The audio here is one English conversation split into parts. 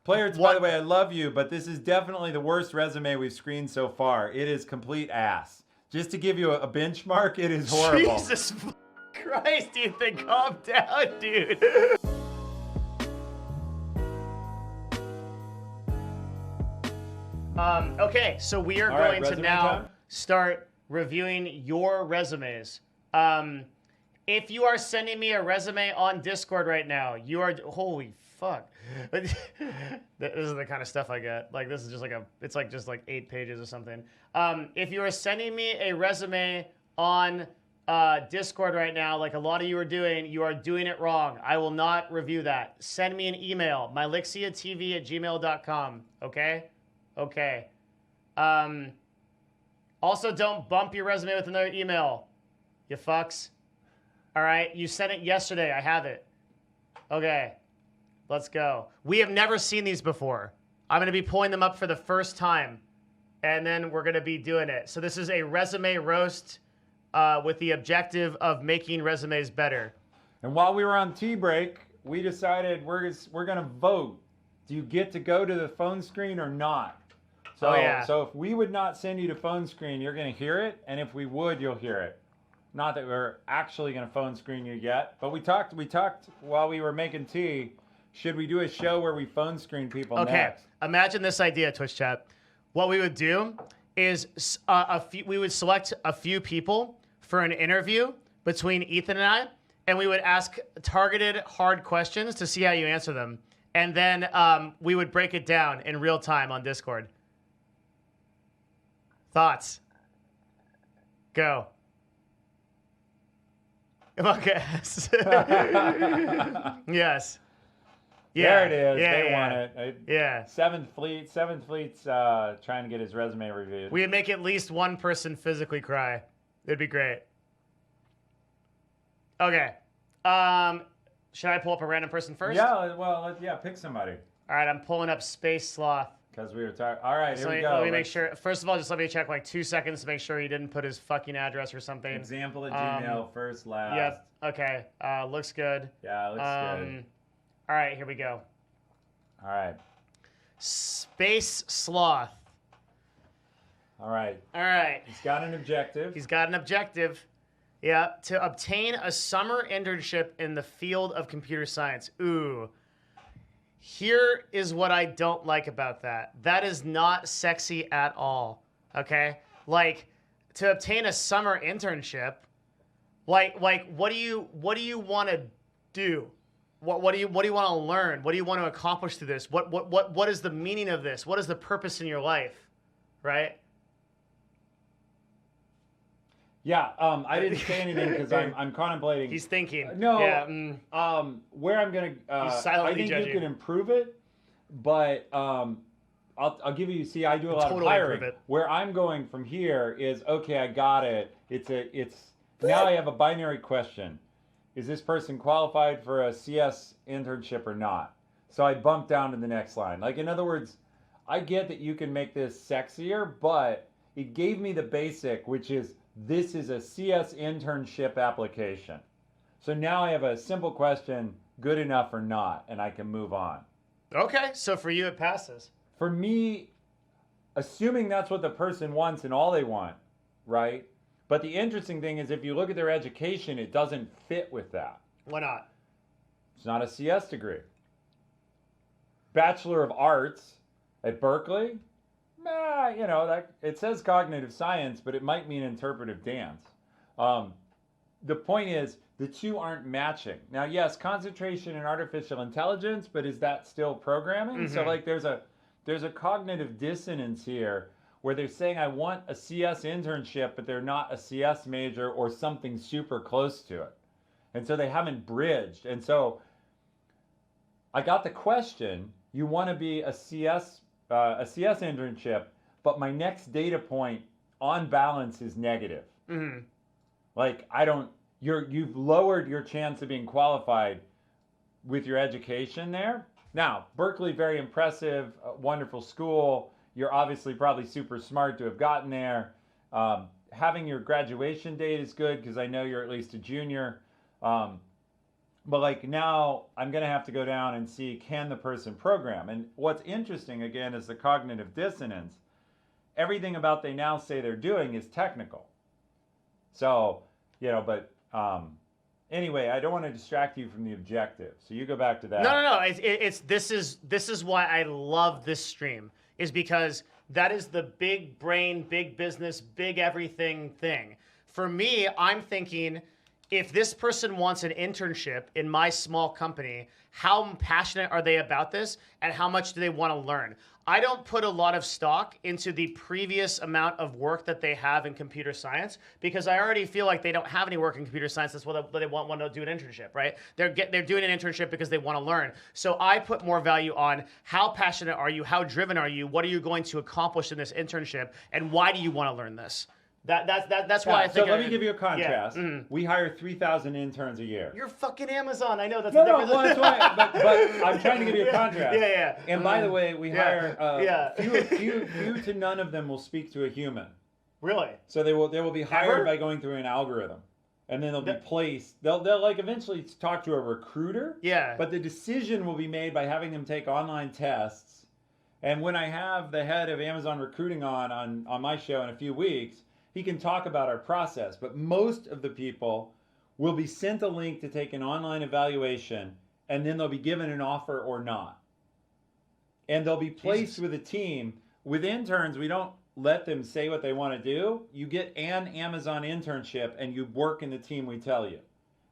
Players, by the way, I love you, but this is definitely the worst resume we've screened so far. It is complete ass. Just to give you a benchmark, it is horrible. Jesus Christ, Ethan, calm down, dude. Okay, so we are going to now start reviewing your resumes. If you are sending me a resume on Discord right now, you are, holy fuck. This is the kind of stuff I get. Like, this is just like it's like just like 8 pages or something. If you are sending me a resume on Discord right now, like a lot of you are doing it wrong. I will not review that. Send me an email, mylixiatv@gmail.com, okay? Okay. Also, don't bump your resume with another email, you fucks. All right, you sent it yesterday. I have it. Okay, let's go. We have never seen these before. I'm going to be pulling them up for the first time, and then we're going to be doing it. So this is a resume roast with the objective of making resumes better. And while we were on tea break, we decided we're going to vote. Do you get to go to the phone screen or not? So, so if we would not send you to phone screen, you're going to hear it, and if we would, you'll hear it. Not that we're actually going to phone screen you yet, but we talked while we were making tea. Should we do a show where we phone screen people next? Okay, imagine this idea, Twitch chat. What we would do is we would select a few people for an interview between Ethan and I, and we would ask targeted hard questions to see how you answer them. And then we would break it down in real time on Discord. Thoughts? Go. Okay. Yes. Yeah, there it is. They want it. Yeah. Seventh Fleet's trying to get his resume reviewed. We would make at least one person physically cry. It'd be great. Okay. Should I pull up a random person first? Yeah. Well, pick somebody. All right. I'm pulling up Space Sloth. Because we were tired. All right, here we go. Let me make sure. First of all, just let me check like 2 seconds to make sure he didn't put his fucking address or something. Example at Gmail, first, last. Yep. Okay. Looks good. Yeah, looks good. All right, here we go. All right. Space Sloth. All right. All right. He's got an objective. He's got an objective. Yeah, to obtain a summer internship in the field of computer science. Ooh. Here is what I don't like about that. That is not sexy at all. Okay? Like, to obtain a summer internship, like what do you want to do? What do you want to learn? What do you want to accomplish through this? What is the meaning of this? What is the purpose in your life? Right? Yeah, I didn't say anything because I'm contemplating. He's thinking. No. Yeah, where I'm gonna. I think you can improve it, but I'll give you. See, I do a lot of hiring. Where I'm going from here is okay. I got it. It's now I have a binary question: is this person qualified for a CS internship or not? So I bump down to the next line. Like, in other words, I get that you can make this sexier, but it gave me the basic, which is. This is a CS internship application. So now I have a simple question, good enough or not, and I can move on. Okay, so for you it passes. For me, assuming that's what the person wants and all they want, right? But the interesting thing is if you look at their education, it doesn't fit with that. Why not? It's not a CS degree. Bachelor of Arts at Berkeley, that it says cognitive science, but it might mean interpretive dance. The point is, the two aren't matching. Now, yes, concentration in artificial intelligence, but is that still programming? Mm-hmm. So, like, there's a cognitive dissonance here where they're saying, I want a CS internship, but they're not a CS major or something super close to it. And so they haven't bridged. And so I got the question, you want to be a CS internship, but my next data point on balance is negative. Mm-hmm. Like, you've lowered your chance of being qualified with your education there. Now, Berkeley, very impressive, wonderful school. You're obviously probably super smart to have gotten there. Having your graduation date is good because I know you're at least a junior. But like now I'm going to have to go down and see, can the person program? And what's interesting again is the cognitive dissonance. Everything about they now say they're doing is technical. So, but anyway, I don't want to distract you from the objective. So you go back to that. No. This is why I love this stream, is because that is the big brain, big business, big everything thing. For me, I'm thinking, if this person wants an internship in my small company, how passionate are they about this, and how much do they want to learn? I don't put a lot of stock into the previous amount of work that they have in computer science, because I already feel like they don't have any work in computer science. That's what they want to do an internship, right? They're doing an internship because they want to learn. So I put more value on how passionate are you, how driven are you, what are you going to accomplish in this internship, and why do you want to learn this? That's why I think. So let me give you a contrast. Yeah. We hire 3,000 interns a year. You're fucking Amazon. I know that's no. Well, that's why. But I'm trying to give you a contrast. Yeah. And by the way, we hire few to none of them will speak to a human. Really? So they will be hired by going through an algorithm, and then they'll be placed. They'll like eventually talk to a recruiter. Yeah. But the decision will be made by having them take online tests. And when I have the head of Amazon recruiting on my show in a few weeks, he can talk about our process, but most of the people will be sent a link to take an online evaluation, and then they'll be given an offer or not. And they'll be placed with a team. With interns, we don't let them say what they want to do. You get an Amazon internship, and you work in the team we tell you.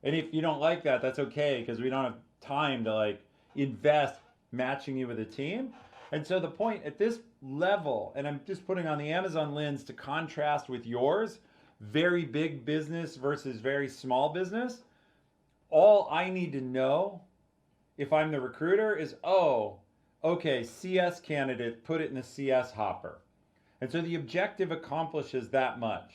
And if you don't like that, that's okay, because we don't have time to invest matching you with a team. And so the point at this level, and I'm just putting on the Amazon lens to contrast with yours, very big business versus very small business, all I need to know if I'm the recruiter is, okay, CS candidate, put it in the CS hopper. And so the objective accomplishes that much.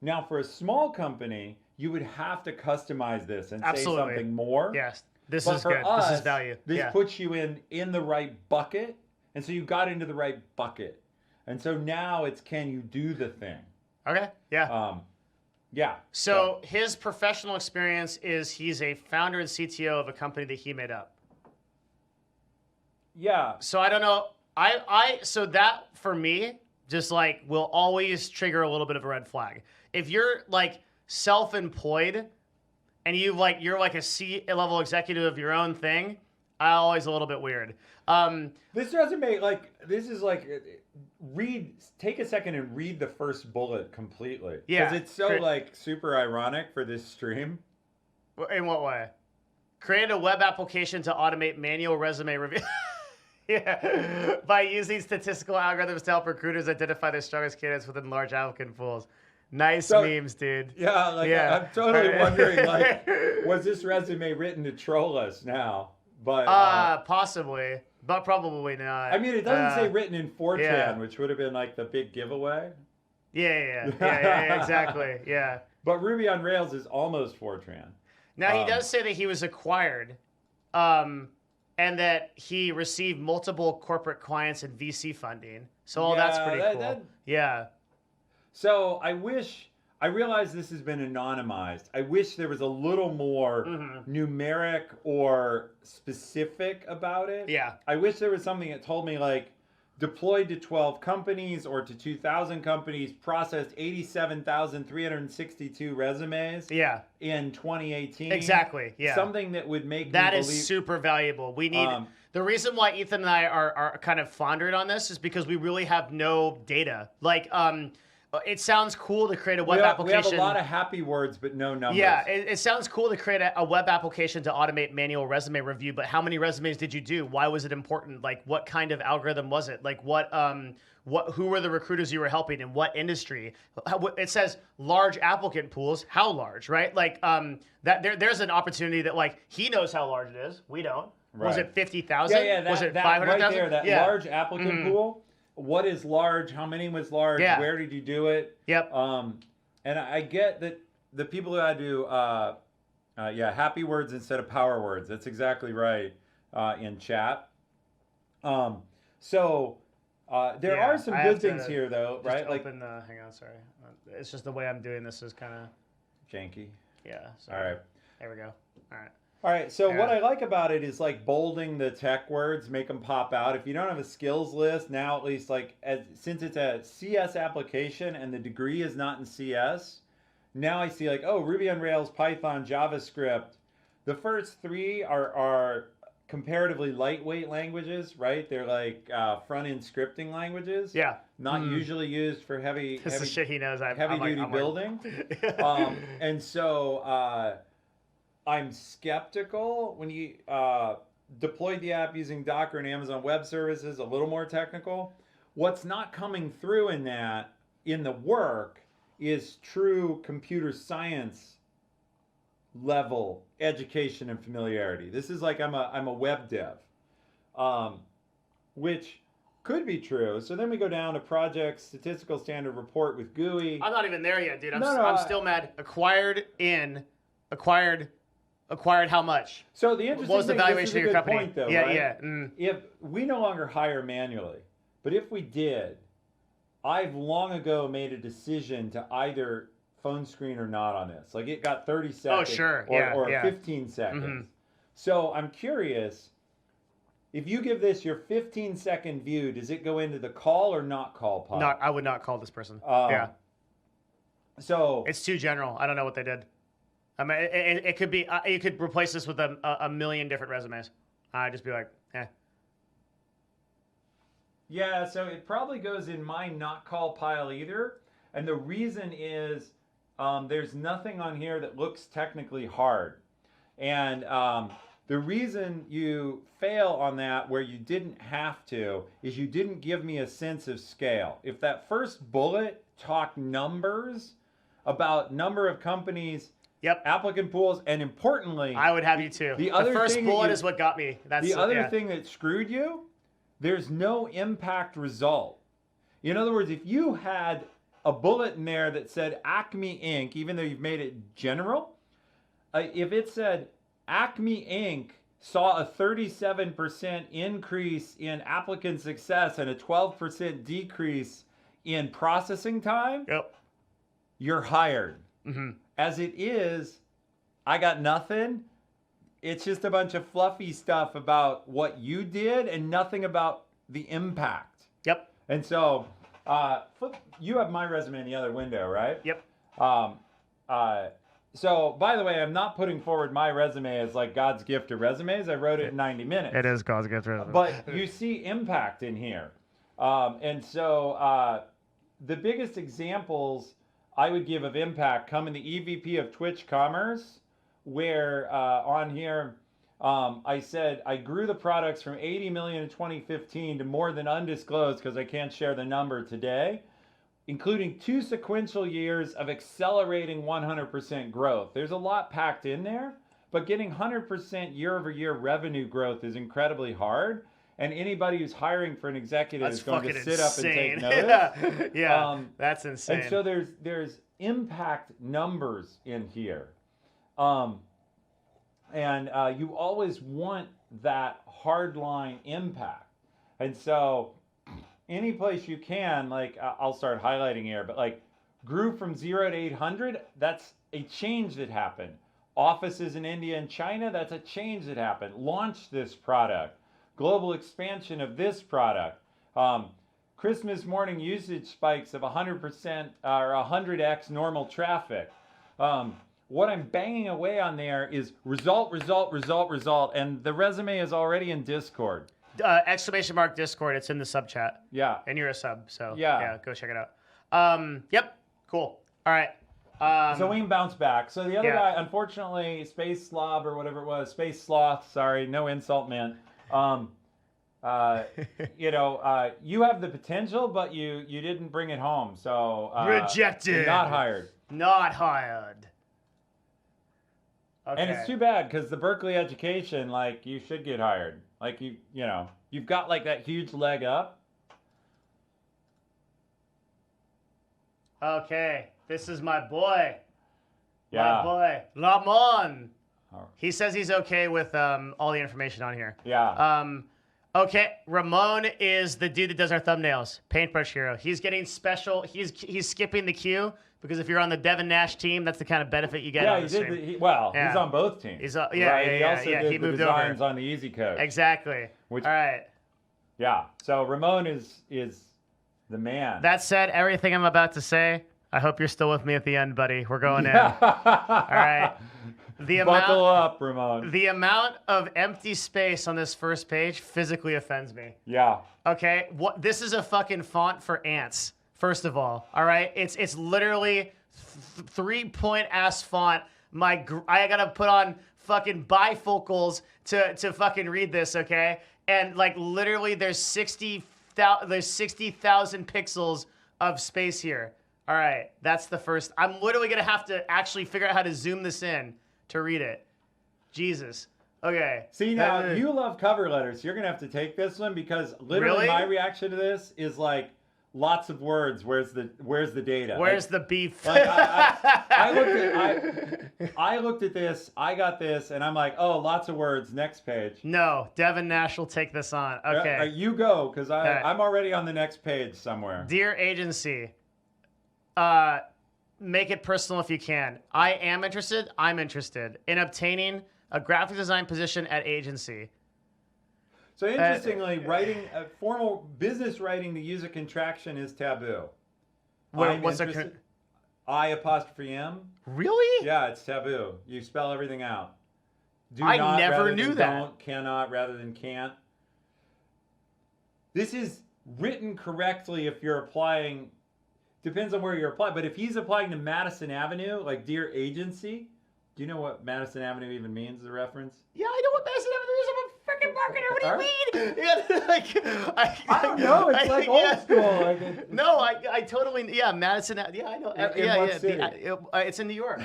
Now for a small company, you would have to customize this and say something more. Yes, this is good. This is value. This puts you in the right bucket. And so you got into the right bucket. And so now it's, can you do the thing? Okay, yeah. Yeah. So his professional experience is he's a founder and CTO of a company that he made up. Yeah. So I don't know. So that for me just will always trigger a little bit of a red flag. If you're self-employed and you're a C-level executive of your own thing, always a little bit weird. This resume, take a second and read the first bullet completely. Yeah. Because it's so super ironic for this stream. In what way? Create a web application to automate manual resume review. Yeah. By using statistical algorithms to help recruiters identify their strongest candidates within large applicant pools. Nice memes, dude. Yeah, I'm totally wondering, was this resume written to troll us now? But possibly, but probably not. I mean, it doesn't say written in 4chan, which would have been the big giveaway. Yeah, exactly, yeah. But Ruby on Rails is almost 4chan. Now, he does say that he was acquired, and that he received multiple corporate clients and VC funding. So that's pretty cool. Yeah. So I realize this has been anonymized. I wish there was a little more numeric or specific about it. Yeah. I wish there was something that told me deployed to 12 companies or to 2,000 companies, processed 87,362 resumes in 2018. Exactly, yeah. Something that would make that me is super valuable. We need... the reason why Ethan and I are kind of floundering on this is because we really have no data. It sounds cool to create a web application. We have a lot of happy words, but no numbers. Yeah, it sounds cool to create a web application to automate manual resume review, but how many resumes did you do? Why was it important? What kind of algorithm was it? Who were the recruiters you were helping in what industry? It says large applicant pools. How large, right? There's an opportunity that he knows how large it is. We don't. Right. Was it 50,000? Yeah, was it 500,000? Right there, that large applicant pool. What is large? How many was large? Yeah. Where did you do it? Yep. And I get that the people who had to happy words instead of power words. That's exactly right in chat. There are some good things here, though, right? Hang on, sorry. It's just the way I'm doing this is kind of janky. Yeah. Sorry. All right. There we go. All right. All right, so Yeah. what I like about it is like bolding the tech words, make them pop out. If you don't have a skills list, now at least like since it's a CS application and the degree is not in CS, now I see like, oh, Ruby on Rails, Python, JavaScript. The first three are comparatively lightweight languages, right? They're like front-end scripting languages. Yeah. Not usually used for heavy This is shit he knows. heavy-duty building. And so I'm skeptical when you deployed the app using Docker and Amazon Web Services, a little more technical. What's not coming through in that, in the work, is true computer science level education and familiarity. This is like I'm a web dev, which could be true. So then we go down to project statistical standard report with GUI. I'm not even there yet, dude. I'm I'm still mad. Acquired how much? So the interesting What was the thing, valuation this is a of your good company? point, though, Yeah, right? yeah. If we no longer hire manually, but if we did, I've long ago made a decision to either phone screen or not on this. Like it got 30 seconds sure. or Yeah. 15 seconds. So I'm curious, if you give this your 15-second view, does it go into the call or not call pile? I would not call this person. So It's too general. I don't know what they did. I mean, it could be. You could replace this with a million different resumes. I'd just be like, eh. yeah, so it probably goes in my not call pile either. And the reason is there's nothing on here that looks technically hard. And the reason you fail on that where you didn't have to is you didn't give me a sense of scale. If that first bullet talked numbers about number of companies, applicant pools, and importantly, I would have you too. The first bullet is what got me. That's the other thing that screwed you. There's no impact result. In other words, if you had a bullet in there that said Acme Inc., even though you've made it general, if it said Acme Inc. saw a 37% increase in applicant success and a 12% decrease in processing time, you're hired. As it is, I got nothing. It's just a bunch of fluffy stuff about what you did and nothing about the impact. And so, you have my resume in the other window, right? So, by the way, I'm not putting forward my resume as like God's gift to resumes. I wrote it in 90 minutes. It is God's gift. But you see impact in here. And so, the biggest examples I would give of impact come in the EVP of Twitch Commerce, where on here I said I grew the products from 80 million in 2015 to more than undisclosed because I can't share the number today, including 2 sequential years of accelerating 100% growth. There's a lot packed in there, but getting 100% year-over-year revenue growth is incredibly hard. And anybody who's hiring for an executive is going to sit up and take notice. That's insane. And so there's impact numbers in here. And you always want that hardline impact. And so any place you can, like I'll start highlighting here, but like grew from 0 to 800, that's a change that happened. Offices in India and China, that's a change that happened. Launched this product. Global expansion of this product. Christmas morning usage spikes of 100% or 100x normal traffic. What I'm banging away on there is result, and the resume is already in Discord. Exclamation mark Discord. It's in the sub chat. Yeah. And you're a sub, so yeah, go check it out. Yep. Cool. All right. So we can bounce back. So the other guy, unfortunately, Space Slob or whatever it was, Space Sloth. Sorry, no insult, man. You have the potential, but you didn't bring it home. So rejected. Not hired. Not hired. Okay. And it's too bad because the Berkeley education, like, you should get hired. Like you've got like that huge leg up. Okay, this is my boy. Yeah. My boy, Lamon. He says he's okay with all the information on here. Yeah. Okay, Ramon is the dude that does our thumbnails. Paintbrush hero. He's getting special. He's skipping the queue because if you're on the Devin Nash team, that's the kind of benefit you get. Yeah, on he the did. stream. He's Yeah. on both teams. He's He also did he the moved designs over. on the Easy Code. Exactly. All right. Yeah. So Ramon is the man. That said, everything I'm about to say, I hope you're still with me at the end, buddy. We're going in. All right. Buckle up, Ramon. The amount of empty space on this first page physically offends me. Yeah. Okay, this is a fucking font for ants. First of all right, it's literally 3-point ass font. I gotta put on fucking bifocals to fucking read this. Okay, and like literally there's 60,000 pixels of space here. All right, that's the first. I'm literally gonna have to actually figure out how to zoom this in to read it. Jesus. Okay. See, now you love cover letters. You're going to have to take this one because literally my reaction to this is like lots of words. Where's the data? Where's the beef? Like I looked at this, I got this, and I'm like, oh, lots of words. Next page. No, Devin Nash will take this on. Okay. You go, because I'm already on the next page somewhere. Dear agency, make it personal if you can. I am interested. I'm interested in obtaining a graphic design position at agency. So interestingly, writing formal business writing to use a contraction is taboo. What's I''M? Really? Yeah, it's taboo. You spell everything out. Do I not never rather knew than that. Don't, cannot rather than can't. This is written correctly if you're applying. Depends on where you're applying. But if he's applying to Madison Avenue, like Dear Agency, do you know what Madison Avenue even means as a reference? Yeah, I know what Madison Avenue is. I'm a freaking marketer. What do you mean? Yeah, I don't know. It's like old school. No, I totally. Yeah, Madison. Yeah, I know. What city? It's in New York.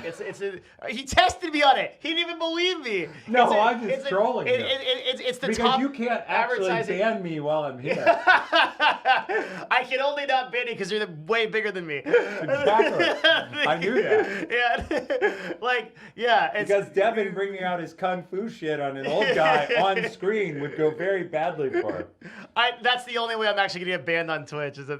He tested me on it. He didn't even believe me. No, I'm just trolling you. It's the because top. You can't actually ban me while I'm here. I can only not ban you because you're way bigger than me. Exactly. I knew that. Yeah. Because Devin bringing out his kung fu shit on an old guy on screen would go very badly for him. That's the only way I'm actually going to get banned on Twitch. Is that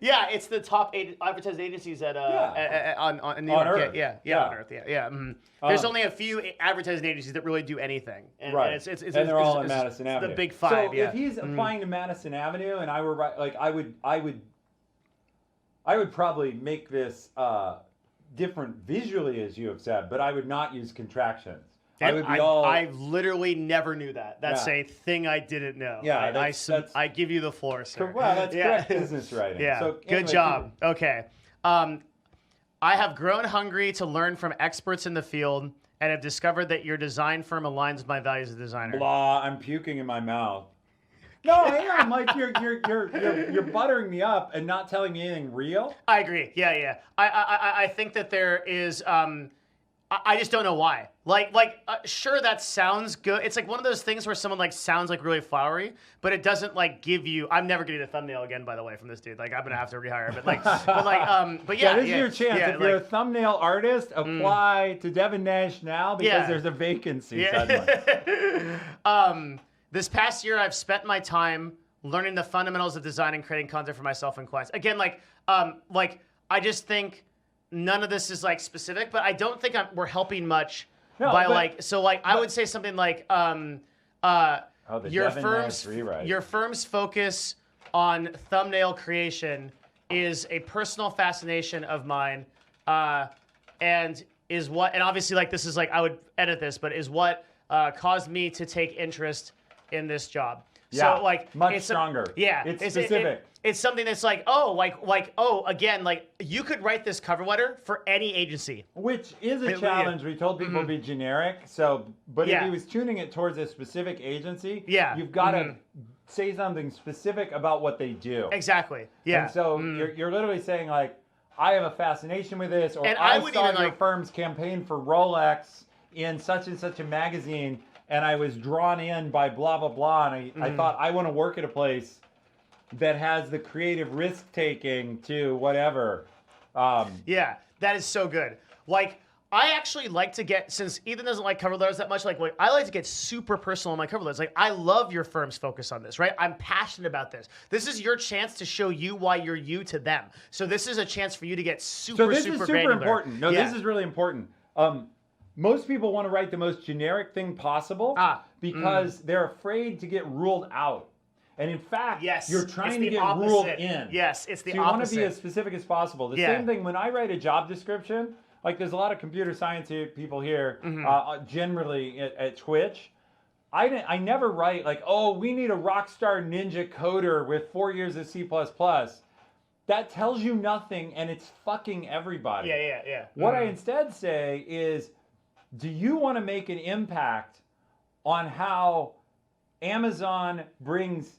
yeah, it's the top advertising agencies in New York. Earth. Yeah, on Earth. Yeah. There's only a few advertising agencies that really do anything. And, right. And they're all in Madison Avenue. The big five. So if he's applying to Madison Avenue, and I were I would probably make this different visually, as you have said, but I would not use contractions. I literally never knew that. That's a thing I didn't know. Yeah, I give you the floor, sir. Well, that's correct business writing. Yeah, so, good job. Okay. I have grown hungry to learn from experts in the field and have discovered that your design firm aligns with my values as a designer. Blah, I'm puking in my mouth. No, I am. Like you're buttering me up and not telling me anything real. I agree. Yeah. I think that there is. I just don't know why. Sure, that sounds good. It's like one of those things where someone sounds really flowery, but it doesn't give you. I'm never getting a thumbnail again, by the way, from this dude. I'm gonna have to rehire. But yeah, this is your chance. If you're a thumbnail artist, apply to Devin Nash now because there's a vacancy suddenly. This past year, I've spent my time learning the fundamentals of design and creating content for myself and clients. Again, I just think none of this is specific, but I don't think we're helping much I would say something your firm's focus on thumbnail creation is a personal fascination of mine, and obviously this is I would edit this, but is what caused me to take interest in this job. Yeah, so much stronger. It's specific. It's something that's again, you could write this cover letter for any agency. Which is a challenge. We told people to be generic. But if he was tuning it towards a specific agency, you've got to say something specific about what they do. Exactly. Yeah. And so you're literally saying I have a fascination with this, or I saw your firm's campaign for Rolex in such and such a magazine, and I was drawn in by blah, blah, blah, and I thought I want to work at a place that has the creative risk-taking to whatever. Yeah, that is so good. I actually like to get, since Ethan doesn't like cover letters that much, like I like to get super personal on my cover letters. Like, I love your firm's focus on this, right? I'm passionate about this. This is your chance to show you why you're you to them. So this is a chance for you to get super, So this super is super granular. important. No, Yeah. this is really important. Most people want to write the most generic thing possible because they're afraid to get ruled out. And in fact, Yes, you're it's trying the to get opposite. ruled in. Yes, it's the so you want to opposite. be as specific as possible. The Yeah. same thing when I write a job description, like there's a lot of computer science people here, generally at Twitch. I never write like, oh, we need a rock star ninja coder with 4 years of C++. That tells you nothing, and it's fucking everybody. Yeah. What I instead say is, do you want to make an impact on how Amazon brings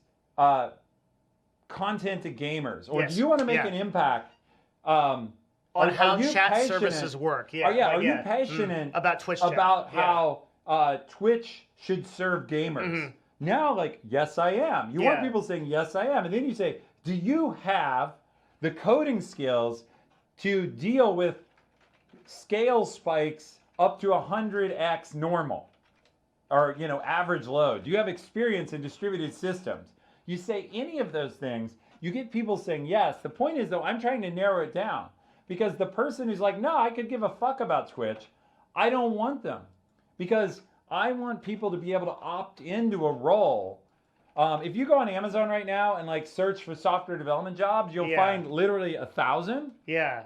content to gamers? Or Yes. do you want to make Yeah. an impact on how you chat passionate- services work? Yeah. Are you passionate about Twitch chat? about Yeah. how Twitch should serve gamers? Now, like, yes, I am. You want Yeah. people saying, yes, I am. And then you say, do you have the coding skills to deal with scale spikes up to 100x normal? Or, average load? Do you have experience in distributed systems? You say any of those things, you get people saying yes. The point is, though, I'm trying to narrow it down. Because the person who's like, no, I could give a fuck about Twitch, I don't want them. Because I want people to be able to opt into a role. If you go on Amazon right now and like search for software development jobs, you'll find literally 1,000. Yeah.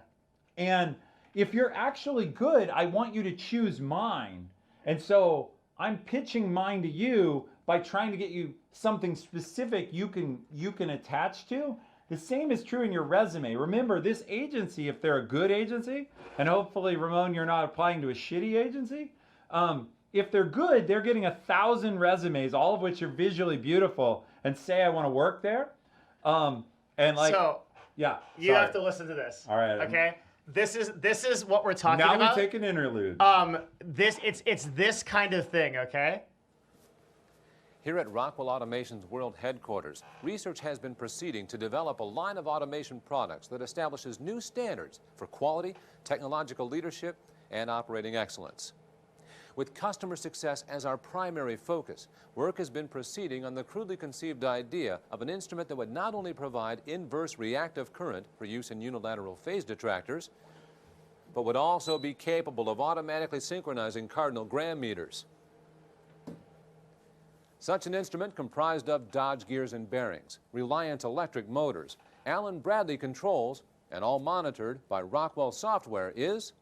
And if you're actually good, I want you to choose mine. And so I'm pitching mine to you by trying to get you something specific you can attach to. The same is true in your resume. Remember, this agency, if they're a good agency, and hopefully, Ramon, you're not applying to a shitty agency. If they're good, they're getting 1,000 resumes, all of which are visually beautiful, and say I want to work there. And like, So yeah, you have to listen to this. All right. Okay. This is what we're talking Now about. we take an interlude. It's this kind of thing. Okay. Here at Rockwell Automation's world headquarters, research has been proceeding to develop a line of automation products that establishes new standards for quality, technological leadership, and operating excellence. With customer success as our primary focus, work has been proceeding on the crudely conceived idea of an instrument that would not only provide inverse reactive current for use in unilateral phase detractors, but would also be capable of automatically synchronizing cardinal gram meters. Such an instrument comprised of Dodge gears and bearings, Reliant electric motors, Allen Bradley controls, and all monitored by Rockwell software is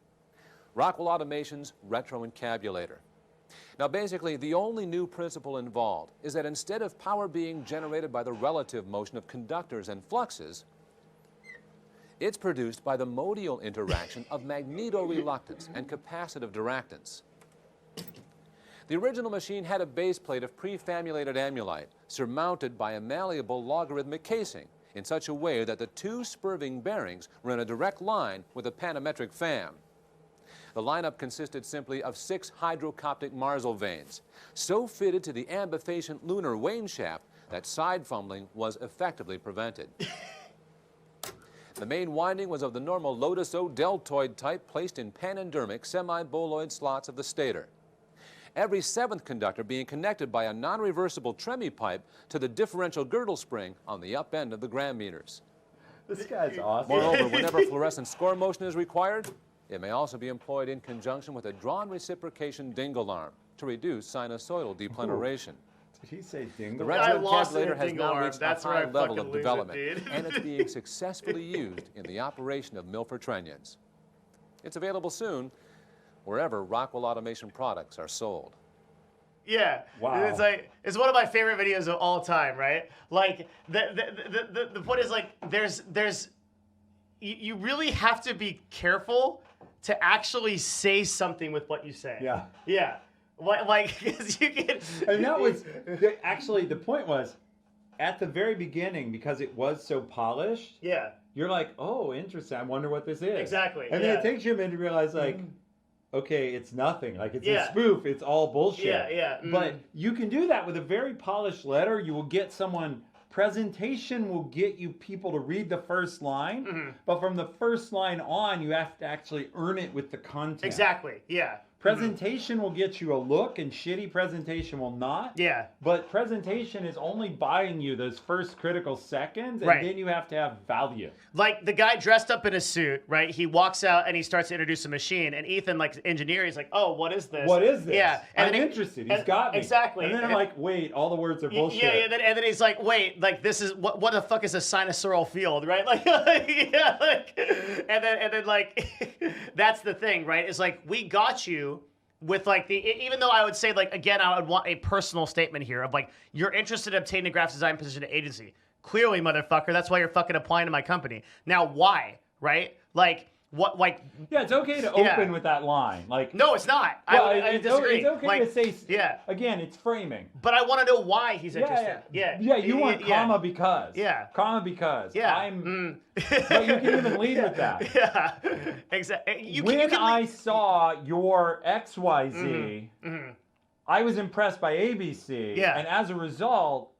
Rockwell Automation's Retro Encabulator. Now basically, the only new principle involved is that instead of power being generated by the relative motion of conductors and fluxes, it's produced by the modial interaction of magnetoreluctance and capacitive diractance. The original machine had a base plate of prefamulated amulite surmounted by a malleable logarithmic casing in such a way that the two spurving bearings were in a direct line with a panometric fan. The lineup consisted simply of 6 hydrocoptic Marsal vanes, so fitted to the ambifacient lunar wane shaft that side fumbling was effectively prevented. The main winding was of the normal Lotus O deltoid type placed in panendermic semi-boloid slots of the stator. Every 7th conductor being connected by a non-reversible Tremi pipe to the differential girdle spring on the up end of the gram meters. This guy's awesome. Moreover, whenever fluorescent score motion is required, it may also be employed in conjunction with a drawn reciprocation dingle arm to reduce sinusoidal depleneration. Did he say The dingle? retro lost it encabulator at has dingle now arm. reached a That's where I high level fucking of lose it, development, dude. and it's being successfully used in the operation of Milford trunnions. It's available soon wherever Rockwell Automation products are sold. Yeah. Wow. It's one of my favorite videos of all time, right? Like the point is like you really have to be careful to actually say something with what you say. Yeah. Yeah. Like because you can. And that was actually the point was at the very beginning, because it was so polished. Yeah. You're like, oh, interesting. I wonder what this is. Exactly, And then yeah. it takes you a minute to realize, like, okay, it's nothing. Like, it's Yeah. a spoof. It's all bullshit. Yeah, yeah. But you can do that with a very polished letter. You will get someone Presentation will get you people to read the first line, but from the first line on, you have to actually earn it with the content. Exactly. Yeah. Presentation will get you a look, and shitty presentation will not. Yeah. But presentation is only buying you those first critical seconds, and Right. then you have to have value. Like the guy dressed up in a suit, right? He walks out and he starts to introduce a machine, and Ethan, like engineer, he's like, "Oh, what is this? What is this? Yeah, I'm interested. He's got me. Exactly. And then I'm like, wait, all the words are bullshit. Yeah, and then he's like, wait, like this is what the fuck is a sinusoidal field, right? Like, yeah, like, and then like, that's the thing, right? It's like we got you with like even though I would say like again, I would want a personal statement here of like you're interested in obtaining a graphic design position at agency. Clearly, motherfucker, that's why you're fucking applying to my company. Now, why, right? Like. What like? Yeah, it's okay to open with that line. Like, no, it's not. well, I disagree. It's okay like, to say. Yeah. Again, it's framing. But I want to know why he's interested. Yeah. You want comma because. Yeah. Comma because. Yeah. But you can even lead with that. Yeah. Exactly. When I saw your XYZ, I was impressed by ABC. Yeah. And as a result,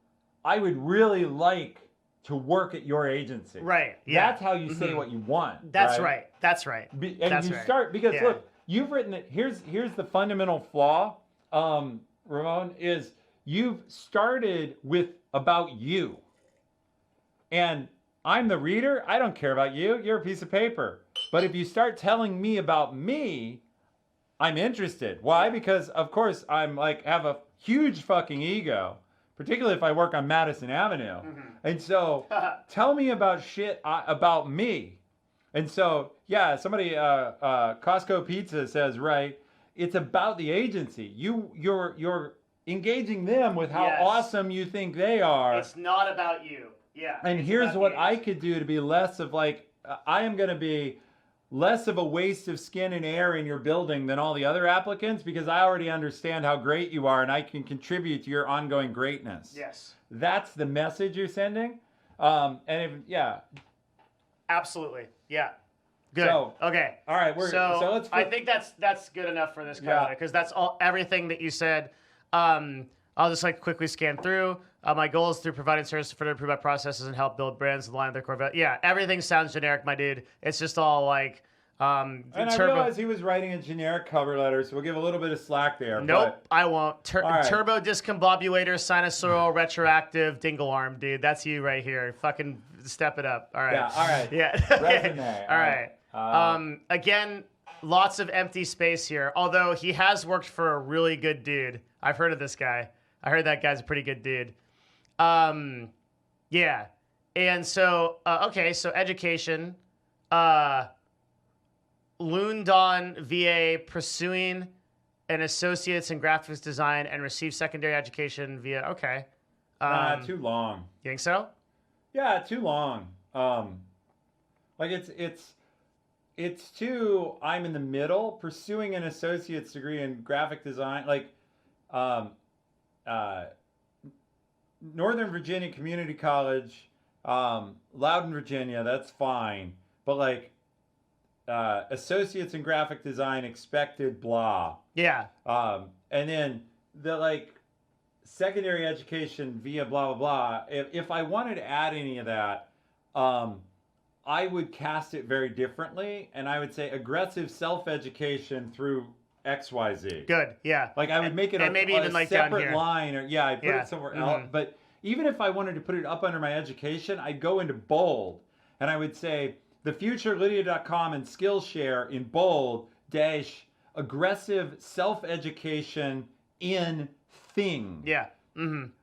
I would really like to work at your agency. Right. Yeah. That's how you say what you want. That's right. That's right. And That's you right. start because Yeah. look, you've written it. Here's the fundamental flaw, Ramon, is you've started with about you. And I'm the reader. I don't care about you. You're a piece of paper. But if you start telling me about me, I'm interested. Why? Because of course I'm like have a huge fucking ego. Particularly if I work on Madison Avenue. And so tell me about shit about me. And so, yeah, somebody, Costco Pizza says, right, it's about the agency. You're engaging them with how awesome you think they are. It's not about you. Yeah. And here's what I could do to be less of like, I am going to be less of a waste of skin and air in your building than all the other applicants because I already understand how great you are and I can contribute to your ongoing greatness. Yes. That's the message you're sending. Absolutely. Yeah. Good. So, okay. All right. So let's. I think that's good enough for this cover because that's everything that you said. I'll just like quickly scan through. My goal is through providing service to further improve my processes and help build brands in line with their core value. Yeah, everything sounds generic, my dude. It's just all like. And I realized he was writing a generic cover letter, so we'll give a little bit of slack there. Nope, I won't. right. Turbo discombobulator, sinusoidal, retroactive, dingle arm, dude. That's you right here. Fucking step it up. All right. Yeah. All right. Yeah. Resume. All right. Again, lots of empty space here. Although he has worked for a really good dude. I've heard of this guy. I heard that guy's a pretty good dude. Yeah. And so, okay, so education. Lundon VA pursuing an associate's in graphics design and receive secondary education via, okay. Too long. You think so? Yeah, too long. Like it's too. I'm in the middle, pursuing an associate's degree in graphic design. Like, Northern Virginia Community College, Loudoun, Virginia. That's fine, but like, associates in graphic design expected, blah. Yeah. And then the like secondary education via blah blah blah. If I wanted to add any of that, I would cast it very differently, and I would say aggressive self-education through XYZ. Good. Yeah. Like I would make it maybe even like down separate here. line, or I put it somewhere else. But even if I wanted to put it up under my education, I'd go into bold, and I would say thefuturelydia.com and Skillshare in bold dash aggressive self-education in thing. Yeah.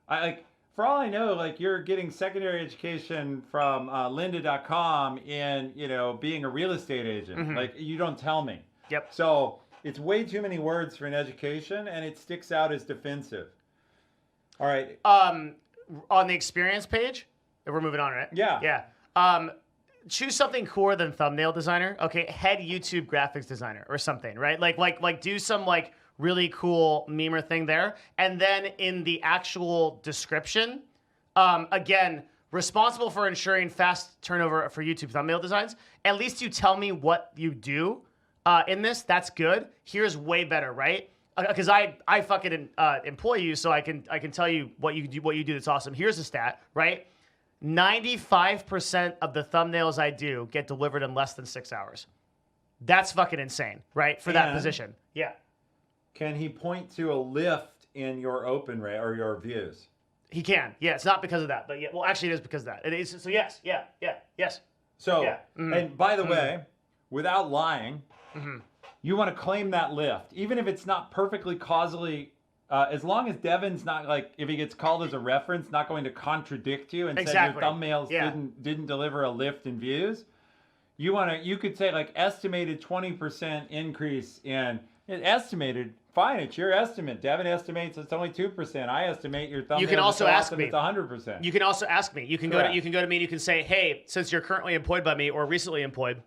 I like. For all I know, like you're getting secondary education from lynda.com in, being a real estate agent. Like you don't tell me. Yep. So it's way too many words for an education, and it sticks out as defensive. All right. On the experience page, if we're moving on, right? Yeah. Yeah. Choose something cooler than thumbnail designer. Okay, head YouTube graphics designer or something, right? Like do some like really cool memer thing there. And then in the actual description, again, responsible for ensuring fast turnover for YouTube thumbnail designs. At least you tell me what you do in this. That's good. Here's way better, right? Because I fucking employ you, so I can tell you what you do that's awesome. Here's a stat, right? 95% of the thumbnails I do get delivered in less than 6 hours. That's fucking insane, right? For that And- position. Yeah. Can he point to a lift in your open rate or your views? He can. Yeah, it's not because of that, but yeah. Well, actually, it is because of that. It is. So yes, yes. So, Yeah. and by the way, without lying, you want to claim that lift, even if it's not perfectly causally. As long as Devin's not like, if he gets called as a reference, not going to contradict you and say Exactly. your thumbnails Yeah. didn't deliver a lift in views. You could say like estimated 20% increase in estimated. Fine, it's your estimate. Devin estimates it's only 2%. I estimate your thumbnails. You can also ask me. It's 100%. You can also ask me. You can Correct. go to me and you can say, hey, since you're currently employed by me or recently employed,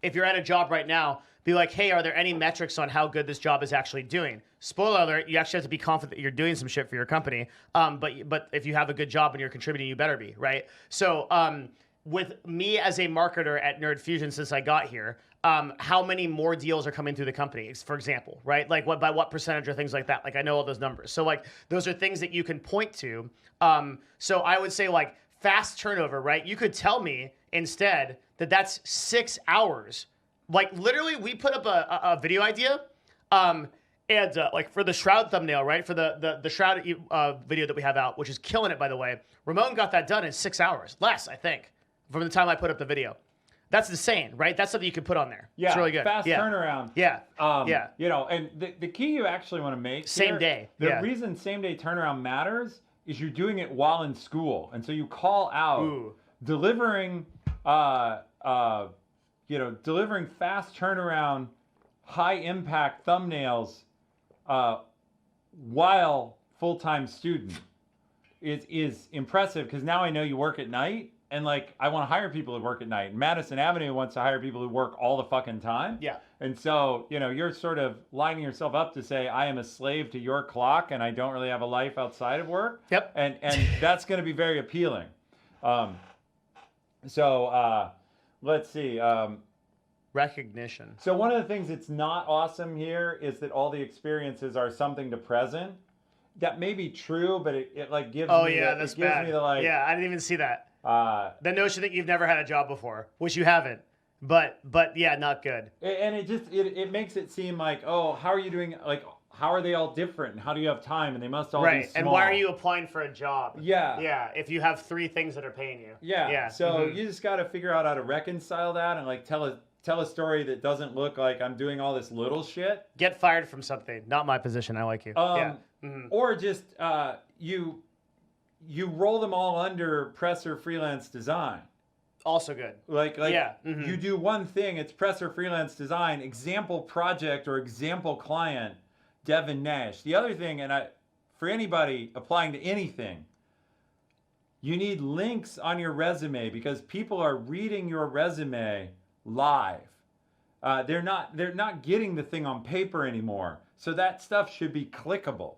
if you're at a job right now, be like, hey, are there any metrics on how good this job is actually doing? Spoiler alert, you actually have to be confident that you're doing some shit for your company. But if you have a good job and you're contributing, you better be, right? So with me as a marketer at Nerd Fusion since I got here, how many more deals are coming through the company, for example, right? Like by what percentage or things like that. Like I know all those numbers. So like those are things that you can point to. So I would say like fast turnover, right? You could tell me instead that that's 6 hours. Like literally we put up a video idea and like for the Shroud thumbnail, right? For the Shroud video that we have out, which is killing it, by the way. Ramon got that done in 6 hours, less, I think, from the time I put up the video. That's insane, right? That's something you can put on there. Yeah, it's really good. Fast yeah. turnaround. Yeah. Yeah. You know, and the key you actually want to make Same here, day. The Yeah. reason same day turnaround matters is you're doing it while in school, and so you call out delivering, delivering fast turnaround, high impact thumbnails, while full-time student is impressive because now I know you work at night. And like, I want to hire people who work at night. Madison Avenue wants to hire people who work all the fucking time. Yeah. And so, you're sort of lining yourself up to say, I am a slave to your clock and I don't really have a life outside of work. Yep. And that's going to be very appealing. Let's see. Recognition. So one of the things that's not awesome here is that all the experiences are something to present. That may be true, but it like gives me that's bad. me the like. Yeah, I didn't even see that. The notion that you've never had a job before, which you haven't, but yeah, not good. And it makes it seem like, oh, how are you doing? Like, how are they all different? And how do you have time? And they must all be Right. small. And why are you applying for a job? Yeah. Yeah. If you have 3 things that are paying you. Yeah. Yeah. So you just got to figure out how to reconcile that and like tell a story that doesn't look like I'm doing all this little shit. Get fired from something. Not my position. I like you. Yeah. Or just you roll them all under presser freelance design. Also good. Like yeah. You do one thing, it's presser freelance design, example project or example client, Devin Nash. The other thing, for anybody applying to anything, you need links on your resume because people are reading your resume live. They're not getting the thing on paper anymore. So that stuff should be clickable.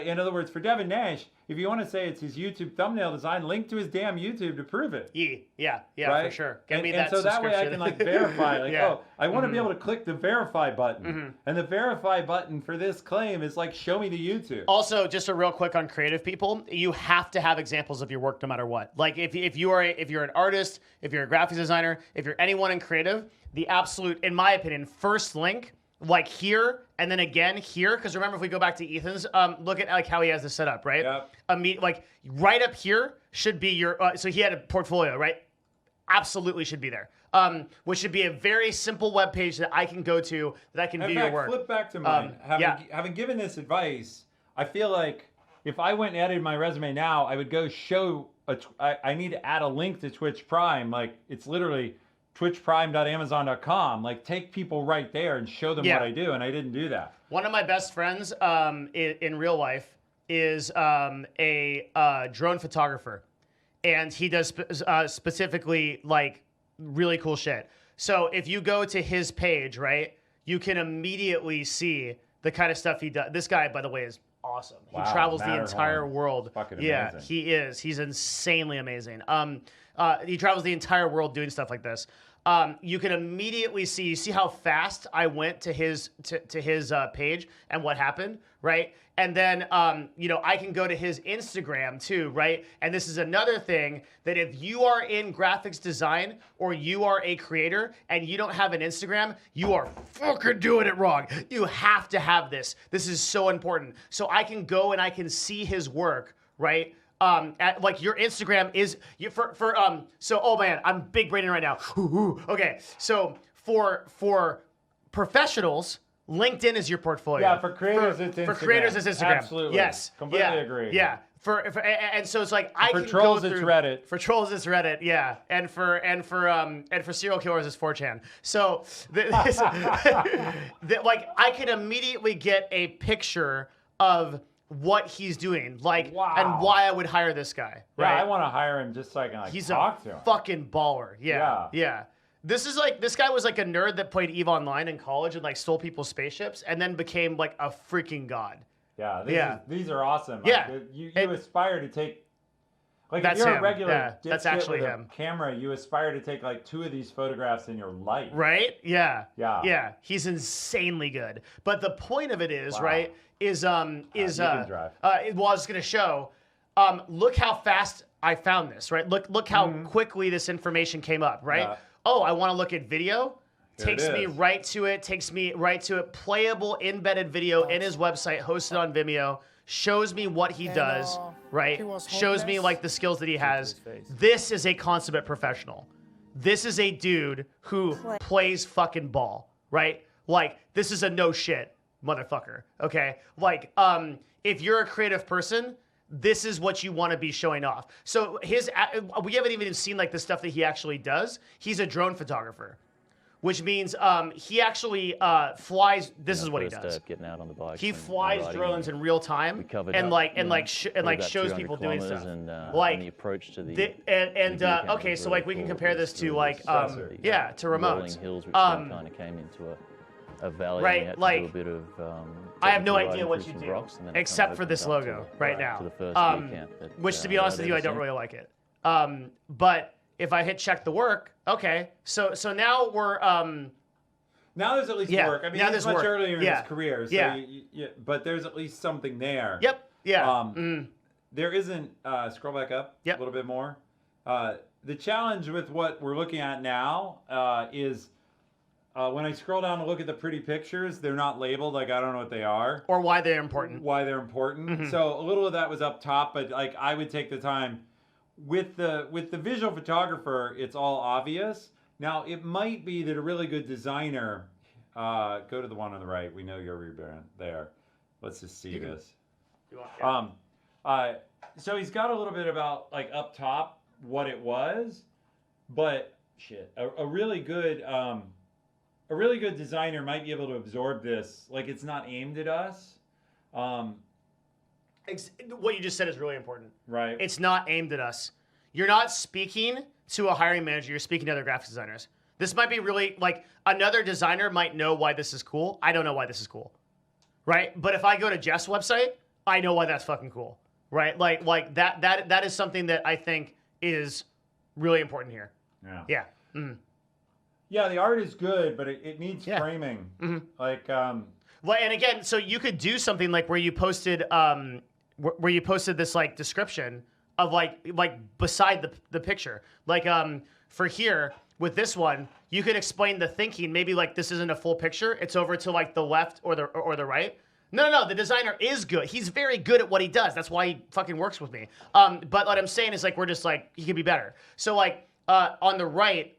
In other words, for Devin Nash, if you want to say it's his YouTube thumbnail design, link to his damn YouTube to prove it. Yeah, right? for sure. Get me and that so that way I subscription. can like verify, like, Yeah. oh, I want to be able to click the verify button. And the verify button for this claim is like, show me the YouTube. Also, just a real quick on creative people, you have to have examples of your work no matter what. Like if you're an artist, if you're a graphics designer, if you're anyone in creative, the absolute, in my opinion, first link, like here and then again here, because remember, if we go back to Ethan's, look at like how he has this set up, right? Yep. Like right up here should be your. So he had a portfolio, right? Absolutely should be there. Which should be a very simple web page that I can go to that I can view your work. Flip back to mine. Having given this advice, I feel like if I went and edited my resume now, I would go show I need to add a link to Twitch Prime. Like it's literally twitchprime.amazon.com. Like take people right there and show them what I do, and I didn't do that. One of my best friends in real life is a drone photographer, and he does specifically like really cool shit. So if you go to his page, right, you can immediately see the kind of stuff he does. This guy, by the way, is awesome. Wow, he travels the Matterhorn. entire world. Fucking yeah, amazing. he is. He's insanely amazing. He travels the entire world doing stuff like this. you can immediately see. You see how fast I went to his page and what happened, right? And then I can go to his Instagram too, right? And this is another thing that if you are in graphics design or you are a creator and you don't have an Instagram, you are fucking doing it wrong. You have to have this. This is so important. So I can go and I can see his work, right? Like your Instagram is so oh man, I'm big braining right now. Okay, so for professionals, LinkedIn is your portfolio. Yeah, for creators, it's Instagram. For creators, it's Instagram. Absolutely. Yes. Completely agree. Yeah. And so it's like I For can trolls, go through, it's Reddit. For trolls, it's Reddit. Yeah. And for serial killers, it's 4chan. So like I can immediately get a picture of what he's doing, like, Wow. and why I would hire this guy. Right? Yeah, I want to hire him just so I can He's talk to a him. fucking baller. Yeah. Yeah. This guy was like a nerd that played EVE Online in college and like stole people's spaceships and then became like a freaking god. Yeah, these are awesome. Yeah. Like, you aspire to take, like, That's if you're him. a regular Yeah, that's dipshit actually with him. a camera, you aspire to take like 2 of these photographs in your life. Right? Yeah. Yeah. Yeah. He's insanely good. But the point of it is, Wow. right, you can drive. well, I was going to show, look how fast I found this, right? Look how quickly this information came up, right? Yeah. Oh, I want to look at video. Here it Takes me is. right to it. Playable embedded video in his website, hosted on Vimeo. Shows me what he does, right? he was Shows me homeless. like the skills that he has. This is a consummate professional. This is a dude who plays fucking ball, right? Like, this is a no shit motherfucker, okay? Like, if you're a creative person, this is what you want to be showing off. So we haven't even seen like the stuff that he actually does. He's a drone photographer, which means he actually flies. This is what he does. Getting out on the bikes. He and flies riding drones in real time We covered and up, like you know, shows about people 200 doing stuff. kilometers Like and the approach to the okay, cameras so really like we can cool. compare this It's to through like this to rolling remotes. hills, which kind of came into a valley. Right, and we had to like, do a bit of. I have no technical idea riding what through you some do, rocks, and then it except kind for of this opened up logo to right now. To the first gear camp that, Which, to be honest with you, I don't really like it. But if I hit check the work, okay. So now we're Now there's at least Yeah, work. I mean, now he's there's much work. earlier in Yeah. his career, so Yeah. but there's at least something there. Yep. Yeah. There isn't, scroll back up Yep. a little bit more. The challenge with what we're looking at now is when I scroll down to look at the pretty pictures, they're not labeled. Like, I don't know what they are, Or why they're important. why they're important. So a little of that was up top, but like I would take the time with the visual photographer, it's all obvious. Now, it might be that a really good designer, go to the one on the right. We know your rebrand there. Let's just see this. So he's got a little bit about like up top what it was, but shit, a really good designer might be able to absorb this. Like, it's not aimed at us, What you just said is really important. right? It's not aimed at us. You're not speaking to a hiring manager. You're speaking to other graphics designers. This might be really like another designer might know why this is cool. I don't know why this is cool, right? But if I go to Jeff's website, I know why that's fucking cool, right? Like that is something that I think is really important here. Yeah. Yeah. Mhm. Yeah, the art is good, but it needs Yeah. framing. Like, Well, and again, so you could do something like where you posted this like description of like beside the picture, like for here with this one, you could explain the thinking. Maybe like this isn't a full picture; it's over to like the left or the right. No. The designer is good. He's very good at what he does. That's why he fucking works with me. But what I'm saying is like we're just like he could be better. So like on the right,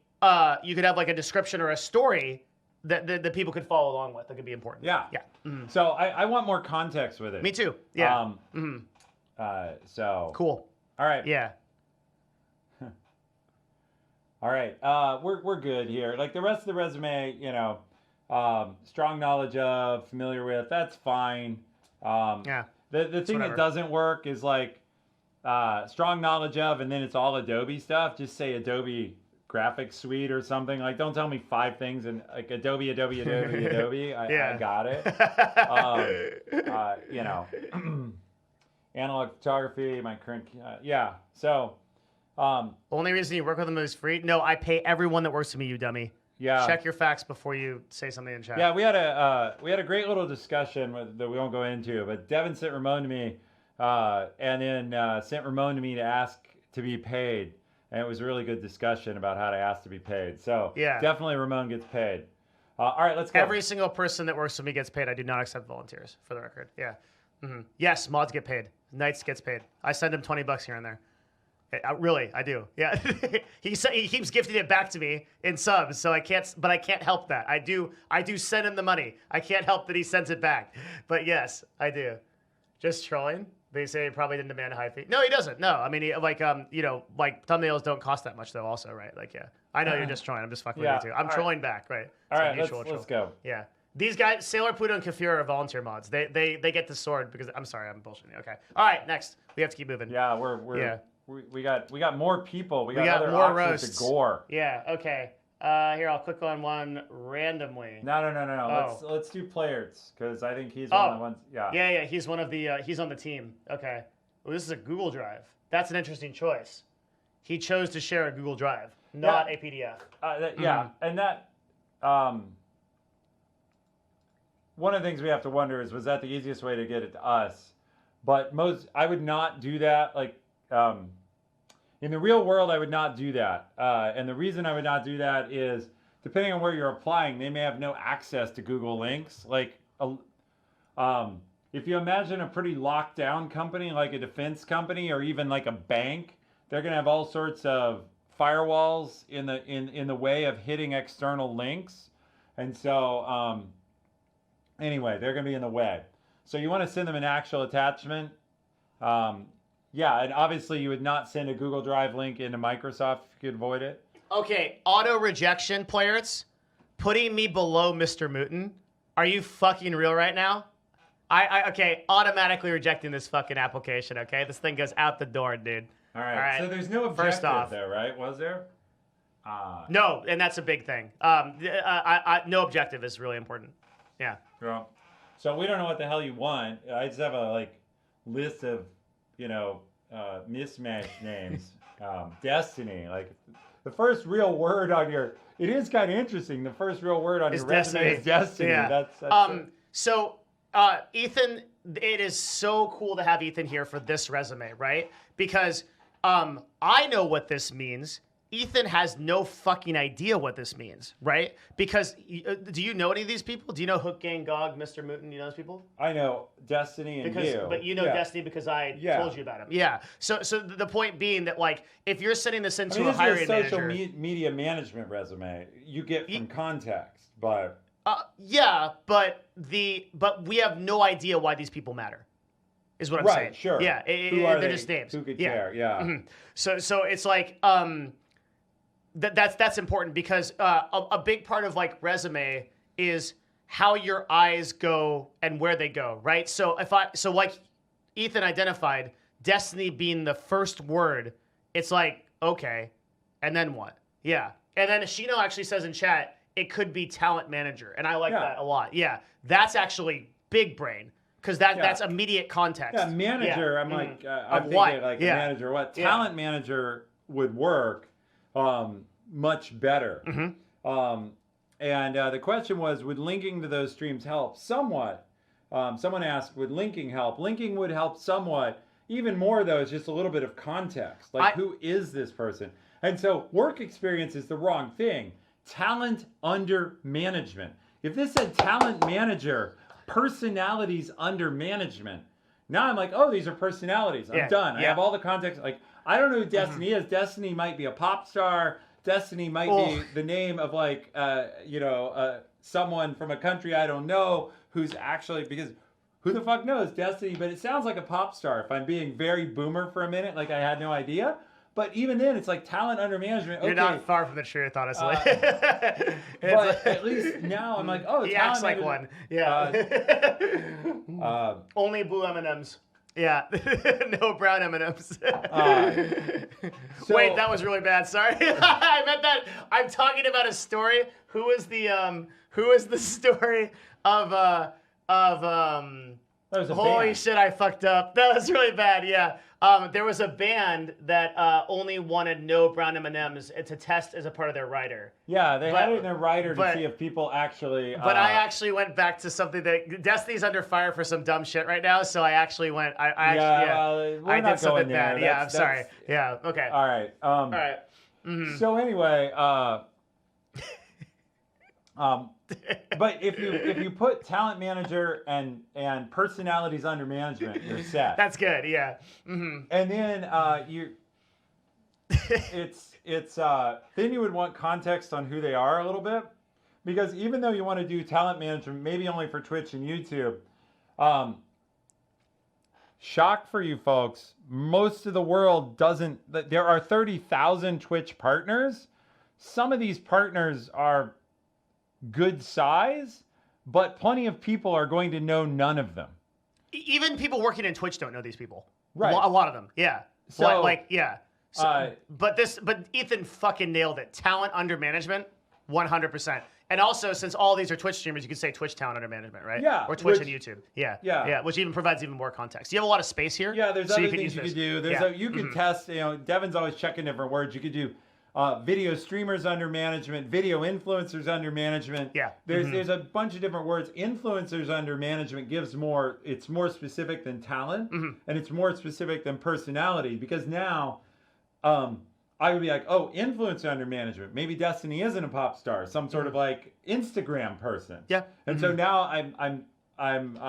you could have like a description or a story that people could follow along with. That could be important. yeah. Yeah. So I want more context with it. Me too. Yeah. So Cool. All right. Yeah. All right. We're good here. Like the rest of the resume, strong knowledge of, familiar with. That's fine. Yeah. The thing whatever. that doesn't work is like strong knowledge of, and then it's all Adobe stuff. Just say Adobe Graphics Suite or something. Like, don't tell me 5 things and like Adobe. I Yeah. got it. Analog photography, my current, yeah. So Only reason you work with them is free? No, I pay everyone that works with me, you dummy. Yeah. Check your facts before you say something in chat. Yeah, we had a great little discussion that we won't go into, but Devin sent Ramon to me, and then sent Ramon to me to ask to be paid, and it was a really good discussion about how to ask to be paid. So Yeah. definitely Ramon gets paid. All right, let's go. Every single person that works with me gets paid. I do not accept volunteers, for the record. Yeah. Yes, mods get paid. Knights gets paid. I send him $20 here and there. Really, I do. Yeah, he keeps gifting it back to me in subs, so I can't help that. I do send him the money. I can't help that he sends it back. But yes, I do. Just trolling. They say he probably didn't demand a high fee. No, he doesn't. No, I mean, thumbnails don't cost that much though. Also, right? Like, yeah, I know you're just trolling. I'm just fucking with you too. I'm trolling back, right? All right, let's go. Yeah. These guys, Sailor Pluto and Kafir are volunteer mods. They get the sword because I'm sorry, I'm bullshitting. Okay. All right, next. We have to keep moving. Yeah, we got more people. We got other more options roasts. to gore. Yeah. Okay. Here, I'll click on one randomly. No. Oh. Let's do players because I think he's one of the ones. Yeah. Yeah. He's one of the. He's on the team. Okay. Well, this is a Google Drive. That's an interesting choice. He chose to share a Google Drive, not a PDF. Yeah, and that. One of the things we have to wonder is, was that the easiest way to get it to us? But I would not do that. Like, in the real world, I would not do that. And the reason I would not do that is, depending on where you're applying, they may have no access to Google links. Like, if you imagine a pretty locked down company, like a defense company or even like a bank, they're going to have all sorts of firewalls in the way of hitting external links. And so, anyway, they're going to be in the way. So you want to send them an actual attachment. Yeah, and obviously you would not send a Google Drive link into Microsoft if you could avoid it. Okay, auto rejection players, putting me below Mr. Mooten. Are you fucking real right now? Okay, automatically rejecting this fucking application, okay? This thing goes out the door, dude. All right. So there's no objective First off, there, right? Was there? No, and that's a big thing. No objective is really important. Yeah. Well, so we don't know what the hell you want. I just have a list of, mismatched names. Destiny, the first real word on your. It is kind of interesting. The first real word on your resume is Destiny. Yeah. That's Ethan, it is so cool to have Ethan here for this resume, right? Because I know what this means. Ethan has no fucking idea what this means, right? Because do you know any of these people? Do you know Hook Gang, Gog, Mr. Mooten? You know those people? I know Destiny and you. But you know Destiny because I told you about him. Yeah. So the point being that if you're sending this into a hiring manager, social media management resume you get from context, but but we have no idea why these people matter. Is what I'm saying. Right. Sure. Yeah. They're just names. Who could care? Yeah. Mm-hmm. So it's that's important because a big part of resume is how your eyes go and where they go, right? So like Ethan identified, Destiny being the first word, it's okay, and then what? Yeah, and then Shino actually says in chat it could be talent manager, and I like that a lot. Yeah, that's actually big brain because that's immediate context. Yeah, manager. I'm I'm thinking a manager. What talent manager would work. Much better. Mm-hmm. And the question was, would linking to those streams help somewhat? Someone asked, would linking help? Linking would help somewhat. Even more, though, is just a little bit of context. Who is this person? And so work experience is the wrong thing. Talent under management. If this said talent manager, personalities under management, now I'm these are personalities. I'm done. I have all the context. I don't know who Destiny is. Destiny might be a pop star. Destiny might be the name of someone from a country I don't know who's actually, because who the fuck knows Destiny, but it sounds like a pop star if I'm being very boomer for a minute, I had no idea. But even then, it's talent under management. Okay. You're not far from the truth, honestly. But at least now I'm he acts like one. Yeah. Only blue M&Ms. Yeah, no brown M&Ms. Wait, that was really bad. Sorry, I meant that. I'm talking about a story. Who is the story of That was a Holy band. shit, I fucked up. That was really bad, yeah. There was a band that only wanted no brown M&Ms to test as a part of their rider. Yeah, they had it in their rider to but- see if people actually. But I actually went back to something that Destiny's under fire for some dumb shit right now, so I actually went. I did something bad. Yeah, I'm sorry. Yeah, okay. All right. All right. So anyway, but if you put talent manager and personalities under management, you're set. That's good. Yeah. Mm-hmm. And then then you would want context on who they are a little bit, because even though you want to do talent management, maybe only for Twitch and YouTube, shock for you folks, most of the world doesn't. There are 30,000 Twitch partners. Some of these partners are good size, but plenty of people are going to know none of them. Even people working in Twitch don't know these people. Right. A lot of them. Yeah. So, like yeah. So, but Ethan fucking nailed it. Talent under management, 100%. And also, since all these are Twitch streamers, you could say Twitch talent under management, right? Yeah. Or Twitch and YouTube. Yeah. Yeah. Yeah. Which even provides even more context. You have a lot of space here. Yeah, there's so other you things you use could this. do. There's you could test, Devin's always checking different words. You could do video streamers under management, video influencers under management. Yeah. There's a bunch of different words. Influencers under management it's more specific than talent, and it's more specific than personality, because now I would be like, oh, influencer under management. Maybe Destiny isn't a pop star, some sort of like Instagram person. Yeah. And so now I'm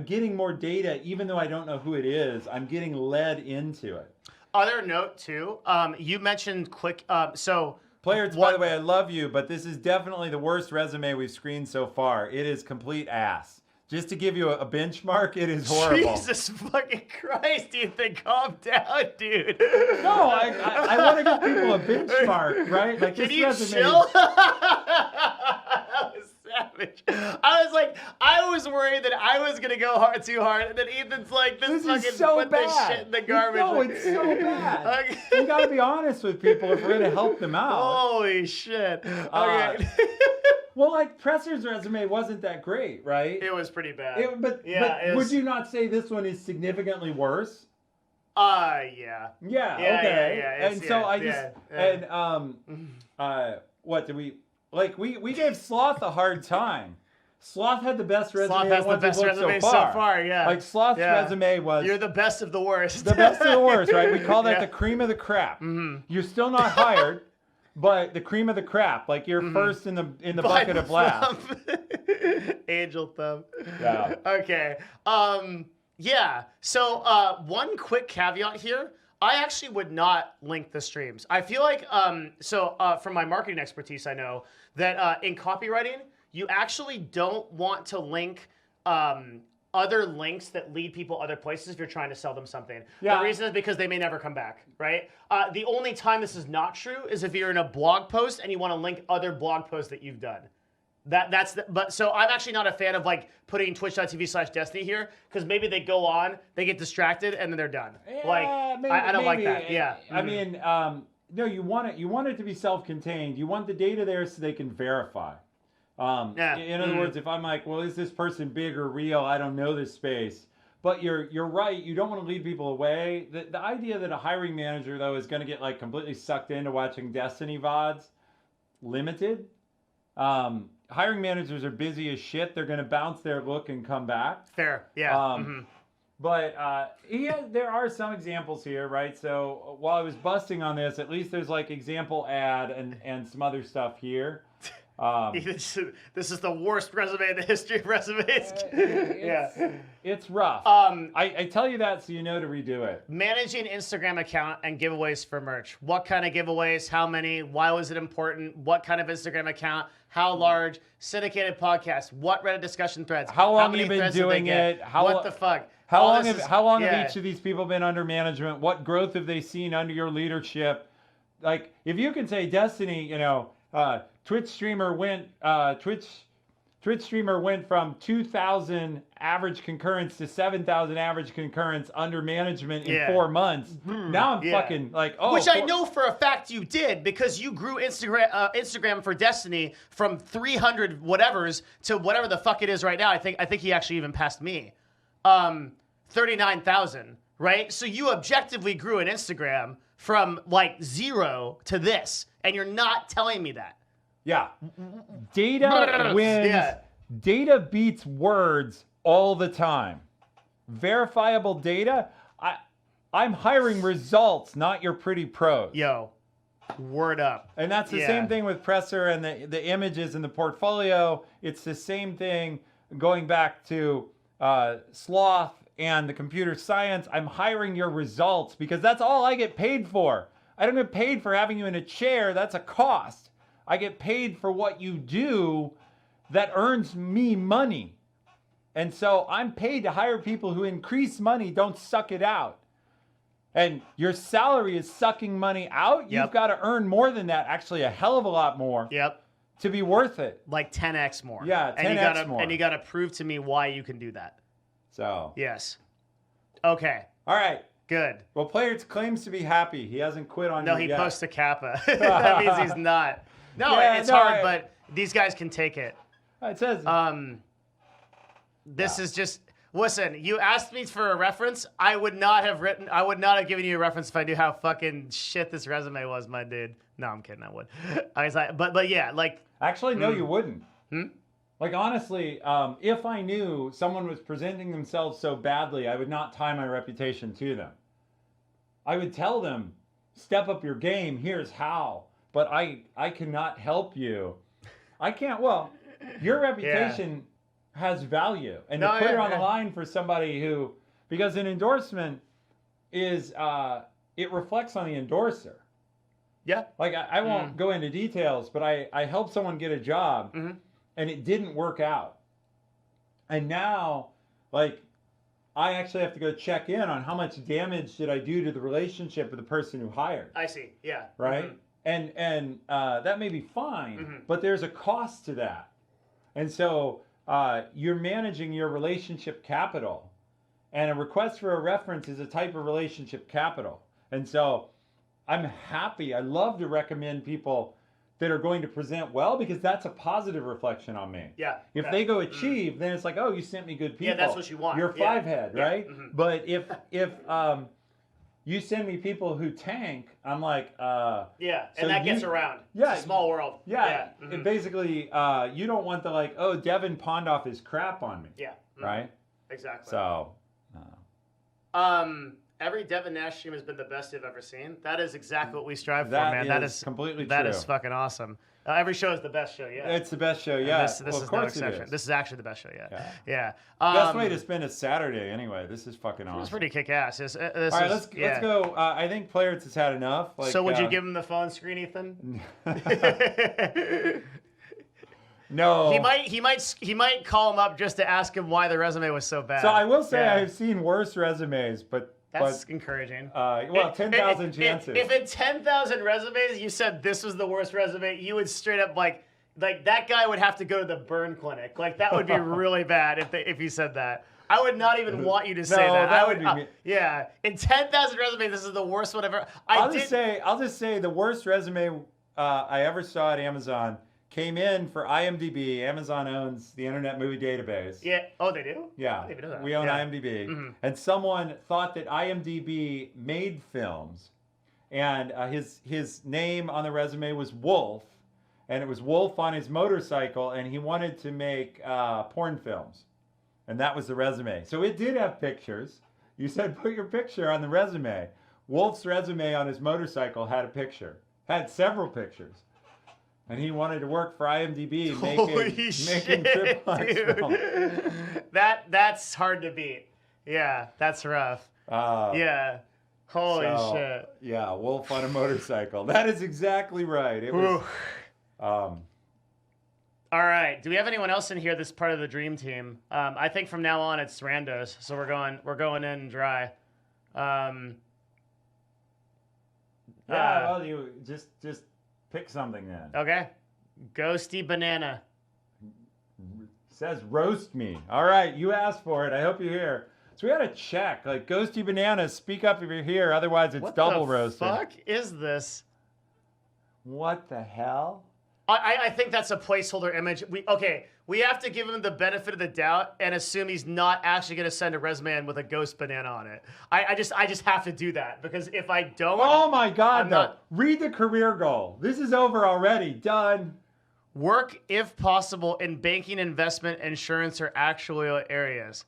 getting more data, even though I don't know who it is. I'm getting led into it. Other note too, you mentioned quick. So Players, by the way, I love you, but this is definitely the worst resume we've screened so far. It is complete ass. Just to give you a benchmark, it is horrible. Jesus fucking Christ, Ethan, calm down, dude. No, I want to give people a benchmark, right? Like, Can this you resume chill? That was savage. I was worried that I was gonna go too hard, and then Ethan's like, This fucking is so put bad. this shit in the garbage. No, it's so bad. Okay. You got to be honest with people if we're going to help them out. Holy shit. Okay. Well, like, Presser's resume wasn't that great, right? It was pretty bad. But it was, would you not say this one is significantly worse? Yeah. Yeah, Yeah, okay. yeah, And so I just what did we like? We gave Sloth a hard time. Sloth had the best resume. Sloth has the best resume so far, yeah. Like, Sloth's resume was You're the best of the worst. the best of the worst, right? We call that the cream of the crap. You're still not hired, but the cream of the crap. Like, you're first in the bucket of laughs. Angel thumb. Yeah. Okay. Yeah. So one quick caveat here. I actually would not link the streams. I feel like from my marketing expertise, I know that in copywriting, you actually don't want to link other links that lead people other places if you're trying to sell them something. Yeah. The reason is because they may never come back, right? The only time this is not true is if you're in a blog post and you want to link other blog posts that you've done. So I'm actually not a fan of like putting twitch.tv/Destiny here, because maybe they go on, they get distracted, and then they're done. Yeah, maybe, I don't like maybe. that. Yeah. I mean, no, you want it to be self-contained. You want the data there so they can verify. In other words, if I'm like, well, is this person big or real? I don't know this space. But you're right. You don't want to lead people away. The idea that a hiring manager, though, is going to get like completely sucked into watching Destiny VODs, limited. Hiring managers are busy as shit. They're going to bounce their look and come back. Fair. Yeah. But there are some examples here, right? So while I was busting on this, at least there's like example ad and some other stuff here. This is the worst resume in the history of resumes. It's rough. I tell you that so you know to redo it. Managing Instagram account and giveaways for merch. What kind of giveaways? How many? Why was it important? What kind of Instagram account? How large? Syndicated podcast? What Reddit discussion threads? How long many have you been threads did they doing get? it? What the fuck? How long have each of these people been under management? What growth have they seen under your leadership? Like, if you can say Destiny, Twitch streamer went Twitch streamer went from 2,000 average concurrence to 7,000 average concurrence under management in 4 months. Now I'm fucking like, oh. Which I know for a fact you did because you grew Instagram for Destiny from 300 whatevers to whatever the fuck it is right now. I think he actually even passed me. 39,000, right? So you objectively grew an Instagram from like 0 to this, and you're not telling me that. Yeah. Data wins. Yeah. Data beats words all the time. Verifiable data. I'm hiring results, not your pretty prose. Yo, word up. And that's the same thing with Presser and the images in the portfolio. It's the same thing going back to Sloth and the computer science. I'm hiring your results because that's all I get paid for. I don't get paid for having you in a chair. That's a cost. I get paid for what you do that earns me money. And so I'm paid to hire people who increase money, don't suck it out. And your salary is sucking money out. You've got to earn more than that, actually a hell of a lot more. To be worth it. Like 10x more. Yeah, 10x more. And you got to prove to me why you can do that. So. Yes. Okay. All right. Good. Well, Player claims to be happy. He hasn't quit on you yet. No, he posts a kappa. That means he's not. No, it's hard, but these guys can take it. It says. This is just. Listen, you asked me for a reference. I would not have given you a reference if I knew how fucking shit this resume was, my dude. No, I'm kidding. I would. I was like, but yeah, like. Actually, no, you wouldn't. Like honestly, if I knew someone was presenting themselves so badly, I would not tie my reputation to them. I would tell them, step up your game. Here's how. But I cannot help you. I can't. Well, your reputation has value, and to put it on the line for somebody who, because an endorsement is it reflects on the endorser. Yeah. Like I won't go into details, but I helped someone get a job, and it didn't work out, and now like I actually have to go check in on how much damage did I do to the relationship with the person who hired. I see. Yeah. Right. And that may be fine, but there's a cost to that. And so you're managing your relationship capital. And a request for a reference is a type of relationship capital. And so I'm happy. I love to recommend people that are going to present well because that's a positive reflection on me. Yeah. If they go achieve, then it's like, oh, you sent me good people. Yeah, that's what you want. You're five head, right? But if you send me people who tank, I'm like, yeah, and that gets around. Yeah, it's a small world. Yeah, it basically, you don't want the like, oh, Devin pawned off his crap on me. Yeah. Right. Exactly. So. Every Devin Nash stream has been the best you've ever seen. That is exactly what we strive for, man. That is completely true. That is fucking awesome. Every show is the best show yet. It's the best show yet. This is no exception. This is actually the best show yet. Yeah. Best way to spend a Saturday anyway. This is fucking awesome. It's pretty kick-ass. All right, let's go. I think Players has had enough. Like, so would you give him the phone screen, Ethan? No. He might call him up just to ask him why the resume was so bad. So I will say I've seen worse resumes, but that's encouraging. Well, 10,000 chances. If in 10,000 resumes you said this was the worst resume, you would straight up like that guy would have to go to the burn clinic. Like that would be really bad if you said that. I would not even want you to say that. That would be yeah. In 10,000 resumes, this is the worst one ever. I'll just say the worst resume I ever saw at Amazon came in for IMDb. Amazon owns the Internet Movie Database. Yeah. Oh, they do? Yeah. I didn't even know that. We own IMDb. And someone thought that IMDb made films. And his name on the resume was Wolf. And it was Wolf on his motorcycle. And he wanted to make porn films. And that was the resume. So it did have pictures. You said put your picture on the resume. Wolf's resume on his motorcycle had a picture. Had several pictures. And he wanted to work for IMDb making trip films. That's hard to beat. Yeah, that's rough. Yeah. Holy shit. Yeah, Wolf on a motorcycle. That is exactly right. It was. All right. Do we have anyone else in here that's part of the dream team? I think from now on it's randos, so we're going in dry. Well, you just pick something then. Okay. Ghosty Banana. Says roast me. All right, you asked for it. I hope you're here. So we got to check. Like, Ghosty Bananas, speak up if you're here. Otherwise, it's What double the roasted. fuck is this? What the hell? I think that's a placeholder image. We have to give him the benefit of the doubt and assume he's not actually going to send a resume in with a ghost banana on it. I just have to do that, because if I don't... Oh my God, I'm though. not- Read the career goal. This is over already. Done. Work, if possible, in banking, investment, insurance, or actuarial areas.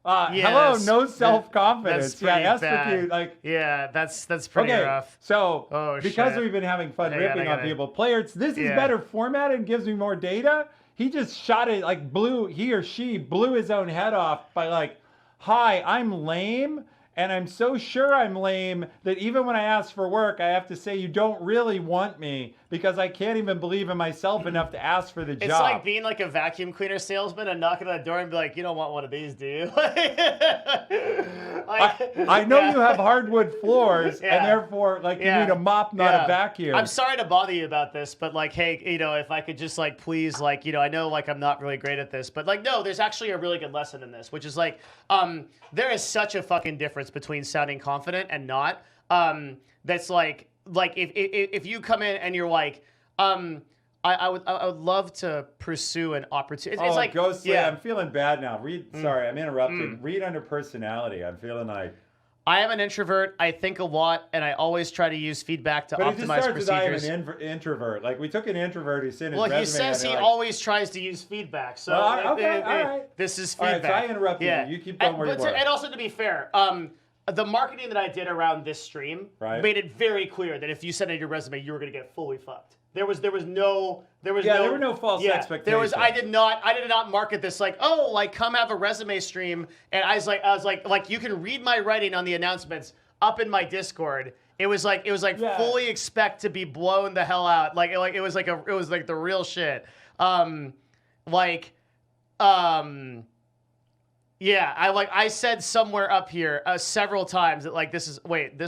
Hello, Yes. no self-confidence. That's pretty that's bad. like... Yeah, that's pretty rough. So Oh, because shit. we've been having fun I ripping on gotta- people, players, this is Yeah. better formatted and gives me more data. He just shot it, like he or she blew his own head off by like, hi, I'm lame. And I'm so sure I'm lame that even when I ask for work, I have to say you don't really want me because I can't even believe in myself enough to ask for the job. It's like being like a vacuum cleaner salesman and knocking on the door and be like, you don't want one of these, do you? I know you have hardwood floors, Yeah. and therefore, like, you Yeah. need a mop, not Yeah. a vacuum. I'm sorry to bother you about this, but like, hey, if I could just like, please, like, I know like I'm not really great at this, but like, no, there's actually a really good lesson in this, which is like, there is such a fucking difference between sounding confident and not. That's like if you come in and you're like, I would love to pursue an opportunity. It's like, Ghostly, yeah. I'm feeling bad now. Sorry, I'm interrupting. Read under personality. I'm feeling like... I am an introvert. I think a lot, and I always try to use feedback to But it just optimize starts with I am procedures. an introvert. Like, we took an introvert who sent his Well, resume he says and he they're like, always tries to use feedback. So Well, okay, all right. this is All right, feedback. so I interrupted you. You keep going where you were. And also, to be fair, the marketing that I did around this stream Right. made it very clear that if you sent in your resume, you were going to get fully fucked. There were no false expectations. I did not market this like, oh, like come have a resume stream. And I was like you can read my writing on the announcements up in my Discord. It was like Yeah. fully expect to be blown the hell out. It was like the real shit. Yeah, I said somewhere up here several times that like this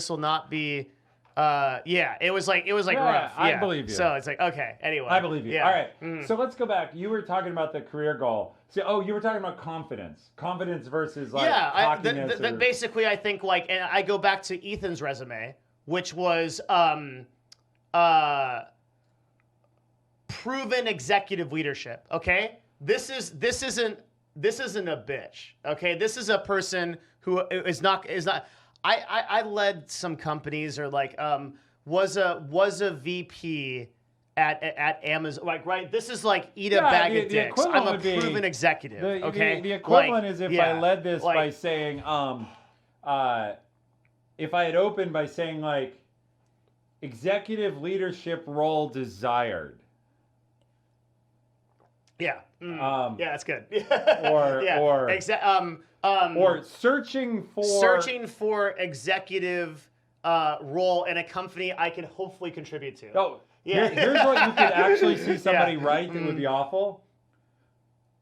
will not be it was rough. Yeah. I believe you. So it's like, okay, anyway. I believe you. Yeah. All right. So let's go back. You were talking about the career goal. So, you were talking about confidence. Confidence versus like cockiness. Basically I think like, and I go back to Ethan's resume, which was proven executive leadership. Okay, this isn't a bitch. Okay, this is a person who is not. I led some companies, or like was a VP at Amazon. Like, right, this is like eat a bag of dicks. I'm a proven executive. Okay, The equivalent like, is if yeah, I led this like, by saying, if I had opened by saying like, executive leadership role desired. Yeah. Um, Yeah, that's good. or searching for executive role in a company I can hopefully contribute to. Oh, Yeah. here's what you could actually see somebody Yeah. write that would be awful.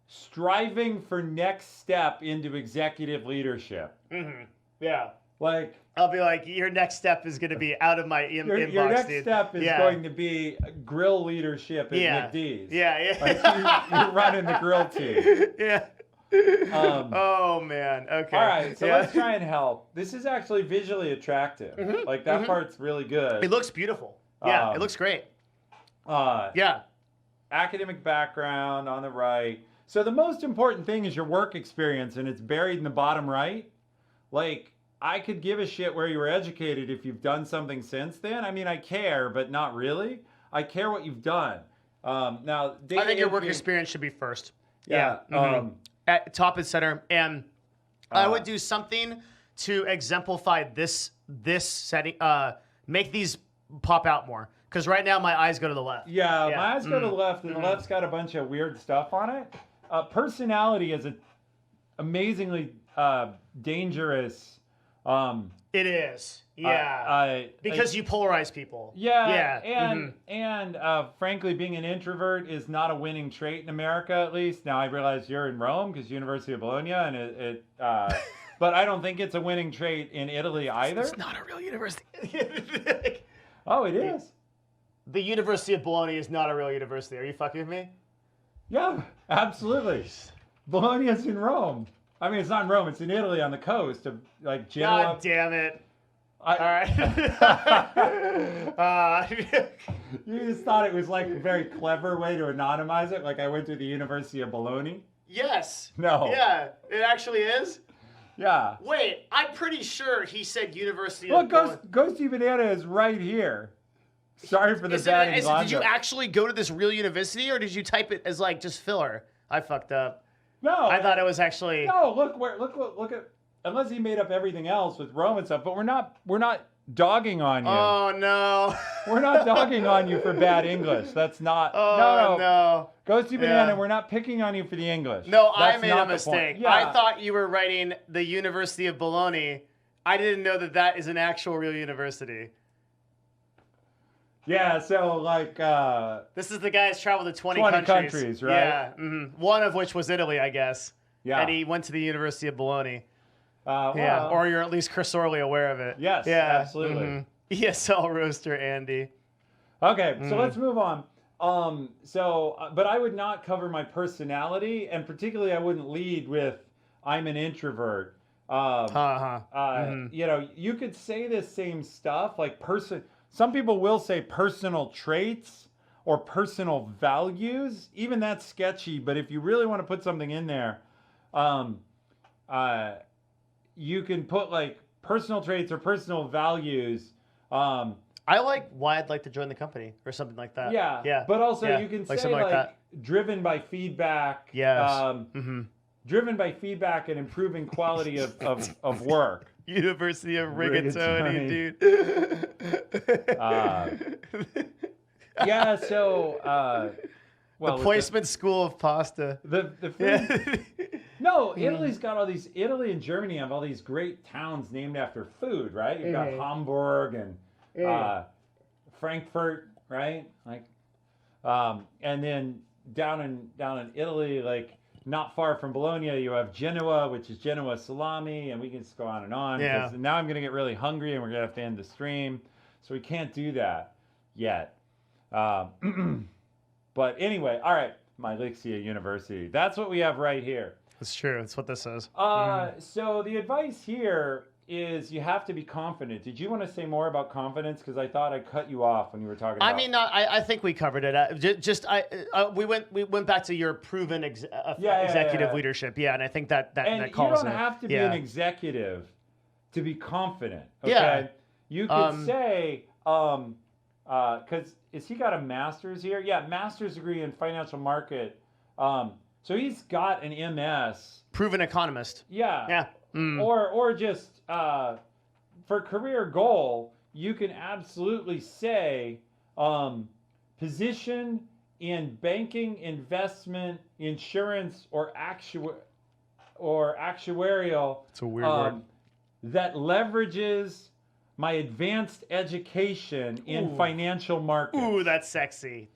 Striving for next step into executive leadership. Mm-hmm. Yeah. Like, I'll be like, your next step is going to be out of my inbox, your next dude. step is going to be grill leadership at McD's. Yeah. Like you're running the grill team. Yeah. Oh man. Okay. All right, so let's try and help. This is actually visually attractive. Like that part's really good. It looks beautiful. Yeah, it looks great. Yeah. Academic background on the right. So the most important thing is your work experience, and it's buried in the bottom right. Like, I could give a shit where you were educated if you've done something since then. I mean, I care, but not really. I care what you've done. Now, I think your work experience should be first. Yeah. At top and center, and I would do something to exemplify this setting. Make these pop out more, because right now my eyes go to the left. Yeah, my eyes go to the left, and the left's got a bunch of weird stuff on it. Personality is an amazingly dangerous. It is. Yeah. Because you polarize people. Yeah. Yeah. And frankly, being an introvert is not a winning trait in America, at least. Now I realize you're in Rome because University of Bologna, and but I don't think it's a winning trait in Italy either. It's not a real university. Oh, it is. The University of Bologna is not a real university. Are you fucking with me? Yeah, absolutely. Bologna's in Rome. I mean, it's not in Rome. It's in Italy on the coast of like Genoa. God damn it. I- All right. You just thought it was like a very clever way to anonymize it. Like I went to the University of Bologna. Yes. No. Yeah, it actually is. Yeah. Wait, I'm pretty sure he said University Look, of Ghosty Banana is right here. Sorry for the bad Did you actually go to this real university, or did you type it as like just filler? I fucked up. No. I thought it was actually. No, look at. Unless he made up everything else with Rome and stuff, but we're not dogging on you. Oh no. We're not dogging on you for bad English. That's not. Oh no. Ghosty Banana, Yeah. we're not picking on you for the English. No, That's I made not a the mistake. point. Yeah. I thought you were writing the University of Bologna. I didn't know that that is an actual real university. Yeah, so like. This is the guy who's traveled to 20 countries, right? Yeah. One of which was Italy, I guess. Yeah. And he went to the University of Bologna. Well, Yeah. Or you're at least cursorily aware of it. Yes, Yeah. absolutely. ESL roaster Andy. Okay, so let's move on. But I would not cover my personality, and particularly I wouldn't lead with "I'm an introvert." You know, you could say this same stuff like Some people will say personal traits or personal values. Even that's sketchy. But if you really want to put something in there, you can put like personal traits or personal values. I like why I'd like to join the company or something like that. Yeah. Yeah. But also Yeah. you can Like say something like that. driven by feedback. Yes. Driven by feedback and improving quality of work. University of Rigatoni. dude. Yeah, so well, the placement school of pasta. the food. Yeah. No, Italy and Germany have all these great towns named after food, right? You've got Hamburg and Frankfurt, right? Like, and then down in Italy, like not far from Bologna, you have Genoa, which is Genoa salami, and we can just go on and on. Yeah. 'Cause now I'm gonna get really hungry, and we're gonna have to end the stream, so we can't do that yet. But anyway, all right, my Lixia University. That's what we have right here. That's true. That's what this is. So the advice here is you have to be confident. Did you want to say more about confidence? Because I thought I cut you off when you were talking about. I mean, I think we covered it. We went back to your proven executive leadership. Yeah, and I think that and that calls you don't it. have to be an executive to be confident. Okay? Yeah. You could say, because has he got a master's here? Yeah, master's degree in financial market. So he's got an MS. Proven economist. Yeah. Yeah. Or just for career goal, you can absolutely say position in banking, investment, insurance, or actuarial. It's a weird word. That leverages my advanced education in financial markets. Ooh, that's sexy.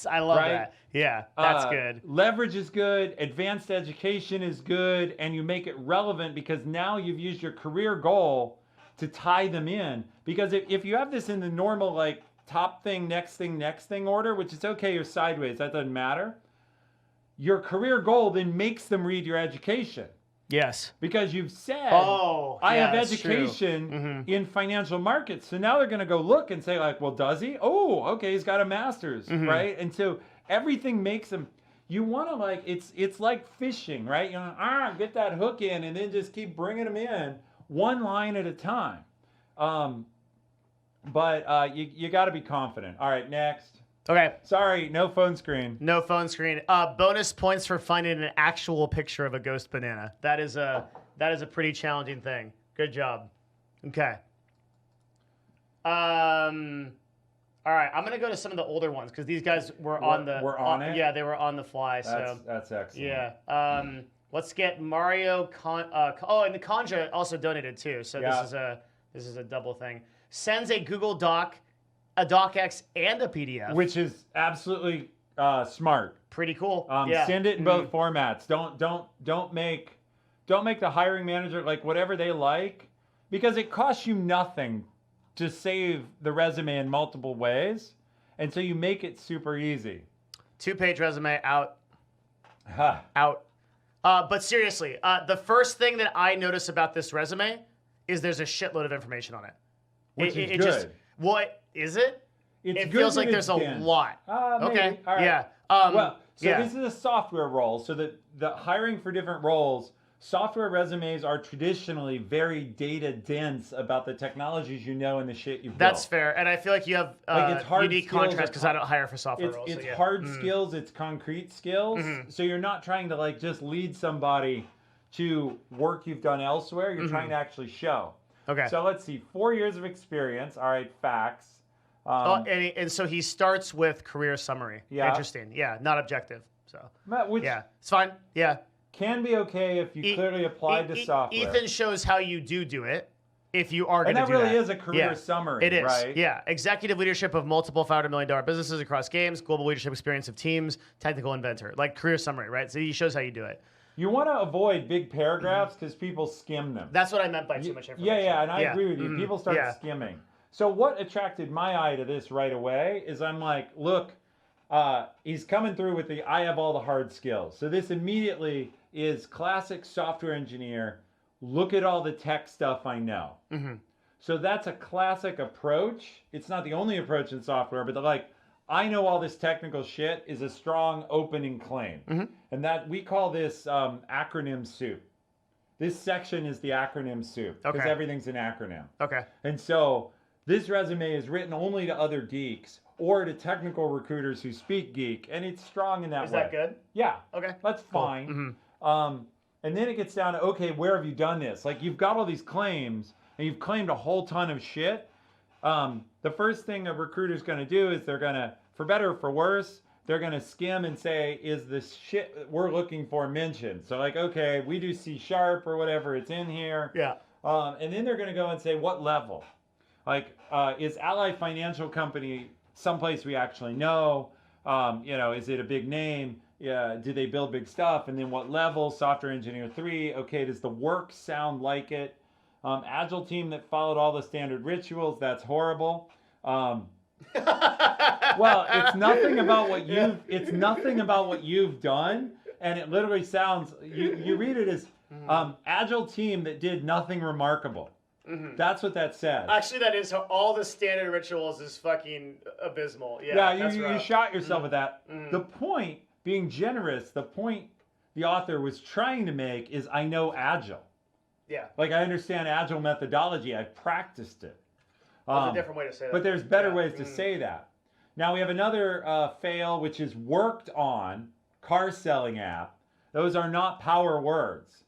I love that. Yeah, that's good. Leverage is good. Advanced education is good. And you make it relevant because now you've used your career goal to tie them in. Because if you have this in the normal, like, top thing, next thing order, which is okay, you're sideways, that doesn't matter. Your career goal then makes them read your education. Yes. Because you've said, I have that's education in financial markets. So now they're going to go look and say, like, well, does he? Oh, okay, he's got a master's, right? And so everything makes them, you want to, like, it's like fishing, right? You know, get that hook in and then just keep bringing them in one line at a time. But you got to be confident. All right, next. Okay. Sorry, no phone screen. No phone screen. Bonus points for finding an actual picture of a ghost banana. That is a pretty challenging thing. Good job. Okay. All right, I'm gonna go to some of the older ones because these guys were on it. Yeah, they were on the fly. That's excellent. Yeah. Let's get Mario. And the Conja also donated too. So this is a double thing. Sends a Google Doc, a DocX, and a PDF, which is absolutely smart. Pretty cool. Send it in both formats. Don't make the hiring manager like whatever they like, because it costs you nothing to save the resume in multiple ways, and so you make it super easy. 2-page resume out. Out. But seriously, the first thing that I notice about this resume is there's a shitload of information on it. Which is it good. Just, what is it? It's It good feels that like there's it's a dense. lot. Maybe. Okay. All right. Yeah. Well, so yeah. this is a software role. So the hiring for different roles, software resumes are traditionally very data dense about the technologies you know and the shit you've That's built. fair, and I feel like you have Like, it's hard unique skills contrast or because I don't hire for software It's, roles. it's so yeah. hard skills, it's concrete skills. Mm-hmm. So you're not trying to like just lead somebody to work you've done elsewhere. You're trying to actually show. Okay. So let's see, 4 years of experience. All right, facts. And so he starts with career summary. Yeah. Interesting. Yeah, not objective. So Which yeah, it's fine. Yeah. can be okay if you clearly applied to software. Ethan shows how you do it. If you are going And to that do really that. is a career Yeah. summary, It is. right? Yeah. Executive leadership of multiple $500 million businesses across games, global leadership experience of teams, technical inventor. Like career summary, right? So he shows how you do it. You want to avoid big paragraphs because people skim them. That's what I meant by too much information. Yeah, and I agree with you. People start Yeah. skimming. So what attracted my eye to this right away is I'm like, look, he's coming through with the I have all the hard skills. So this immediately is classic software engineer. Look at all the tech stuff I know. So that's a classic approach. It's not the only approach in software, but like, I know all this technical shit is a strong opening claim. And that we call this acronym soup. This section is the acronym soup because Okay. everything's an acronym. Okay. And so this resume is written only to other geeks or to technical recruiters who speak geek, and it's strong in that Is way. that good? Yeah. Okay. That's fine. And then it gets down to, okay, where have you done this? Like, you've got all these claims, and you've claimed a whole ton of shit. The first thing a recruiter's going to do is they're going to, for better or for worse, they're going to skim and say, is the shit we're looking for mentioned? So like, okay, we do C# or whatever, it's in here. Yeah. And then they're going to go and say, what level? Like, is Ally Financial Company someplace we actually know? Is it a big name? Yeah, do they build big stuff? And then what level? Software Engineer 3. Okay, does the work sound like it? Agile team that followed all the standard rituals. That's horrible. Well, it's nothing about what you've. It's nothing about what you've done, and it literally sounds. You read it as agile team that did nothing remarkable. That's what that says. Actually, that is all the standard rituals is fucking abysmal. Yeah. Yeah, that's you rough. shot yourself with that. The point, being generous, the point the author was trying to make is I know Agile. Yeah. Like, I understand Agile methodology. I've practiced it. That's a different way to say that. But there's better Yeah. ways to say that. Now, we have another fail, which is worked on car selling app. Those are not power words.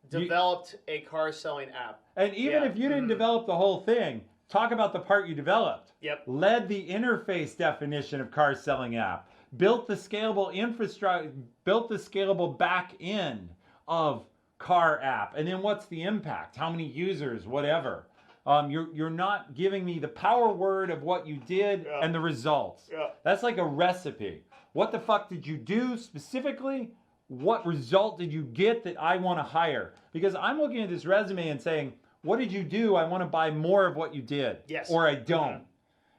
Developed a car selling app. And even Yeah. if you didn't develop the whole thing, talk about the part you developed. Yep. Led the interface definition of car selling app. Built the scalable infrastructure, built the scalable back end of car app. And then what's the impact? How many users, whatever. You're not giving me the power word of what you did and the results. Yeah. That's like a recipe. What the fuck did you do specifically? What result did you get that I want to hire? Because I'm looking at this resume and saying, what did you do? I want to buy more of what you did. Yes. Or I don't.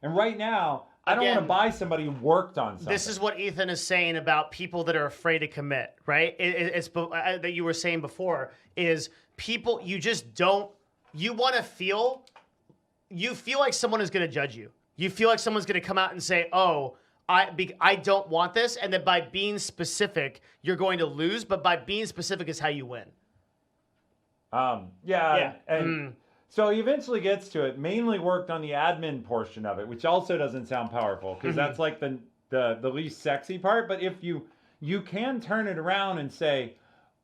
And right now, I don't want to Again, buy somebody who worked on something. This is what Ethan is saying about people that are afraid to commit, right? It's that you were saying before is people, you just don't, you want to feel, you feel like someone is going to judge you. You feel like someone's going to come out and say, oh, I don't want this. And that by being specific, you're going to lose. But by being specific is how you win. Yeah. And so he eventually gets to it, mainly worked on the admin portion of it, which also doesn't sound powerful because that's like the least sexy part. But if you can turn it around and say,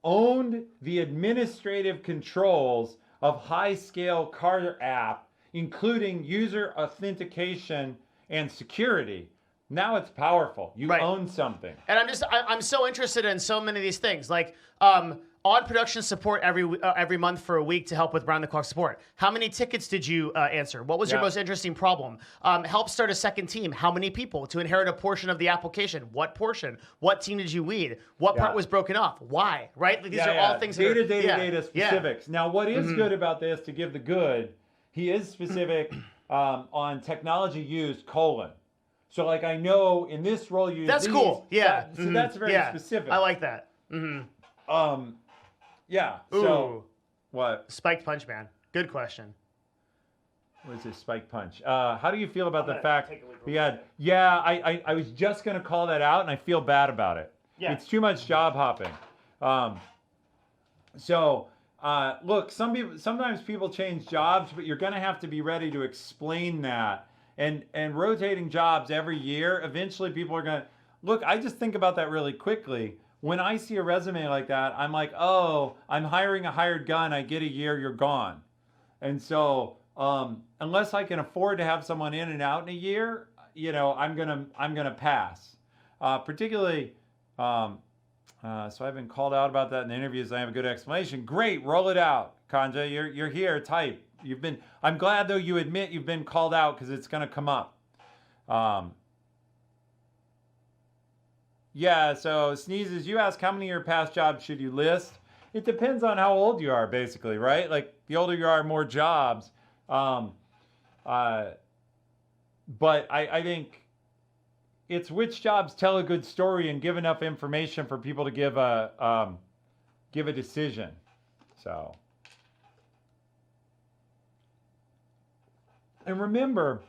owned the administrative controls of high-scale car app, including user authentication and security. Now it's powerful. You own something. And I'm so interested in so many of these things. Like on production support every month for a week to help with round-the-clock support. How many tickets did you answer? What was your most interesting problem? Help start a second team. How many people? To inherit a portion of the application. What portion? What team did you lead? What part was broken off? Why? Right? Like, these are all things that are... Data specifics. Now, what is good about this, to give the good, he is specific on technology used, : So like I know in this role you use That's these. cool. Yeah. So that's very specific. I like that. Yeah. Ooh. So what? Spiked punch, man. Good question. What is this spike punch? How do you feel about the gonna fact take a look we real had? Yeah, I was just gonna call that out, and I feel bad about it. Yeah. It's too much job hopping. Look, sometimes people change jobs, but you're gonna have to be ready to explain that. And rotating jobs every year, eventually people are gonna look. I just think about that really quickly. When I see a resume like that, I'm like, oh, I'm hiring a hired gun. I get a year, you're gone. And so, unless I can afford to have someone in and out in a year, I'm gonna pass. Particularly, so I've been called out about that in the interviews. I have a good explanation. Great, roll it out, Kanja. You're here. Type. I'm glad though you admit you've been called out because it's gonna come up. Yeah. So Sneezes, you ask how many of your past jobs should you list? It depends on how old you are, basically, right? Like the older you are, more jobs. But I think it's which jobs tell a good story and give enough information for people to give a decision. So, and remember,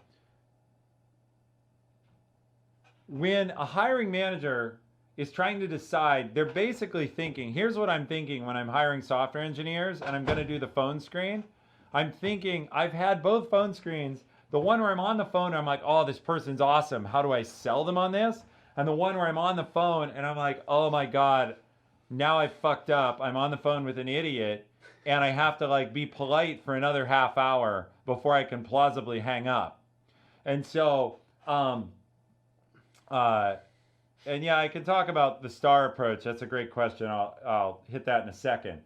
when a hiring manager is trying to decide, they're basically thinking, here's what I'm thinking when I'm hiring software engineers and I'm going to do the phone screen. I'm thinking, I've had both phone screens. The one where I'm on the phone, I'm like, oh, this person's awesome. How do I sell them on this? And the one where I'm on the phone and I'm like, oh my God, now I fucked up. I'm on the phone with an idiot and I have to like be polite for another half hour before I can plausibly hang up. And so, and yeah, I can talk about the STAR approach. That's a great question. I'll hit that in a second.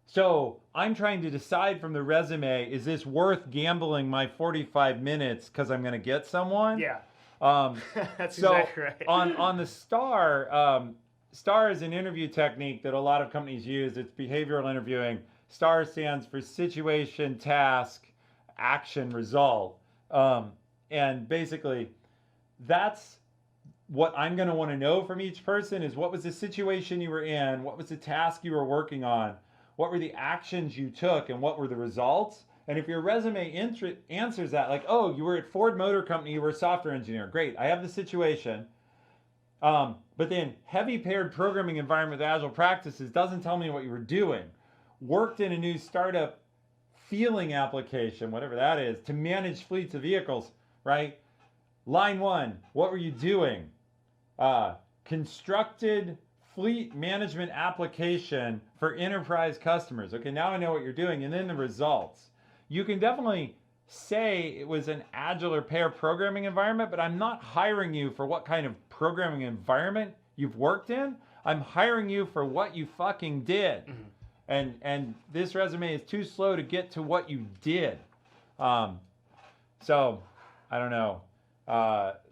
So I'm trying to decide from the resume, is this worth gambling my 45 minutes because I'm going to get someone? Yeah. That's So exactly right. on the STAR, STAR is an interview technique that a lot of companies use. It's behavioral interviewing. STAR stands for situation, task, action, result. And basically, that's what I'm going to want to know from each person is what was the situation you were in, what was the task you were working on, what were the actions you took, and what were the results. And if your resume answers that, like, oh, you were at Ford Motor Company, you were a software engineer, great, I have the situation. But then heavy paired programming environment with agile practices doesn't tell me what you were doing. Worked in a new startup feeling application, whatever that is, to manage fleets of vehicles, right? Line 1, what were you doing? Constructed fleet management application for enterprise customers. Okay, now I know what you're doing. And then the results. You can definitely say it was an agile or pair programming environment, but I'm not hiring you for what kind of programming environment you've worked in. I'm hiring you for what you fucking did. Mm-hmm. And this resume is too slow to get to what you did. So, I don't know.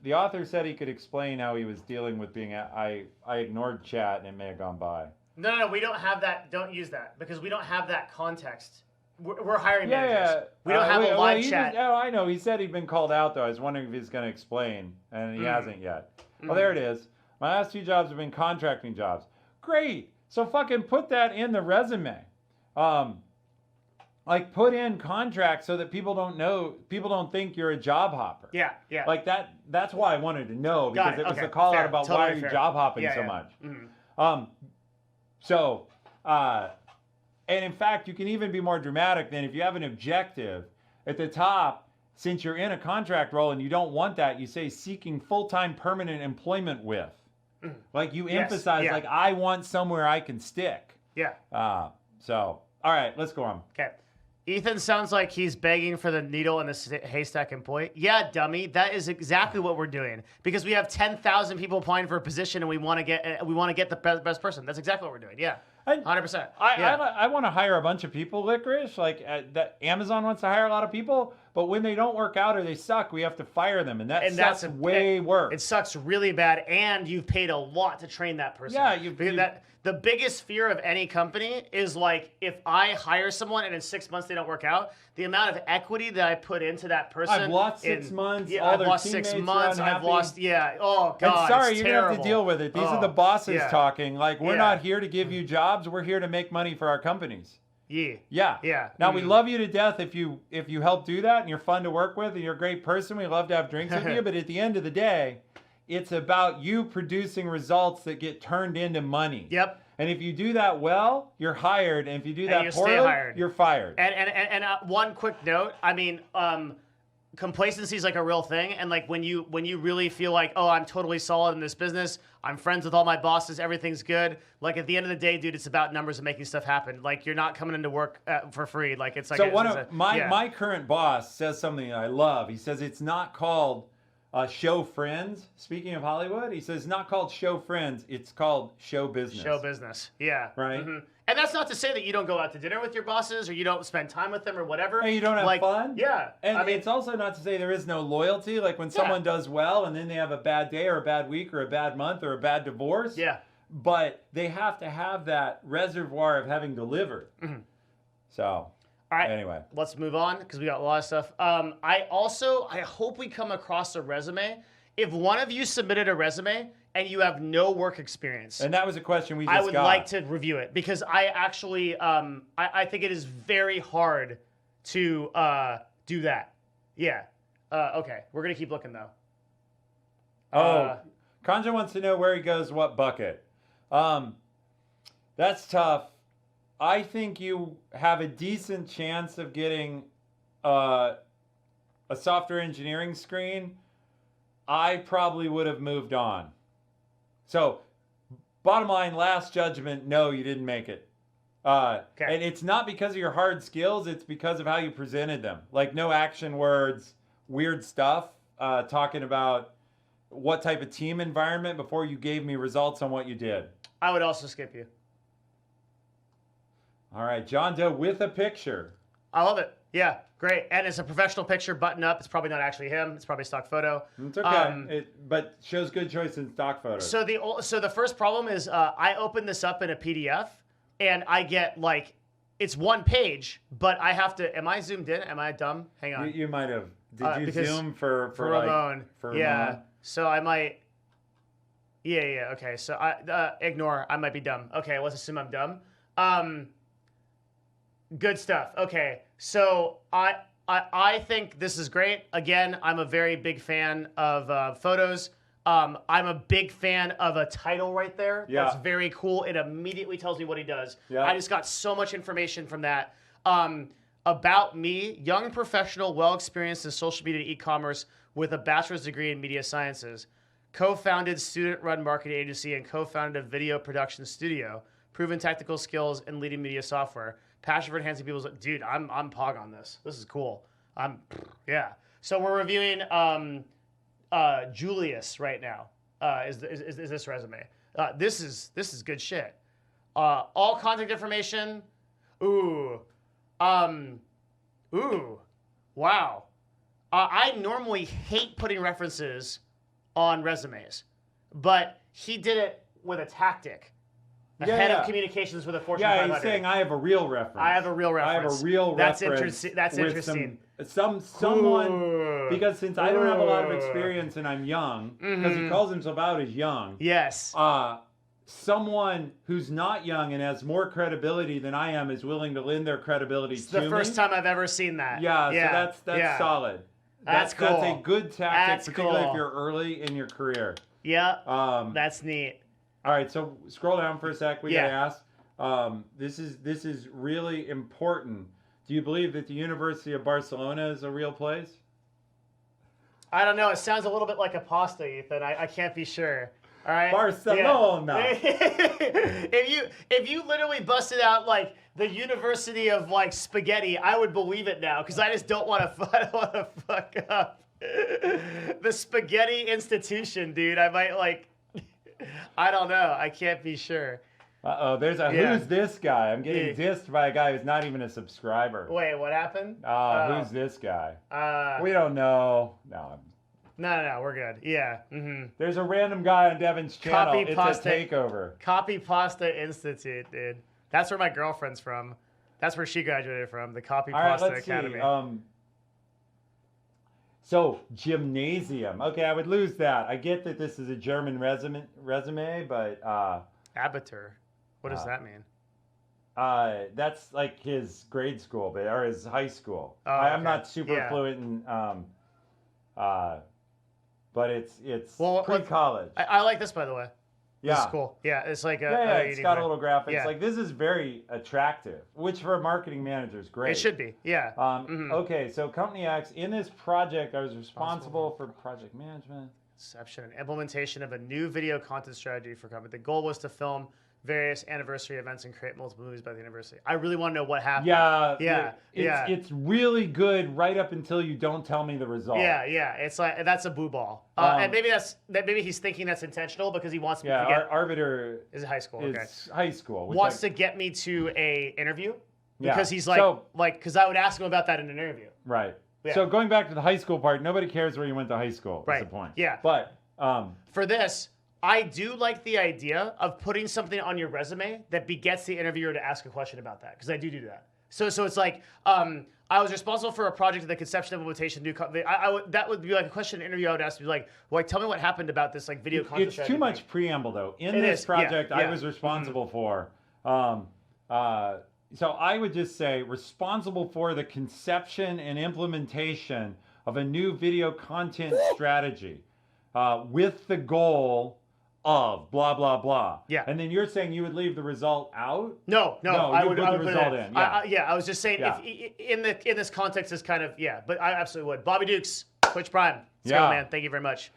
The author said he could explain how he was dealing with being. I ignored chat and it may have gone by. No, we don't have that. Don't use that because we don't have that context. We're hiring managers. We don't have a live chat. I know. He said he'd been called out though. I was wondering if he's going to explain, and he hasn't yet. Well, there it is. My last 2 jobs have been contracting jobs. Great. So fucking put that in the resume. Like put in contracts so that people don't think you're a job hopper. Yeah. Like that's why I wanted to know because it was okay. a call Fair. out about Totally why are you fair. job hopping so much. Mm-hmm. And in fact, you can even be more dramatic than if you have an objective at the top, since you're in a contract role and you don't want that, you say seeking full-time permanent employment with. Like you emphasize, like I want somewhere I can stick. Yeah. So, all right, let's go on. Okay. Ethan sounds like he's begging for the needle in the haystack employee. Yeah, dummy. That is exactly what we're doing because we have 10,000 people applying for a position and we want to get the best person. That's exactly what we're doing. Yeah. 100%. I want to hire a bunch of people, Licorice. Like that Amazon wants to hire a lot of people, but when they don't work out or they suck, we have to fire them, and that's way worse. It sucks really bad, and you've paid a lot to train that person. Yeah, the biggest fear of any company is like if I hire someone and in 6 months they don't work out, the amount of equity that I put into that person. I've lost 6 months. Yeah, all I've their lost 6 teammates months. are I've unhappy. lost. Yeah. Oh God. And sorry, it's you're gonna have to terrible. deal with it. These are the bosses talking. Like we're Yeah. not here to give you jobs. We're here to make money for our companies. Yeah. Yeah. Yeah. Now we love you to death if you help do that, and you're fun to work with, and you're a great person. We love to have drinks with you. But at the end of the day, it's about you producing results that get turned into money. Yep. And if you do that well, you're hired. And if you do that you poorly, stay hired. you're fired. And one quick note. I mean, complacency is like a real thing, and like when you really feel like, oh, I'm totally solid in this business, I'm friends with all my bosses, everything's good. Like at the end of the day, dude, it's about numbers and making stuff happen. Like you're not coming into work for free. Like it's like So my current boss says something that I love. He says it's not called show friends. Speaking of Hollywood, he says it's not called show friends. It's called show business. Show business. Yeah. Right. Mm-hmm. And that's not to say that you don't go out to dinner with your bosses or you don't spend time with them or whatever. And you don't have fun? Yeah. And I mean, it's also not to say there is no loyalty. Like when someone does well and then they have a bad day or a bad week or a bad month or a bad divorce. Yeah. But they have to have that reservoir of having delivered. Mm-hmm. So, all right. Anyway. Let's move on because we got a lot of stuff. I hope we come across a resume. If one of you submitted a resume and you have no work experience, and that was a question we just I would got. like to review it because I actually I think it is very hard to do that. Yeah. Okay. We're gonna keep looking though. Kanja wants to know where he goes, what bucket. That's tough. I think you have a decent chance of getting a software engineering screen. I probably would have moved on. So, bottom line, last judgment, no, you didn't make it. Okay. And it's not because of your hard skills, it's because of how you presented them. Like no action words, weird stuff, talking about what type of team environment before you gave me results on what you did. I would also skip you. All right, John Doe with a picture. I love it. Yeah, great. And it's a professional picture, button up. It's probably not actually him. It's probably a stock photo. It's okay, but shows good choice in stock photos. So the first problem is I open this up in a PDF, and I get like, it's one page, but I have to, am I zoomed in? Am I dumb? Hang on. You might have. Did you zoom for Ramon? For yeah. Ramon? So I might. Yeah. Okay. So I ignore. I might be dumb. Okay. Let's assume I'm dumb. Good stuff. Okay. So I think this is great. Again, I'm a very big fan of photos. I'm a big fan of a title right there. Yeah. That's very cool. It immediately tells me what he does. Yeah. I just got so much information from that. About me, young professional, well experienced in social media and e-commerce with a bachelor's degree in media sciences. Co-founded student-run marketing agency and co-founded a video production studio. Proven technical skills and leading media software. Passion for enhancing people's. Dude, I'm pog on this. This is cool. Yeah. So we're reviewing Julius right now. Is this resume? This is good shit. All contact information. Ooh. Wow. I normally hate putting references on resumes, but he did it with a tactic. Head of communications with a Fortune 500. Yeah, he's saying I have a real reference. I have a real reference. I have a real That's reference. That's with interesting. Someone, because since I don't have a lot of experience and I'm young, because he calls himself out as young. Yes. Someone who's not young and has more credibility than I am is willing to lend their credibility to me. It's the first time I've ever seen that. Yeah, so that's solid. That's cool. That's a good tactic, particularly cool. if you're early in your career. Yeah. That's neat. All right, so scroll down for a sec. We gotta ask. This is really important. Do you believe that the University of Barcelona is a real place? I don't know. It sounds a little bit like a pasta, Ethan. I can't be sure. All right. Barcelona. Yeah. if you literally busted out like the University of like spaghetti, I would believe it now because I just don't want to fuck up the spaghetti institution, dude. I might like. I don't know. I can't be sure. Uh-oh, there's a Yeah. who's this guy? I'm getting dissed by a guy who's not even a subscriber. Wait, what happened? Who's this guy? Uh, We don't know. No. no, we're good. Yeah. Mm-hmm. There's a random guy on Devin's channel. Copy It's pasta. a takeover. Copy Pasta Institute, dude. That's where my girlfriend's from. That's where she graduated from, the Copy All right, Pasta let's Academy. see. So, gymnasium. Okay, I would lose that. I get that this is a German resume, but Abitur. What does that mean? that's like his grade school, or his high school. Oh, I'm okay. not super Yeah. fluent in, but it's Well, pre-college. I like this, by the way. Yeah. This is cool. Yeah, it's like a... Yeah, a it's unique got a one. little graphics. Yeah. Like, this is very attractive, which for a marketing manager is great. It should be, yeah. Okay, so Company X, in this project, I was responsible for project management. Conception and implementation of a new video content strategy for company. The goal was to film various anniversary events and create multiple movies by the anniversary. I really want to know what happened. Yeah, Yeah, It's really good right up until you don't tell me the result. Yeah. It's like that's a boo ball, and maybe he's thinking that's intentional because he wants me to get. Arbiter Is it high school? is Okay. high school. Which Wants to get me to a interview Yeah. because he's like, So- because I would ask him about that in an interview. Right. Yeah. So going back to the high school part, nobody cares where you went to high school. Right. Is the point. Yeah. But For this, I do like the idea of putting something on your resume that begets the interviewer to ask a question about that, because I do that. So it's like I was responsible for a project of the conception, implementation, that would be like a question in an interview I would ask, like, tell me what happened about this like video content it's strategy too much thing. preamble though. In It this is, yeah, project, I yeah. was responsible for. So I would just say responsible for the conception and implementation of a new video content strategy with the goal of blah blah blah. Yeah. And then you're saying you would leave the result out? No, No, I you would put I the would put result it in, yeah. I was just saying Yeah. if in this context is kind of but I absolutely would. Bobby Dukes, Twitch Prime. Let's Yeah. go, man. Thank you very much.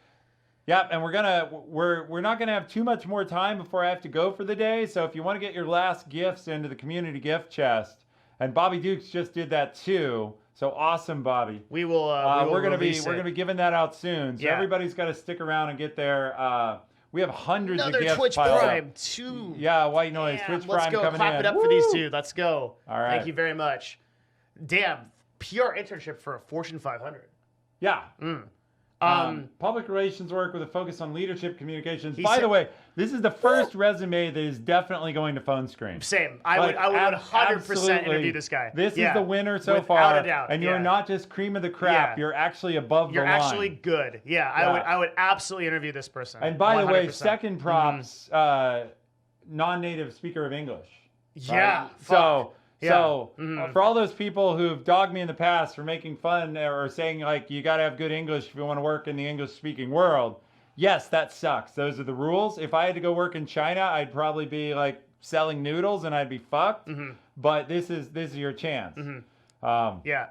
Yep, and we're not gonna have too much more time before I have to go for the day. So if you want to get your last gifts into the community gift chest, and Bobby Dukes just did that too. So awesome, Bobby. We will. We're gonna release be giving that out soon. So Yeah. everybody's got to stick around and get there. We have hundreds Another of gifts Twitch piled Prime up. too. Yeah, white noise. Damn, Twitch let's Prime go. coming Clap in. it up for these Woo! two. Let's go. All right. Thank you very much. Damn, PR internship for a Fortune 500. Yeah. Public relations work with a focus on leadership communications. By said- the way, this is the first resume that is definitely going to phone screen. Same. I Like, would 100% absolutely. interview this guy. This Yeah. is the winner so Without far. a doubt. And you're yeah. not just cream of the crap. Yeah. You're actually above You're the line. actually good. Yeah, I would absolutely interview this person. And by the way, 100%. second props, non-native speaker of English. Yeah. So, Yeah. so for all those people who've dogged me in the past for making fun or saying like you got to have good English if you want to work in the English-speaking world, yes, that sucks. Those are the rules. If I had to go work in China, I'd probably be like selling noodles and I'd be fucked. But this is your chance. Yeah,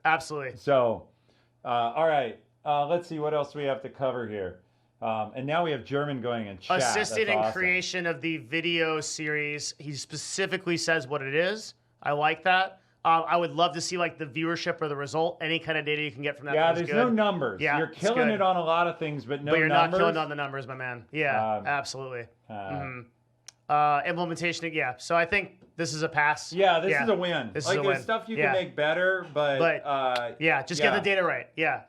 absolutely. So, all right. Let's see what else we have to cover here. And now we have German going in chat. Assisted That's in awesome. creation of the video series. He specifically says what it is. I like that. I would love to see like the viewership or the result. Any kind of data you can get from that. Yeah, is there's good. no numbers. Yeah, You're it's killing good. it on a lot of things, but no But you're numbers. not killing on the numbers, my man. Yeah, absolutely. Implementation. Yeah. So I think this is a pass. Yeah, this is a win. This like is a there's win. stuff you Yeah. can make better, but Yeah, just get the data right. Yeah.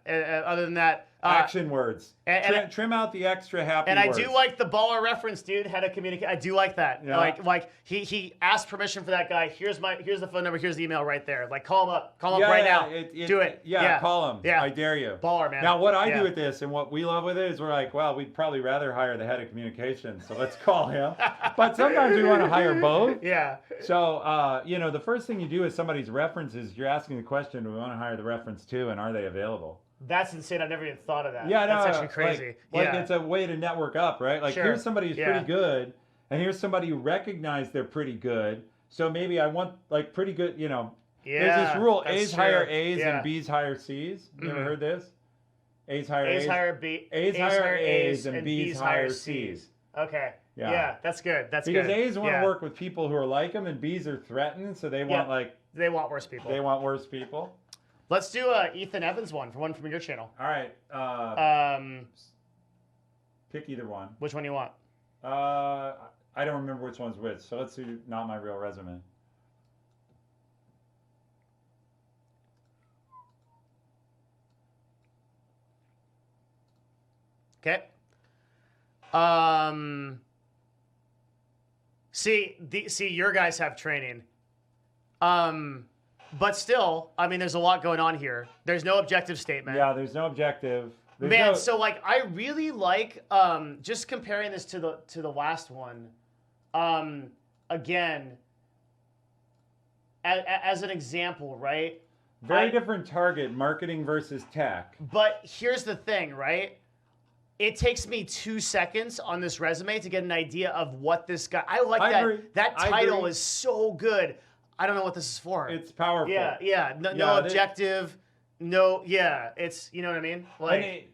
Other than that, action words. and- Trim out the extra happy and words. I do like the baller reference, dude. How to communicate. I do like that. Yeah. Like he asked permission for that guy. Here's the phone number. Here's the email right there. Like call him up. Call him up right now. Do it. Yeah, call him. Yeah. I dare you. Baller, man. Now, what I Yeah. do with this and what we love with it is we're like, well, we'd probably rather hire the head of communications, so let's call him. But sometimes we want to hire both. Yeah. So, the first thing you do with somebody's references, you're asking the question, do we want to hire the reference too, and are they available? That's insane. I've never even thought of that. Yeah, no, That's actually crazy. Like yeah. it's a way to network up, right? Like Sure. here's somebody who's Yeah. pretty good, and here's somebody who recognized they're pretty good. So maybe I want like pretty good, There's this rule: that's A's hire true. A's Yeah. and B's hire C's. You ever heard this? A's hire A's A's. hire B. A's hire A's and B's hire C's. Okay. Yeah. Yeah. That's good. That's Because good. A's want Yeah. to work with people who are like them, and B's are threatened, so they want They want worse people. they want worse people. Let's do Ethan Evans one from your channel. All right, Um, pick either one. which one do you want? I don't remember which one's which. So let's do not my real resume. Okay. See, your guys have training. But still, I mean, there's a lot going on here. There's no objective statement. Yeah, there's no objective. There's Man, no- so like, I really like just comparing this to the last one. Again, as an example, right? very different target, marketing versus tech. But here's the thing, right? It takes me 2 seconds on this resume to get an idea of what this guy. I like I that. agree. That I title agree. is so good. I don't know what this is for. It's powerful. Yeah. No Yeah, objective. No. Yeah. It's, you know what I mean. Like,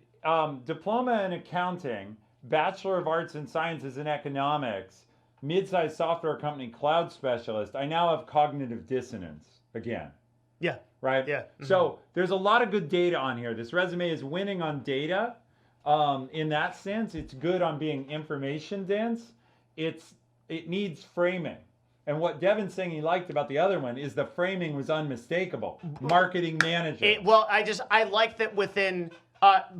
Diploma in accounting, Bachelor of Arts and Sciences in economics, mid-sized software company cloud specialist. I now have cognitive dissonance again. yeah. Right? Yeah. So there's a lot of good data on here. This resume is winning on data. In that sense, it's good on being information dense. It needs framing. And what Devin's saying he liked about the other one is the framing was unmistakable. Marketing manager. I like that within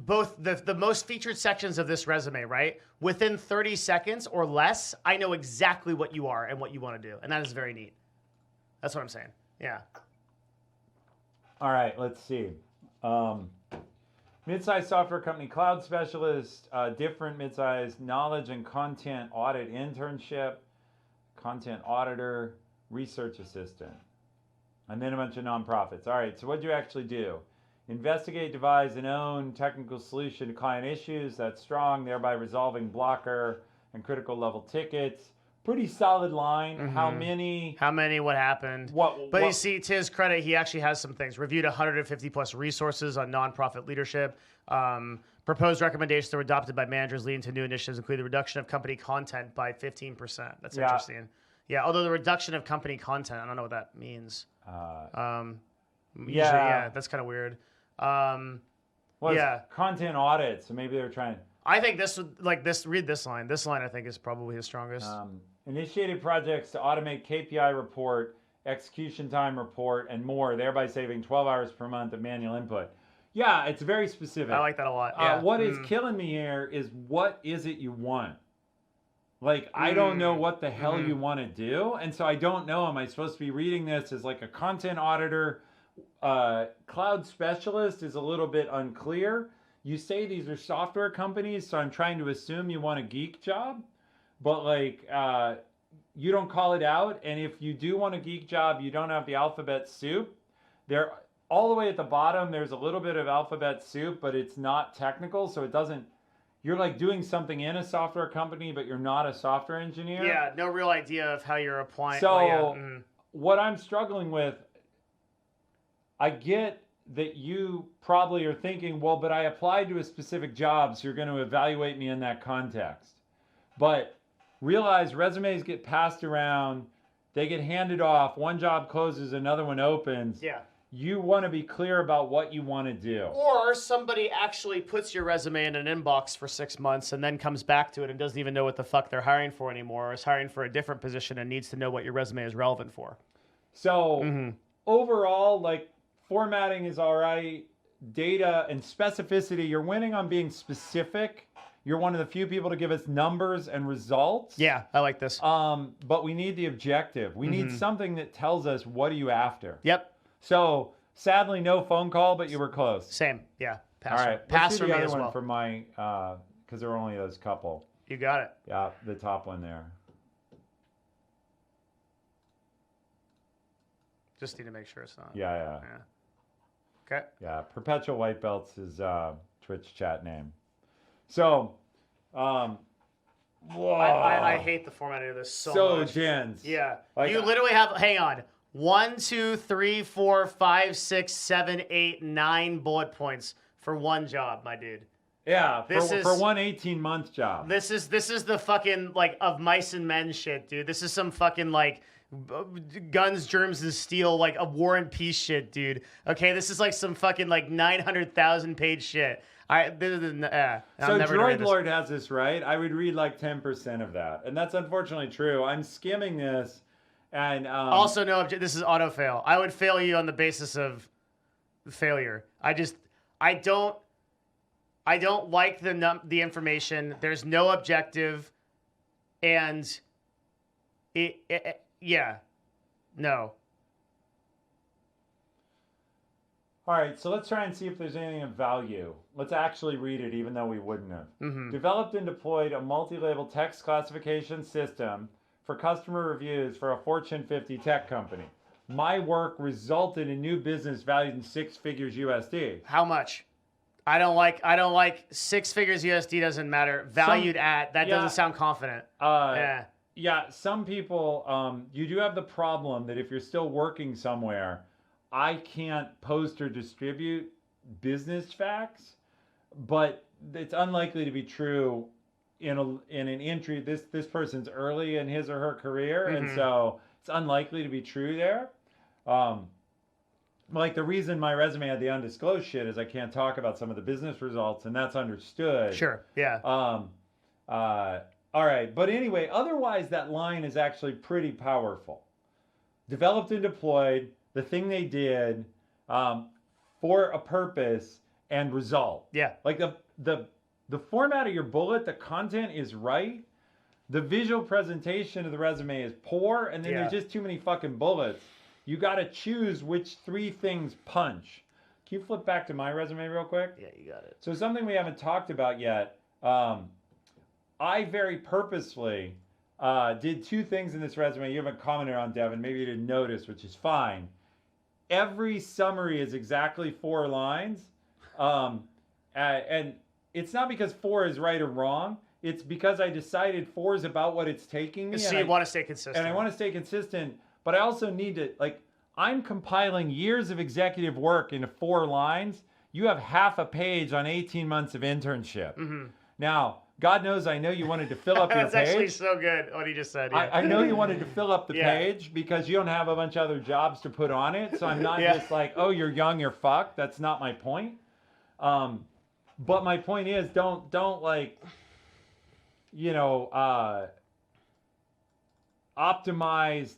both the most featured sections of this resume, right? Within 30 seconds or less, I know exactly what you are and what you want to do. And that is very neat. That's what I'm saying. Yeah. All right, let's see. Mid-sized software company cloud specialist, different mid-sized knowledge and content audit internship, content auditor, research assistant, and then a bunch of nonprofits. All right, so what do you actually do? Investigate, devise, and own technical solution to client issues. That's strong, thereby resolving blocker and critical level tickets. Pretty solid line. Mm-hmm. How many? What happened? What? You see, to his credit, he actually has some things. Reviewed 150 plus resources on nonprofit leadership. Proposed recommendations that were adopted by managers leading to new initiatives, including the reduction of company content by 15%. That's interesting. Yeah, although the reduction of company content, I don't know what that means. Usually, that's kind of weird. Content audit, so maybe they were trying. I think this would, read this line. This line, I think, is probably his strongest. Initiated projects to automate KPI report, execution time report, and more, thereby saving 12 hours per month of manual input. Yeah, it's very specific. I like that a lot. Yeah. What is killing me here is what is it you want? Like, I don't know what the hell you want to do, and so I don't know. Am I supposed to be reading this as like a content auditor? Cloud specialist is a little bit unclear. You say these are software companies, so I'm trying to assume you want a geek job, but you don't call it out. And if you do want a geek job, you don't have the alphabet soup. There, all the way at the bottom, there's a little bit of alphabet soup, but it's not technical, so it doesn't. You're like doing something in a software company, but you're not a software engineer. Yeah, no real idea of how you're applying. So what I'm struggling with, I get that you probably are thinking, well, but I applied to a specific job, so you're going to evaluate me in that context. But realize resumes get passed around, they get handed off, one job closes, another one opens. Yeah. You want to be clear about what you want to do. Or somebody actually puts your resume in an inbox for 6 months and then comes back to it and doesn't even know what the fuck they're hiring for anymore, or is hiring for a different position and needs to know what your resume is relevant for. So overall, like, formatting is all right. Data and specificity, you're winning on being specific. You're one of the few people to give us numbers and results. Yeah, I like this. But we need the objective. We need something that tells us what are you after. Yep. So sadly, no phone call, but you were close. Same. Yeah. Pass. All right. Pass Let's do for the me other as one well. for my because there were only those couple. You got it. Yeah, the top one there. Just need to make sure it's not. Yeah. Okay. Yeah, Perpetual White Belts is Twitch chat name. So, whoa. I hate the formatting of this so much. dense. Yeah. Like, you literally have, hang on, 1, 2, 3, 4, 5, 6, 7, 8, 9 bullet points for one job, my dude. Yeah, This for is- one 18-month job. This is the fucking, like, of mice and men shit, dude. This is some fucking, like, guns, germs, and steel, like, a war and peace shit, dude. Okay, this is like some fucking, like, 900,000 page shit. I'm So never gonna read Droid this. Lord has this right. I would read like 10% of that, and that's unfortunately true. I'm skimming this, and Also, no, this is auto fail. I would fail you on the basis of failure. I don't like the information. There's no objective, and no. All right, so let's try and see if there's anything of value. Let's actually read it, even though we wouldn't have. Mm-hmm. Developed and deployed a multi-label text classification system for customer reviews for a Fortune 50 tech company. My work resulted in new business valued in 6 figures USD. How much? I don't like 6 figures USD doesn't matter. Valued at, that doesn't sound confident. Yeah, some people, you do have the problem that if you're still working somewhere, I can't post or distribute business facts, but it's unlikely to be true in an entry. This person's early in his or her career, and so it's unlikely to be true there. Like the reason my resume had the undisclosed shit is I can't talk about some of the business results, and that's understood. Sure. Yeah. All right, but anyway, otherwise that line is actually pretty powerful. Developed and deployed, the thing they did for a purpose and result. Yeah. Like the format of your bullet, the content is right. The visual presentation of the resume is poor, and then there's just too many fucking bullets. You got to choose which 3 things punch. Can you flip back to my resume real quick? Yeah, you got it. So something we haven't talked about yet. I very purposefully did 2 things in this resume you haven't commented on, Devin. Maybe you didn't notice, which is fine. Every summary is exactly 4 lines. And it's not because 4 is right or wrong. It's because I decided 4 is about what it's taking me. So you want to stay consistent. And I want to stay consistent, but I also need to, like, I'm compiling years of executive work into 4 lines. You have half a page on 18 months of internship. Now, God knows I know you wanted to fill up your page. That's actually so good what he just said. Yeah. I know you wanted to fill up the page because you don't have a bunch of other jobs to put on it. So I'm not just like, oh, you're young, you're fucked. That's not my point. But my point is, don't like, optimized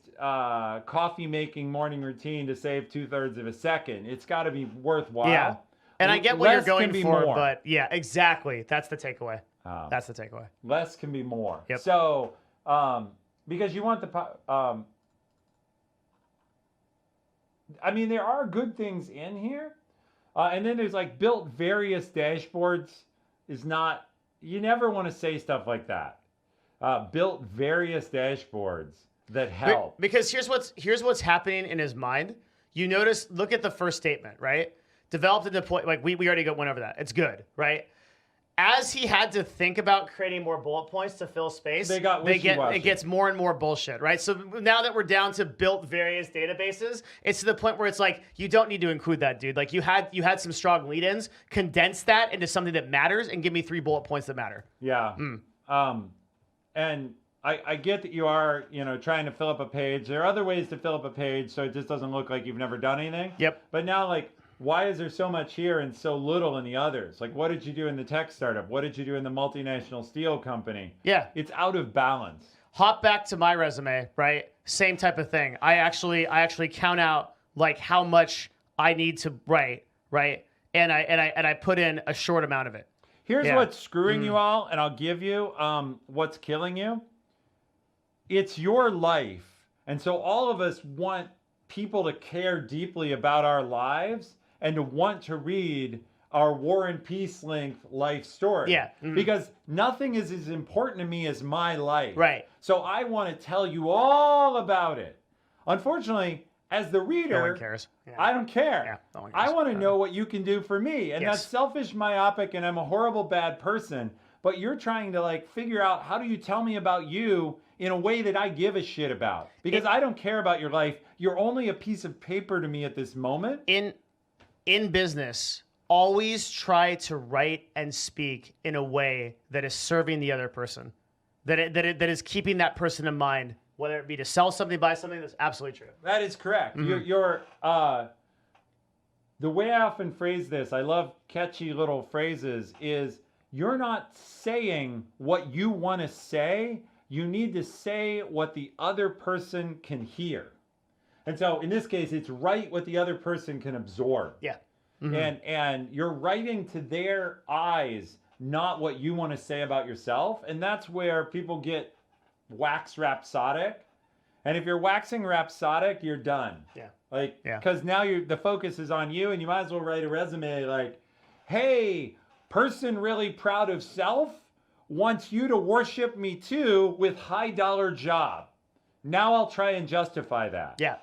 coffee making morning routine to save 2/3 of a second. It's got to be worthwhile. Yeah. And I get what you're going for, more. but yeah, exactly. That's the takeaway. That's the takeaway. Less can be more. Yep. So, because you want the, I mean, there are good things in here. And then there's like built various dashboards is not, you never want to say stuff like that. Built various dashboards that help. Because here's what's happening in his mind. You notice, look at the first statement, right? Developed and deployed, like we already went over that. It's good, right? As he had to think about creating more bullet points to fill space, it gets more and more bullshit, right? So now that we're down to built various databases, it's to the point where it's like, you don't need to include that, dude. Like you had some strong lead-ins, condense that into something that matters and give me 3 bullet points that matter. Yeah. And I get that you are, trying to fill up a page. There are other ways to fill up a page so it just doesn't look like you've never done anything. Yep. But now, like, why is there so much here and so little in the others? Like, what did you do in the tech startup? What did you do in the multinational steel company? Yeah. It's out of balance. Hop back to my resume, right? Same type of thing. I actually count out like how much I need to write, right? And I put in a short amount of it. Here's what's screwing you all, and I'll give you what's killing you. It's your life. And so all of us want people to care deeply about our lives and to want to read our War and Peace length life story. Yeah. Because nothing is as important to me as my life. Right. So I want to tell you all about it. Unfortunately, as the reader, no one cares. Yeah. I don't care. Yeah, no one cares. I want to know what you can do for me. And that's selfish, myopic, and I'm a horrible, bad person. But you're trying to like figure out, how do you tell me about you in a way that I give a shit about? Because I don't care about your life. You're only a piece of paper to me at this moment. In business, always try to write and speak in a way that is serving the other person, that is keeping that person in mind, whether it be to sell something, buy something. That's absolutely true. That is correct. the way I often phrase this, I love catchy little phrases, is you're not saying what you want to say. You need to say what the other person can hear. And so in this case, it's write what the other person can absorb. Yeah. And you're writing to their eyes, not what you want to say about yourself. And that's where people get wax rhapsodic. And if you're waxing rhapsodic, you're done. Yeah. Like, Yeah. because now the focus is on you, and you might as well write a resume like, hey, person really proud of self wants you to worship me too with high dollar job. Now I'll try and justify that. Yeah.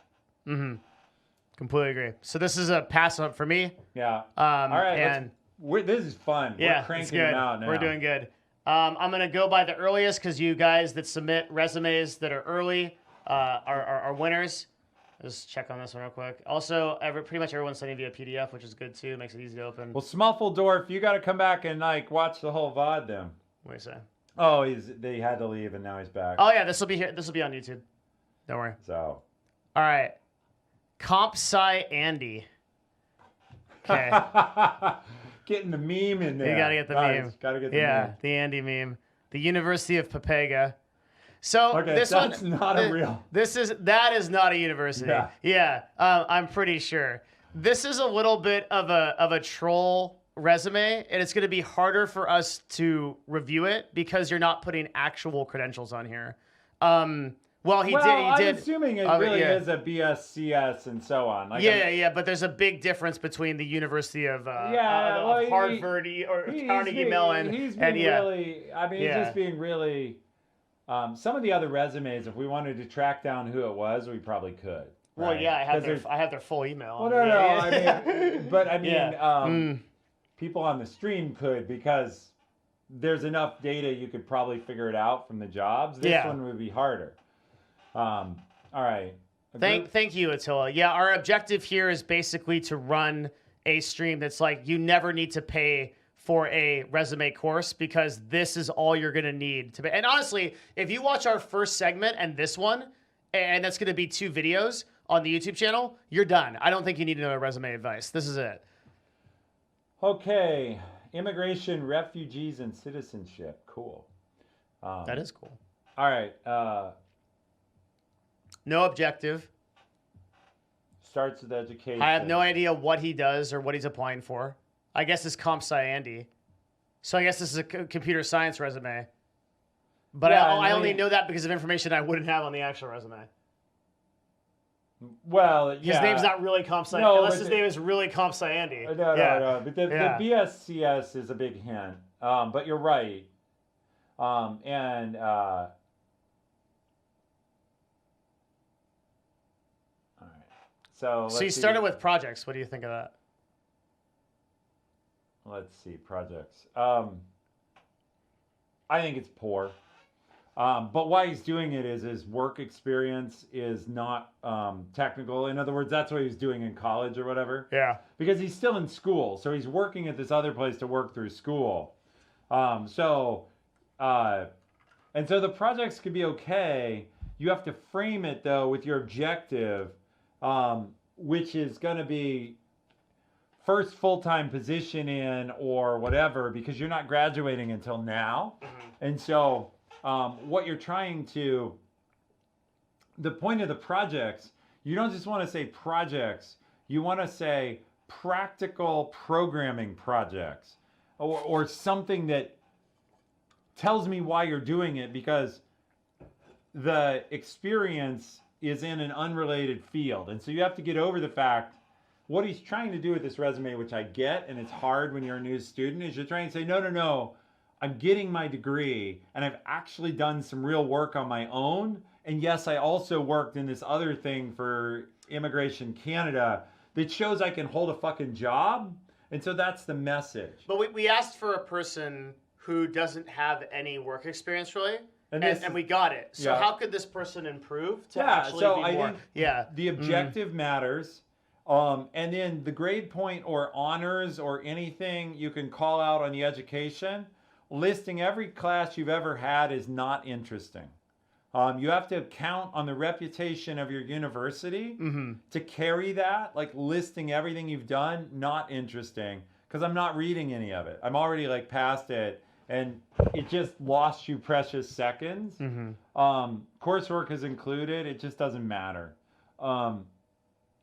Completely agree. So this is a pass up for me. Yeah. All right. And this is fun. yeah, We're cranking it's good. them out now. We're doing good. I'm going to go by the earliest because you guys that submit resumes that are early are winners. Just check on this one real quick. Also, pretty much everyone's sending via PDF, which is good too. Makes it easy to open. Well, Smuffledorf, you got to come back and like watch the whole VOD then. What do you say? Oh, they had to leave and now he's back. Oh yeah, this will be here. This will be on YouTube. Don't worry. So. All right. Comp Sci Andy. Okay. Getting the meme in there. You gotta get the meme. Gotta get the yeah, meme. the Andy meme. The University of Papega. So Okay, this that's one, not a real. That is not a university. Yeah. I'm pretty sure. This is a little bit of a troll resume, and it's going to be harder for us to review it because you're not putting actual credentials on here. Well, he did. I'm assuming it really yeah. is a BSCS and so on. Like Yeah, but there's a big difference between the University of Harvard or Carnegie Mellon. He's been really. I mean, Yeah. he's just being really. Some of the other resumes, if we wanted to track down who it was, we probably could. Well, right? yeah, I have their full email. Well, no. I mean, Yeah. people on the stream could because there's enough data you could probably figure it out from the jobs. This one would be harder. All right. Thank you, Attila. Yeah, our objective here is basically to run a stream that's like you never need to pay for a resume course because this is all you're going to need to pay. And honestly, if you watch our first segment and this one, and that's going to be 2 videos on the YouTube channel, you're done. I don't think you need to know resume advice. This is it. Okay. Immigration, refugees, and citizenship. Cool. That is cool. All right. No objective. Starts with education. I have no idea what he does or what he's applying for. I guess it's Comp Sci Andy. So I guess this is a computer science resume. But Yeah, I only know that because of information I wouldn't have on the actual resume. Well, yeah. His name's not really Comp Sci, No, unless but his name is really Comp Sci Andy. No. But the BSCS is a big hint. But you're right. All right. So you started with projects. What do you think of that? Let's see, projects. I think it's poor. But why he's doing it is his work experience is not technical. In other words, that's what he was doing in college or whatever. Yeah. Because he's still in school. So he's working at this other place to work through school. And so the projects could be okay. You have to frame it, though, with your objective, which is going to be first full-time position in or whatever, because you're not graduating until now. And so what you're trying to, the point of the projects, you don't just want to say projects, you want to say practical programming projects or something that tells me why you're doing it, because the experience is in an unrelated field. And so you have to get over the fact, what he's trying to do with this resume, which I get, and it's hard when you're a new student, is you're trying to say, no, I'm getting my degree, and I've actually done some real work on my own. And yes, I also worked in this other thing for Immigration Canada that shows I can hold a fucking job. And so that's the message. But we asked for a person who doesn't have any work experience, really. And we got it. So how could this person improve to actually be more? The objective matters. And then the grade point or honors or anything you can call out on the education, listing every class you've ever had is not interesting. You have to count on the reputation of your university to carry that, like listing everything you've done. Not interesting, because I'm not reading any of it. I'm already like past it, and it just lost you precious seconds. Coursework is included. It just doesn't matter. And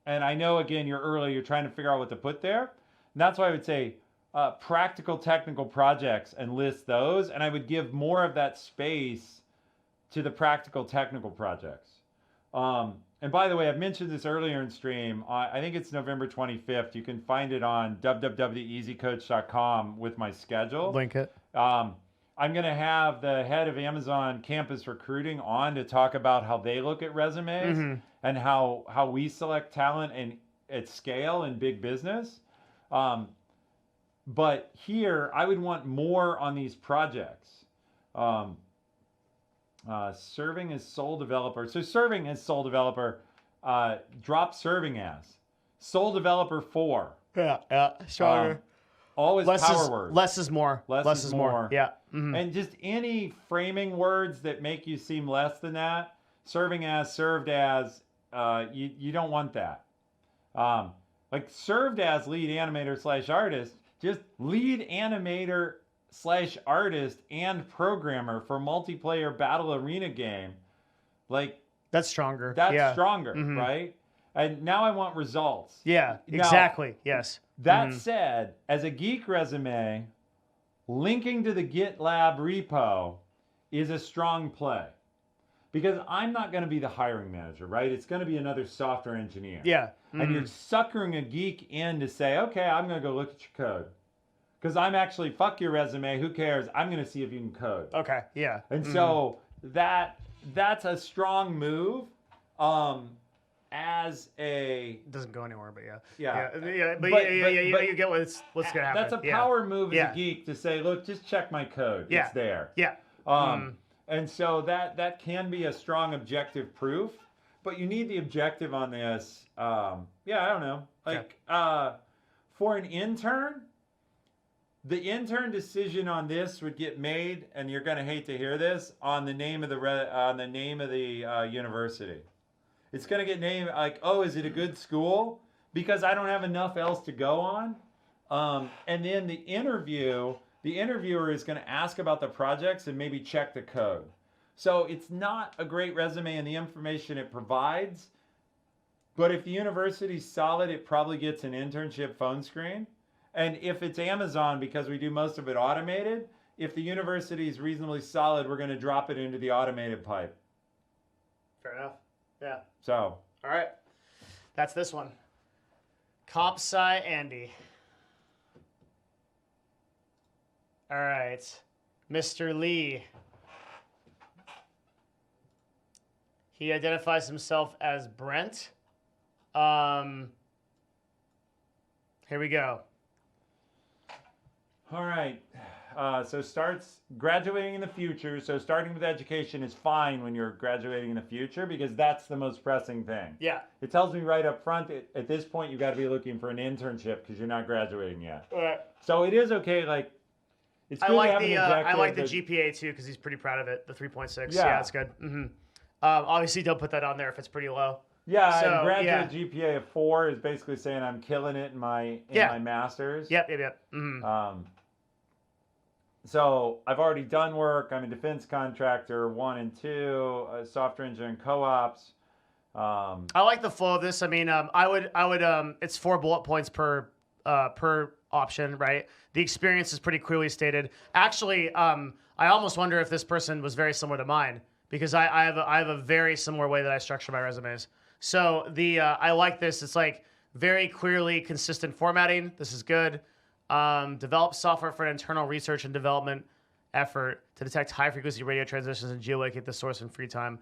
I know, again, you're early. You're trying to figure out what to put there. And that's why I would say practical technical projects and list those. And I would give more of that space to the practical technical projects. And by the way, I've mentioned this earlier in stream. I think it's November 25th. You can find it on www.easycoach.com with my schedule. Link it. I'm going to have the head of Amazon campus recruiting on to talk about how they look at resumes and how we select talent and at scale in big business. But here, I would want more on these projects. Serving as sole developer. So serving as sole developer, drop serving as. Sole developer 4. Yeah, stronger. Always power words. Less is more. Less is more. Yeah. And just any framing words that make you seem less than that. Serving as, served as, you don't want that. Like served as lead animator / artist, just lead animator / artist and programmer for multiplayer battle arena game. Like that's stronger. That's stronger, right? And now I want results. Yeah, Now, exactly. Yes. That said, as a geek resume, linking to the GitLab repo is a strong play. Because I'm not going to be the hiring manager, right? It's going to be another software engineer. Yeah. And you're suckering a geek in to say, okay, I'm going to go look at your code. Because I'm actually, fuck your resume, who cares? I'm going to see if you can code. Okay, yeah. And so that's a strong move as a... It doesn't go anywhere, but yeah. Yeah. But you get what's going to happen. That's a power move as a geek to say, look, just check my code. Yeah. It's there. Yeah. And so that can be a strong objective proof, but you need the objective on this. I don't know. Like for an intern, the intern decision on this would get made, and you're going to hate to hear this, on the name of the university. It's going to get named like, oh, is it a good school? Because I don't have enough else to go on. And then the interviewer is going to ask about the projects and maybe check the code. So it's not a great resume in the information it provides, but if the university's solid, it probably gets an internship phone screen. And if it's Amazon, because we do most of it automated, if the university is reasonably solid, we're going to drop it into the automated pipe. Fair enough. Yeah. So. All right. That's this one. Comp Sci Andy. All right. Mr. Lee. He identifies himself as Brent. Here we go. All right. So starts graduating in the future. So starting with education is fine when you're graduating in the future because that's the most pressing thing. Yeah. It tells me right up front that at this point you got to be looking for an internship because you're not graduating yet. All right. So it is okay. Like it's good I like to have the an objective I like the GPA too because he's pretty proud of it. The 3.6. Yeah. Yeah, that's good. Obviously, don't put that on there if it's pretty low. Yeah, So, and graduate GPA of 4 is basically saying I'm killing it in my master's. Yep. So I've already done work. I'm a defense contractor 1 and 2, software engineering co-ops. I like the flow of this. I mean, I would. It's 4 bullet points per option, right? The experience is pretty clearly stated. Actually, I almost wonder if this person was very similar to mine because I have a very similar way that I structure my resumes. So I like this. It's like very clearly consistent formatting. This is good. Develop software for an internal research and development effort to detect high-frequency radio transitions and geolocate the source in free time.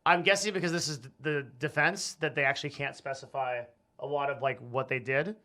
I'm guessing because this is the defense that they actually can't specify a lot of like what they did.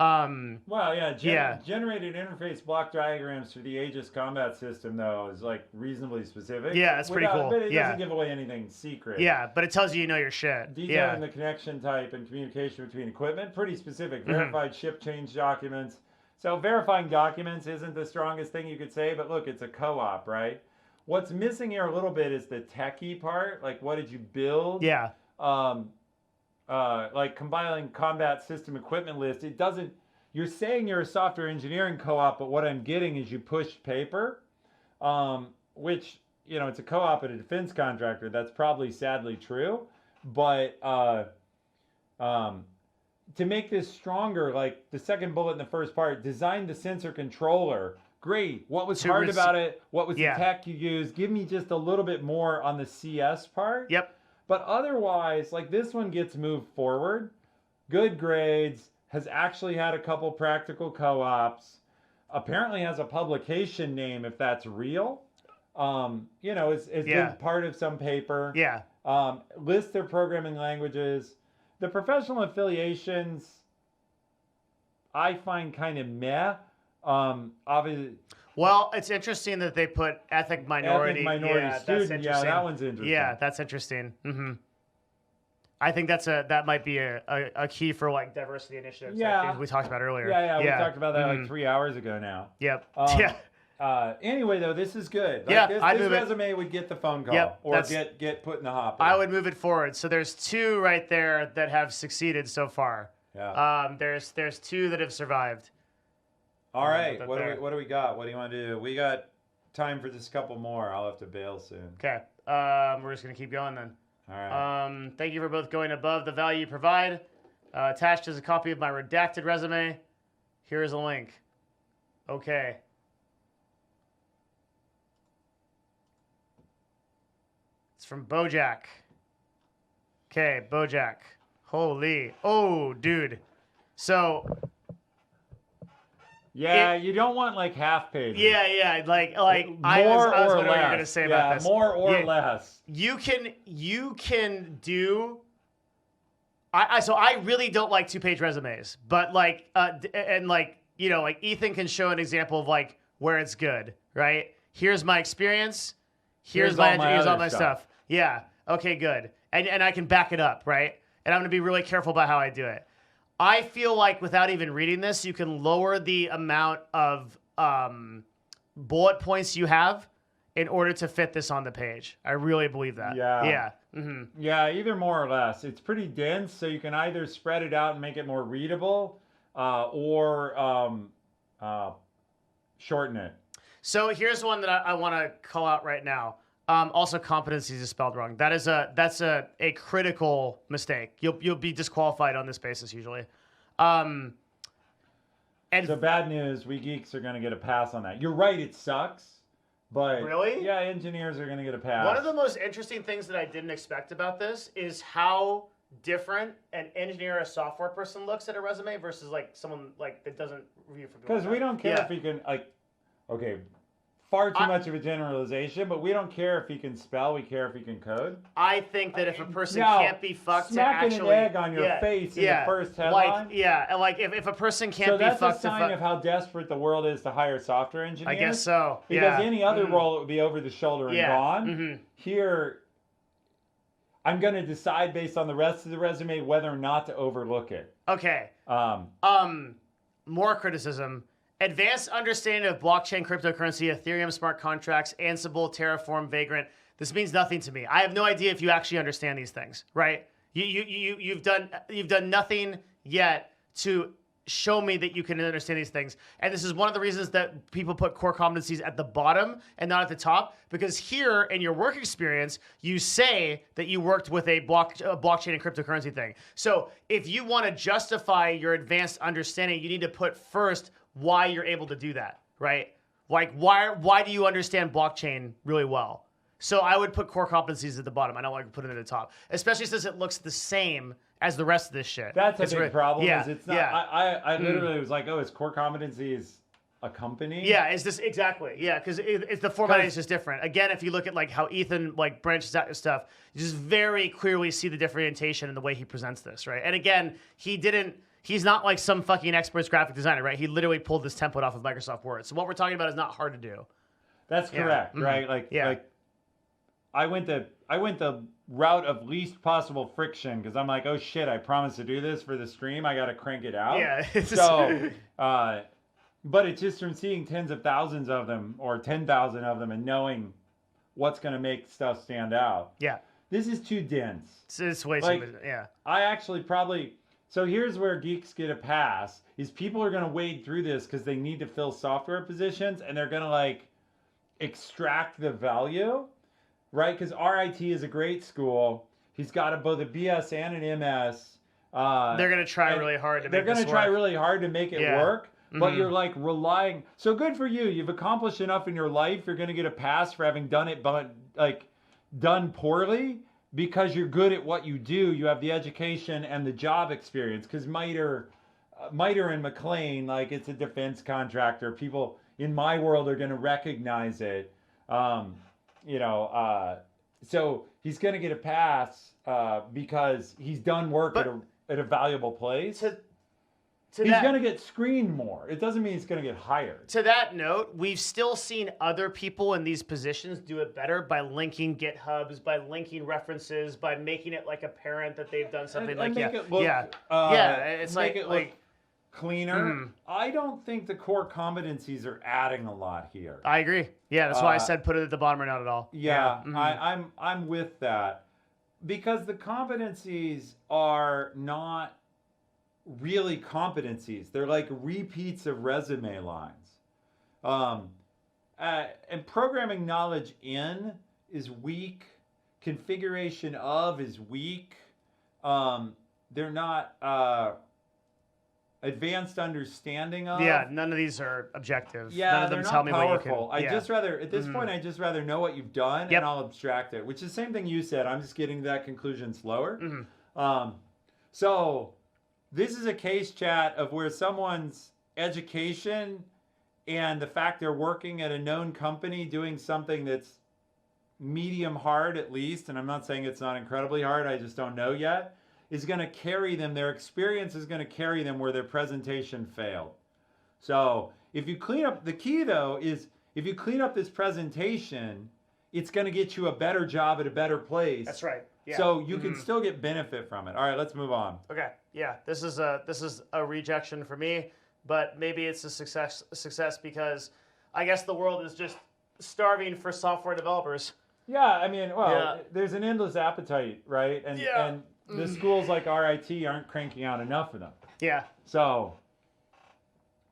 Well, generated interface block diagrams for the Aegis combat system, though, is like reasonably specific. Yeah, it's pretty cool. But it doesn't give away anything secret. Yeah, but it tells you know your shit. Detailing the connection type and communication between equipment, pretty specific. Verified ship change documents. So verifying documents isn't the strongest thing you could say, but look, it's a co-op, right? What's missing here a little bit is the techie part. Like, what did you build? Yeah. Like compiling combat system equipment list. It doesn't. You're saying you're a software engineering co-op, but what I'm getting is you pushed paper, which, you know, it's a co-op at a defense contractor. That's probably sadly true, but to make this stronger, like the second bullet in the first part, design the sensor controller. Great. What was hard about it? What was the tech you used? Give me just a little bit more on the CS part. Yep. But otherwise, like this one gets moved forward. Good grades, has actually had a couple practical co-ops, apparently has a publication name if that's real. You know, it's been part of some paper. Yeah. Lists their programming languages. The professional affiliations, I find kind of meh. Obviously, well, it's interesting that they put ethnic minority student. That's interesting. Yeah, that one's interesting. Yeah, that's interesting. Mm-hmm. I think that might be a key for like diversity initiatives. Yeah, like we talked about earlier. Yeah. We talked about that like 3 hours ago now. Yep. Anyway, though, this is good. Like, yeah, this resume would get the phone call or get put in the hopper. I would move it forward. So there's 2 right there that have succeeded so far. Yeah. There's 2 that have survived. All right. What do we got? What do you want to do? We got time for just a couple more. I'll have to bail soon. Okay. We're just gonna keep going then. All right. Thank you for both going above the value you provide. Attached is a copy of my redacted resume. Here is a link. Okay. It's from Bojack. Okay, Bojack. Holy. Oh, dude. So. Yeah, you don't want like half pages. Yeah. Like more I was or wondering what you were less. gonna say about this. More or less. You can do. So I really don't like 2-page resumes, but like and like, you know, like Ethan can show an example of like where it's good, right? Here's my experience. Here's all my stuff. Yeah. Okay, good. And I can back it up, right? And I'm gonna be really careful about how I do it. I feel like without even reading this, you can lower the amount of bullet points you have in order to fit this on the page. I really believe that. Yeah. Yeah. Mm-hmm. Yeah, either more or less. It's pretty dense, so you can either spread it out and make it more readable, or shorten it. So here's one that I want to call out right now. Also, competencies is spelled wrong. That's a critical mistake. You'll be disqualified on this basis usually. And so bad news, we geeks are going to get a pass on that. You're right, it sucks. But really? Yeah, engineers are going to get a pass. One of the most interesting things that I didn't expect about this is how different an engineer or a software person looks at a resume versus like someone like that doesn't review for people. Because we don't care if you can far too much of a generalization, but we don't care if he can spell. We care if he can code. I think that if a person can't be fucked to actually smacking an egg on your face in the first headline. If a person can't be fucked, so that's a sign of how desperate the world is to hire software engineers. I guess so. Because any other role, it would be over the shoulder and gone. Mm-hmm. Here, I'm going to decide based on the rest of the resume whether or not to overlook it. Okay. More criticism. Advanced understanding of blockchain, cryptocurrency, Ethereum, smart contracts, Ansible, Terraform, Vagrant. This means nothing to me. I have no idea if you actually understand these things, right? You've done nothing yet to show me that you can understand these things. And this is one of the reasons that people put core competencies at the bottom and not at the top, because here in your work experience, you say that you worked with a blockchain and cryptocurrency thing. So if you want to justify your advanced understanding, you need to put first why you're able to do that, right? Like, why do you understand blockchain really well? So I would put core competencies at the bottom. I don't like to put it at the top, especially since it looks the same as the rest of this shit. That's a big problem. Yeah, is it's not. Yeah. I literally was like, oh, is core competencies a company? Yeah, is this exactly? Yeah, because the formatting is just different. Again, if you look at like how Ethan like branches out stuff, you just very clearly see the differentiation in the way he presents this, right? And again, he's not like some fucking expert's graphic designer, right? He literally pulled this template off of Microsoft Word. So what we're talking about is not hard to do. That's correct, right? Like I went the route of least possible friction because I'm like, oh shit, I promised to do this for the stream. I got to crank it out. Yeah. So, but it's just from seeing tens of thousands of them or 10,000 of them and knowing what's going to make stuff stand out. Yeah. This is too dense. It's way Like, too. Yeah. I actually probably. So here's where geeks get a pass: is people are going to wade through this because they need to fill software positions, and they're going to like extract the value, right? Because RIT is a great school. He's got both a BS and an MS. They're gonna try really hard to make They're this going to try work. really hard to make it Yeah. work. But you're like relying. So good for you. You've accomplished enough in your life. You're going to get a pass for having done it, but like done poorly because you're good at what you do. You have the education and the job experience. Because Miter and McLean, like it's a defense contractor. People in my world are going to recognize it. So he's going to get a pass because he's done work at a valuable place. He's going to get screened more. It doesn't mean he's going to get hired. To that note, we've still seen other people in these positions do it better by linking GitHubs, by linking references, by making it like apparent that they've done something And make it look, it's make it look like cleaner. I don't think the core competencies are adding a lot here. I agree. Yeah, that's why I said put it at the bottom or not at all. Yeah. I'm with that because the competencies are not really competencies. They're like repeats of resume lines. And programming knowledge in is weak. Configuration of is weak. They're not advanced understanding of. Yeah, none of these are objective. Yeah, none of they're them not tell me powerful. what you can. Just rather at this point, I just rather know what you've done Yep. and I'll abstract it. Which is the same thing you said. I'm just getting to that conclusion slower. So this is a case chat of where someone's education and the fact they're working at a known company doing something that's medium hard at least, and I'm not saying it's not incredibly hard, I just don't know yet, is going to carry them. Their experience is going to carry them where their presentation failed. So if you clean up, the key though is if you clean up this presentation, it's going to get you a better job at a better place. That's right. Yeah. So you can still get benefit from it. All right, let's move on. Okay. Yeah. This is a rejection for me, but maybe it's a success because I guess the world is just starving for software developers. Yeah, I mean, there's an endless appetite, right? And the schools like RIT aren't cranking out enough of them. Yeah. So,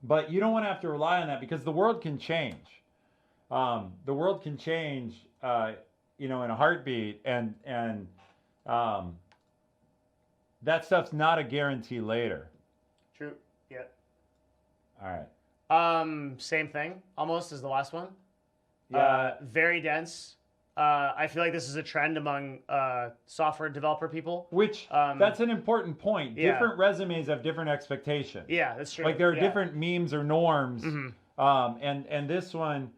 but you don't want to have to rely on that because the world can change. The world can change, in a heartbeat, and that stuff's not a guarantee later. True. Yeah. All right. Same thing, almost as the last one. Yeah. Very dense. I feel like this is a trend among software developer people. Which that's an important point. Yeah. Different resumes have different expectations. Yeah, that's true. Like there are different memes or norms. And this one,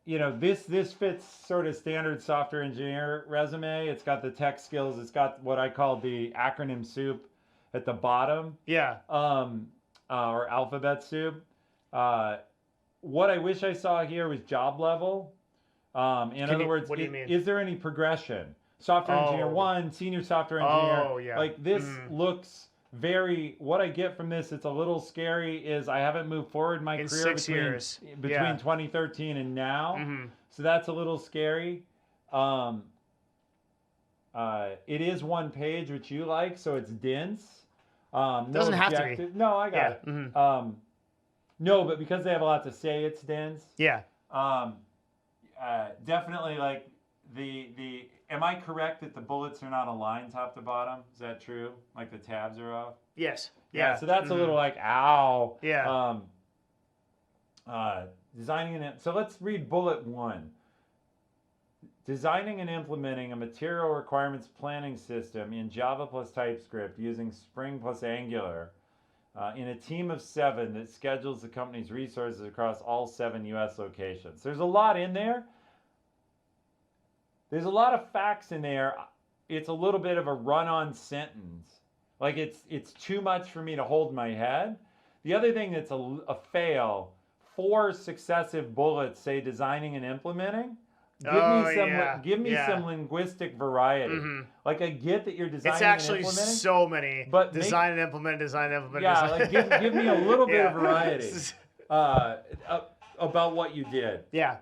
this fits sort of standard software engineer resume. It's got the tech skills. It's got what I call the acronym soup at the bottom. Yeah. Or alphabet soup. What I wish I saw here was job level. In other words, what do you mean? Is there any progression? Software engineer 1, senior software engineer. Oh, yeah. Like this looks very, what I get from this, it's a little scary, is I haven't moved forward in my career 6 years. between 2013 and now. So that's a little scary. It is one page, which you like, so it's dense. Doesn't have to be. No, I got it. No, but because they have a lot to say, it's dense. Yeah. Definitely like the am I correct that the bullets are not aligned top to bottom? Is that true? Like the tabs are off? Yes. Yeah, so that's a little like ow. Yeah. Designing so let's read bullet 1. Designing and implementing a material requirements planning system in Java plus TypeScript using Spring plus Angular in a team of 7 that schedules the company's resources across all 7 U.S. locations. There's a lot in there. There's a lot of facts in there. It's a little bit of a run-on sentence. Like it's too much for me to hold in my head. The other thing that's a fail, 4 successive bullets say designing and implementing. Give me some linguistic variety. Like I get that you're designing It's actually and implementing. so many. But design and implement, design and implement. Yeah, design. like give me a little bit of variety. about what you did. Yeah.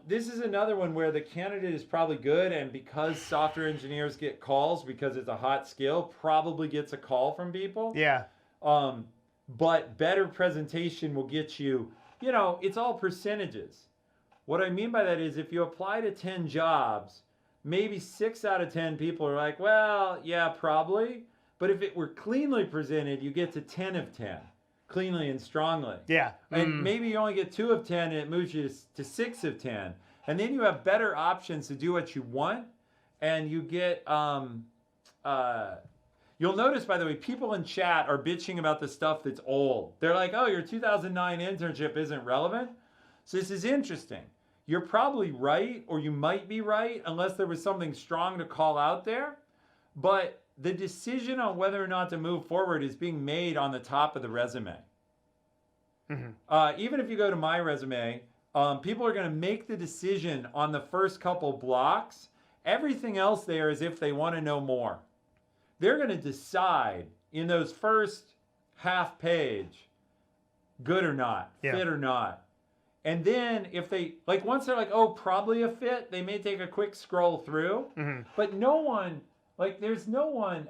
This is another one where the candidate is probably good, and because software engineers get calls because it's a hot skill, probably gets a call from people. Yeah. But better presentation will get you, it's all percentages. What I mean by that is if you apply to 10 jobs, maybe 6 out of 10 people are like, well, yeah, probably. But if it were cleanly presented, you get to 10 of 10, cleanly and strongly. Yeah. And maybe you only get 2 of 10 and it moves you to 6 of 10. And then you have better options to do what you want. And you get, you'll notice, by the way, people in chat are bitching about the stuff that's old. They're like, oh, your 2009 internship isn't relevant. So this is interesting. You're probably right, or you might be right, unless there was something strong to call out there. But the decision on whether or not to move forward is being made on the top of the resume. Even if you go to my resume, people are going to make the decision on the first couple blocks. Everything else there is if they want to know more. They're going to decide in those first half page, good or not, fit or not. And then if they, once they're like, oh, probably a fit, they may take a quick scroll through. But no one, there's no one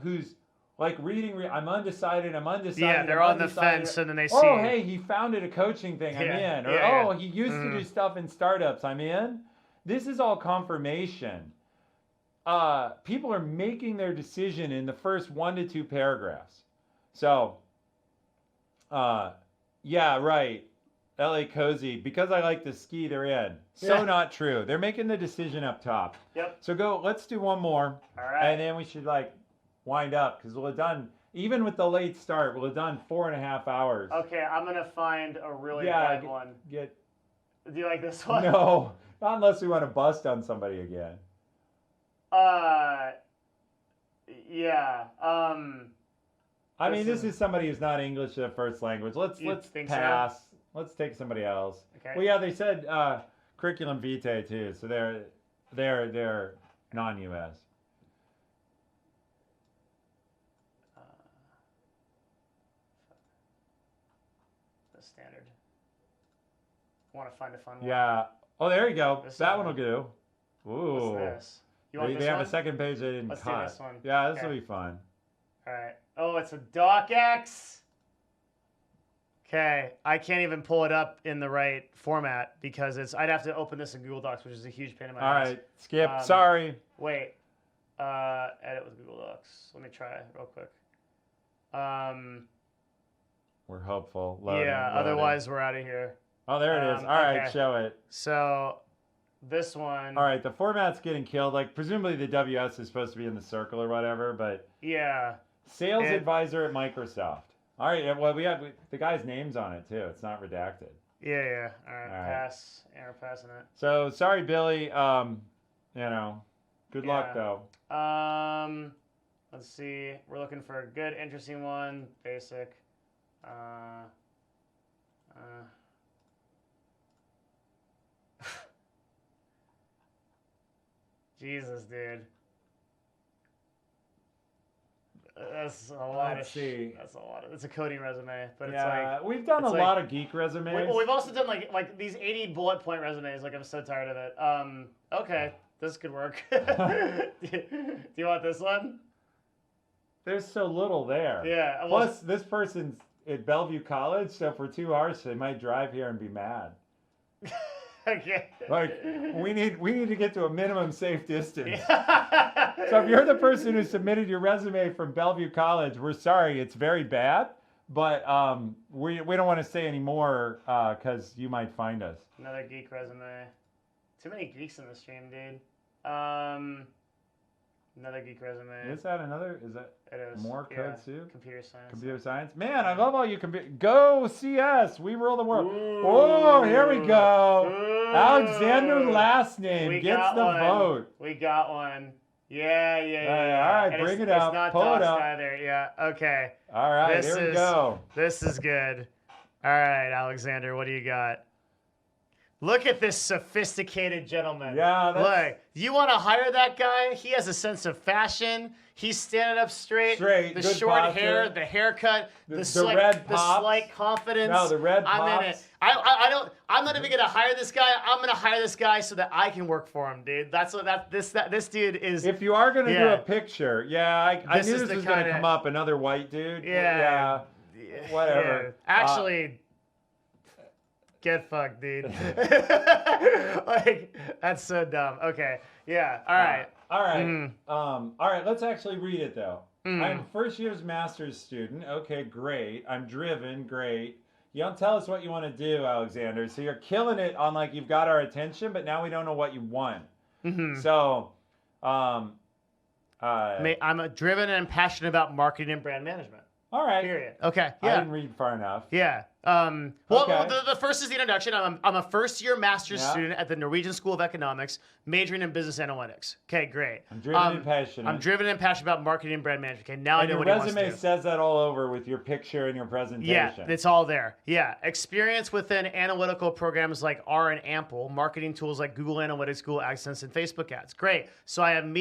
who's reading, I'm undecided. Yeah, they're on the fence and then they see. Oh, hey, he founded a coaching thing, I'm in. Or, he used to do stuff in startups, I'm in. This is all confirmation. People are making their decision in the first 1 to 2 paragraphs. So, yeah, right. LA Cozy, because I like to ski, they're in. So not true. They're making the decision up top. Yep. So let's do one more. All right. And then we should wind up because we'll have done, even with the late start, we'll have done 4.5 hours. Okay, I'm going to find a really bad one. Do you like this one? No, not unless we want to bust on somebody again. Yeah. I mean, this is somebody who's not English as a first language. Let's pass. So? Let's take somebody else. Okay. Well, yeah, they said curriculum vitae too, so they're non-US. The standard. Want to find a fun one? Yeah. Oh, there you go. This that one will do. Ooh. What's this? You want they this have one? a second page they didn't Let's cut. do this one. Yeah, this will be fun. All right. Oh, it's a DocX. Okay, I can't even pull it up in the right format because I'd have to open this in Google Docs, which is a huge pain in my ass. All right, skip. Sorry. Wait. Edit with Google Docs. Let me try real quick. We're hopeful. Loading. Otherwise we're out of here. Oh, there it is. All right, show it. So, this one. All right, the format's getting killed. Presumably the WS is supposed to be in the circle or whatever, but yeah. Sales advisor at Microsoft. All right, well, we have the guy's name's on it, too. It's not redacted. Yeah. All right, pass. Yeah, we're passing it. So, sorry, Billy. Good luck, though. Let's see. We're looking for a good, interesting one. Basic. Jesus, dude. That's a lot Let's see. That's a lot. It's a coding resume, but we've done a lot of geek resumes. Well, we've also done like these 80 bullet point resumes. I'm so tired of it. Okay, this could work. Do you want this one? There's so little there. Yeah. Plus, this person's at Bellevue College, so if we're too harsh, they might drive here and be mad. Okay. We need to get to a minimum safe distance. So if you're the person who submitted your resume from Bellevue College, we're sorry, it's very bad, but we don't want to say any more because you might find us. Another geek resume. Too many geeks in the stream, dude. Another geek resume. Is that another? Is that it is. More code too? Computer science. Computer science. Man, I love all you go CS. We rule the world. Ooh. Oh, here we go. Ooh. Alexander last name gets the vote. We got one. Yeah. All right, bring it up. It's not Pull it up. either. Yeah. Okay. All right, here we go. This is good. All right, Alexander, what do you got? Look at this sophisticated gentleman. Yeah, that's- Look, you want to hire that guy? He has a sense of fashion. He's standing up straight. Straight, The good short posture. hair, the haircut, The slight, red the pops. slight confidence. No, the red I'm in it. pops. I don't. I'm not even gonna hire this guy. I'm gonna hire this guy so that I can work for him, dude. That's what this dude is. If you are gonna do Yeah. a picture, I This knew is this the was gonna kinda- come up. Another white dude. Yeah. Whatever. Yeah. Actually, get fucked, dude. Like, that's so dumb. Okay. Yeah. All right. All right. Mhm. All right. Let's actually read it though. Mm. I'm first year's master's student. Okay, great. I'm driven. Great. You don't tell us what you want to do, Alexander. So you're killing it on like you've got our attention, but now we don't know what you want. Mhm. So, I'm a driven and passionate about marketing and brand management. all right. Period. Okay. I Yeah. didn't read far enough. Yeah. Well, Okay. the first is the introduction. I'm a first-year master's Yeah. student at the Norwegian School of Economics, majoring in business analytics. Okay, great. I'm driven and passionate. I'm driven and passionate about marketing and brand management. Okay, now I And know your what he wants resume to do. says that all over with your picture and your presentation. Yeah, it's all there. Yeah, experience within analytical programs like R and Ample, marketing tools like Google Analytics, Google AdSense, and Facebook ads. Great. So I'm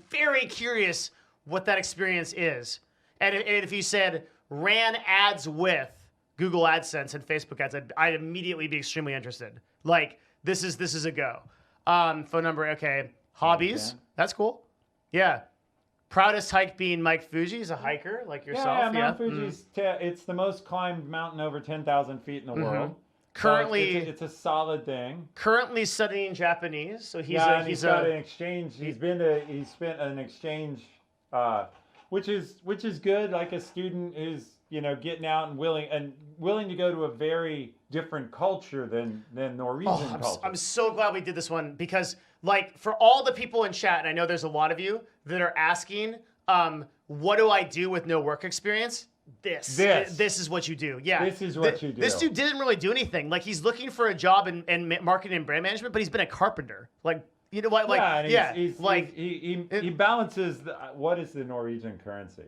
very curious what that experience is. And if you said ran ads with Google AdSense and Facebook ads, I'd immediately be extremely interested. Like, this is a go. Phone number, okay. Hobbies, Okay. that's cool. Yeah. Proudest hike being Mike Fuji. He's a hiker like yourself. Yeah, Mount Fuji's it's the most climbed mountain over 10,000 feet in the world. Currently- So it's a solid thing. Currently studying Japanese, so he's And he's got an a exchange. He's spent an exchange, which is good. Like a student who's getting out and willing to go to a very different culture than Norwegian culture. I'm so glad we did this one because, like, for all the people in chat, and I know there's a lot of you that are asking, what do I do with no work experience? This is what you do. Yeah, This is what you do. This dude didn't really do anything. Like, he's looking for a job in marketing and brand management, but he's been a carpenter. Like, you know what? Like, he balances. What is the Norwegian currency?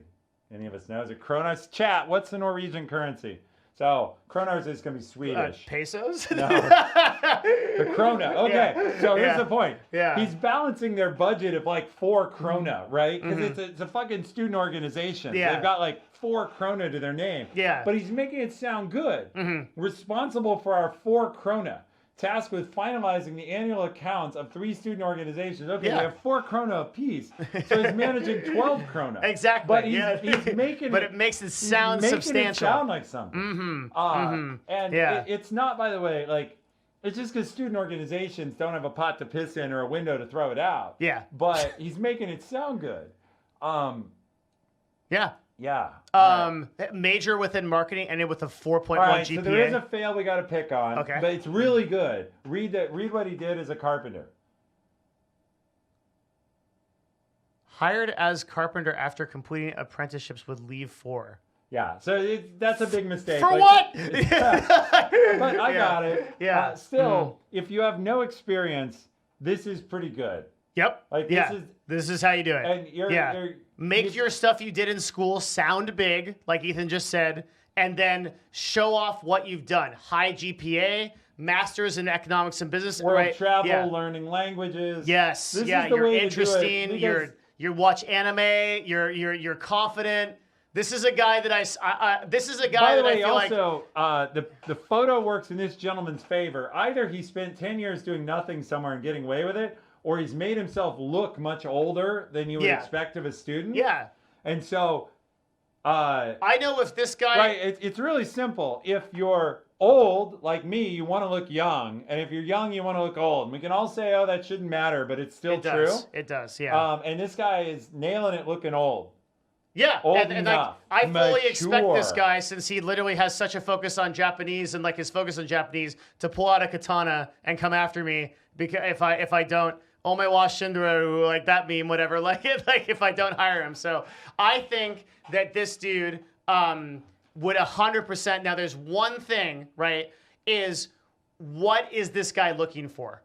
Any of us know? Is it kronas? Chat. What's the Norwegian currency? So kronas is going to be Swedish. pesos. No. The krona. Okay. Yeah. So here's Yeah. the point. Yeah. He's balancing their budget of like 4 krona, right? Because it's a fucking student organization. Yeah. They've got like 4 krona to their name. Yeah. But he's making it sound good. Responsible for our 4 krona. Tasked with finalizing the annual accounts of 3 student organizations. Okay, Yeah. we have 4 krona apiece. So he's managing 12 krona. Exactly. But he's making but it it makes it sound making substantial. It sound like something. And Yeah. it's not, by the way, like, it's just because student organizations don't have a pot to piss in or a window to throw it out. Yeah. But he's making it sound good. Yeah. Yeah. Major within marketing ended with a 4.1 All right, GPA. so there is a fail we got to pick on. Okay. But it's really good. Read what he did as a carpenter. Hired as carpenter after completing apprenticeships with leave for. Yeah. So that's a big mistake. For Like, what? But I got it. Yeah. Still, if you have no experience, this is pretty good. Yep. Like, this is how you do it. And Make your stuff you did in school sound big, like Ethan just said, and then show off what you've done. High GPA, masters in economics and business. world right? travel, Yeah. learning languages. Yes. This yeah. is the You're way to do it, interesting. because- You watch anime. You're confident. This is a guy that this is a guy By the that I way, feel like. also, the photo works in this gentleman's favor. Either he spent 10 years doing nothing somewhere and getting away with it, or he's made himself look much older than you would Yeah. expect of a student. Yeah. And so, I know if this guy. right, it's really simple. If you're old, like me, you want to look young. And if you're young, you want to look old. And we can all say, oh, that shouldn't matter, but it's still It true. does. It does. Yeah. And this guy is nailing it looking old. Yeah, Old and like, enough. I fully expect this Mature. guy, since he literally has such a focus on Japanese and like his focus on Japanese, to pull out a katana and come after me because if I don't, Ome wa shinderu, like that meme, whatever, like if I don't hire him. So I think that this dude would 100%. Now there's one thing, right? Is what is this guy looking for?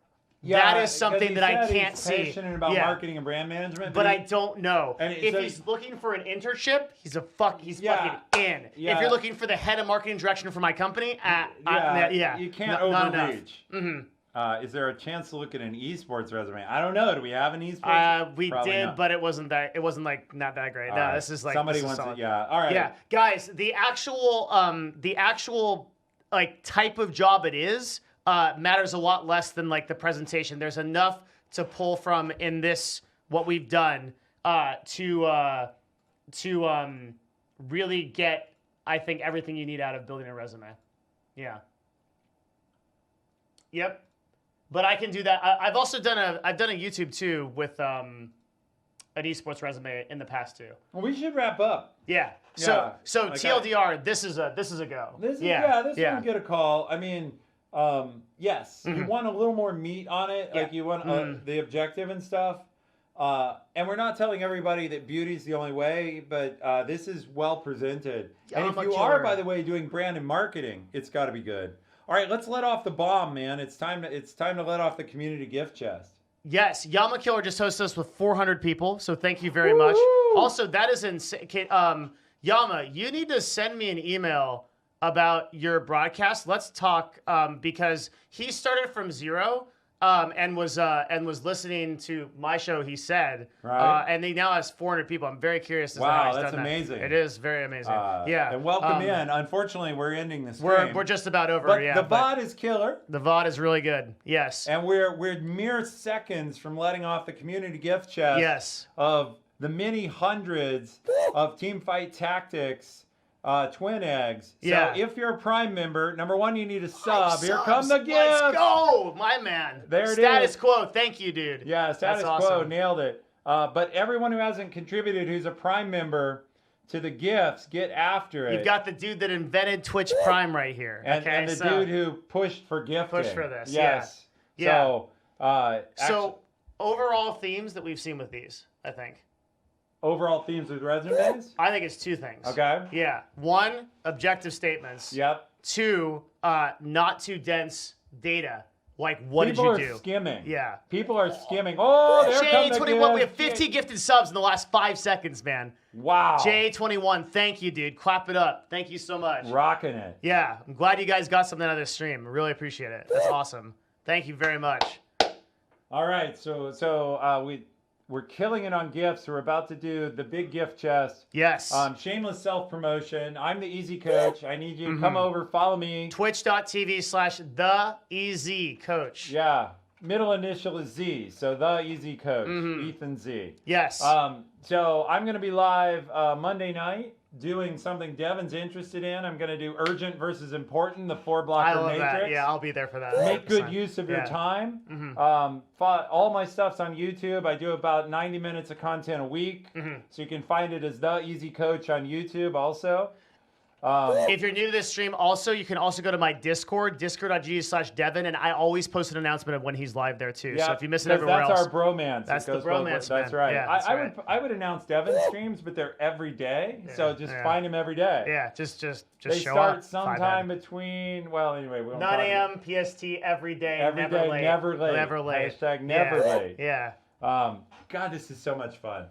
that is something because that he I said can't he's see. passionate about Yeah. marketing and brand management, But I don't know. And If so- he's looking for an internship, he's fucking in. Yeah. If you're looking for the head of marketing direction for my company, you can't not enough. overreach. Is there a chance to look at an esports resume? I don't know. Do we have an esports? We Probably did, not. but it wasn't like not that great. All No, right. this is like somebody this is wants solid. it. Yeah. All right. Yeah, guys, the actual like type of job it is matters a lot less than like the presentation. There's enough to pull from in this what we've done to really get, I think, everything you need out of building a resume. Yeah. Yep. But I can do that. I've also done a YouTube too with an esports resume in the past too. Well, we should wrap up. Yeah. Yeah. So Like TLDR, this is a go. This is yeah. one get a call. I mean, yes, you want a little more meat on it. Like you want the objective and stuff. And we're not telling everybody that beauty's the only way, but this is well presented. And if you are, by the way, doing brand and marketing, it's got to be good. All right, let's let off the bomb, man. It's time to let off the community gift chest. Yes, Yama Killer just hosted us with 400 people, so thank you very much. Also, that is insane. Yama, you need to send me an email about your broadcast. Let's talk because he started from zero and was listening to my show. He said, Right. and he now has 400 people. I'm very curious as to Wow, how he's that's done that. amazing. It is very amazing. Yeah, And welcome in. Unfortunately, we're ending the stream. We're just about over. But yeah, the but VOD is killer. the VOD is really good. Yes. And we're mere seconds from letting off the community gift chest Yes. of the many hundreds of Teamfight Tactics twin eggs. So Yeah. if you're a Prime member, number one, you need a sub. Here Subs. come the gifts. Let's go, my man. There it Status is. quo. Thank you, dude. Yeah, status That's quo, awesome. nailed it. But everyone who hasn't contributed who's a Prime member to the gifts, get after it. You've got the dude that invented Twitch Prime right here. and, okay, and the so, dude who pushed for gifting. Pushed for this, Yes. yeah. So, So overall themes that we've seen with these, I think. overall themes with resumes? I think it's two things. Okay. Yeah. One, objective statements. Yep. Two, not too dense data. Like, what People did you are do? skimming. Yeah. People are skimming. Oh, there come the J21, we have gifts. 50 gifted subs in the last 5 seconds, man. Wow. J21, thank you, dude. Clap it up. Thank you so much. Rocking it. Yeah, I'm glad you guys got something out of this stream. I really appreciate it. That's awesome. Thank you very much. All right, so we're killing it on gifts. We're about to do the big gift chest. Yes. Shameless self-promotion. I'm the Easy Coach. I need you to come over, follow me. Twitch.tv/TheEasyCoach. Yeah, middle initial is Z, so the Easy Coach, Ethan Z. Yes. So I'm going to be live Monday night doing something Devin's interested in. I'm going to do urgent versus important, the 4-blocker I love matrix. that. Yeah, I'll be there for that. Make good 100%. use of your Yeah. time. All my stuff's on YouTube. I do about 90 minutes of content a week. So you can find it as The Easy Coach on YouTube also. If you're new to this stream, also, you can also go to my Discord, discord.gg/Devin, and I always post an announcement of when he's live there too. So if you miss it everywhere that's else. our bromance. It That's the goes both ways. bromance, That's man. right. Yeah, that's right. I would announce Devin's streams, but they're every day. So just yeah. find him every day. Yeah, just They show start up. sometime between, well, anyway, we won't 9 talk a.m. PST every day, Every never day, late. never late. Never late. Hashtag never late. Yeah. God, this is so much fun.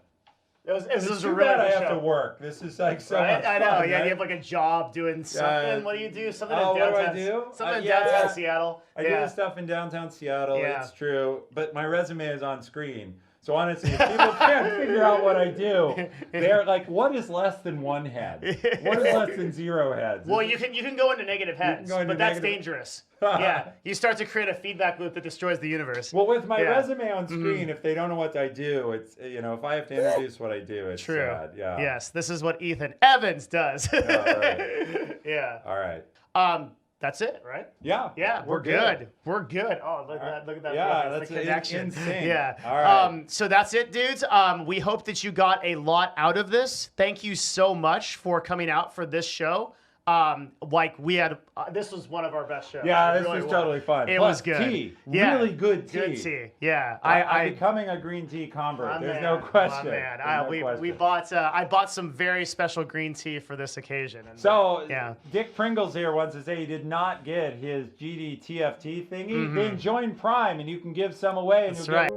This It's is a too really bad I good have show. to work. This is like so Right? much I know. fun, Yeah, right? you have like a job doing something. What do you do? Something Oh, in what do I downtown. do? Something in Yeah. downtown Seattle. I do this stuff in downtown Seattle. Yeah. It's true, but my resume is on screen. So honestly, if people can't figure out what I do, they're like, "What is less than one head? What is less than 0 heads?" Well, you can go into negative heads, go into but that's negative- dangerous. Yeah, you start to create a feedback loop that destroys the universe. Well, with my Yeah. resume on screen, if they don't know what I do, it's if I have to introduce what I do, it's True. sad. Yeah. Yes, this is what Ethan Evans does. right. Yeah. All right. That's it, right? Yeah. Yeah, we're good. We're good. Oh, look at that! Look at that! Yeah, reference, that's the connection. insane. Yeah. All right. So that's it, dudes. We hope that you got a lot out of this. Thank you so much for coming out for this show. like we had, this was one of our best shows. Yeah, It this really was totally fun. It Plus, was good. Tea, Yeah. really good tea. Good tea. Yeah, I'm becoming a green tea convert. There's no question. Man. There's no We question. bought. I bought some very special green tea for this occasion. And So, yeah. Dick Pringles here wants to say he did not get his GD TFT thingy. Mm-hmm. Then join Prime and you can give some away. And That's you'll get right.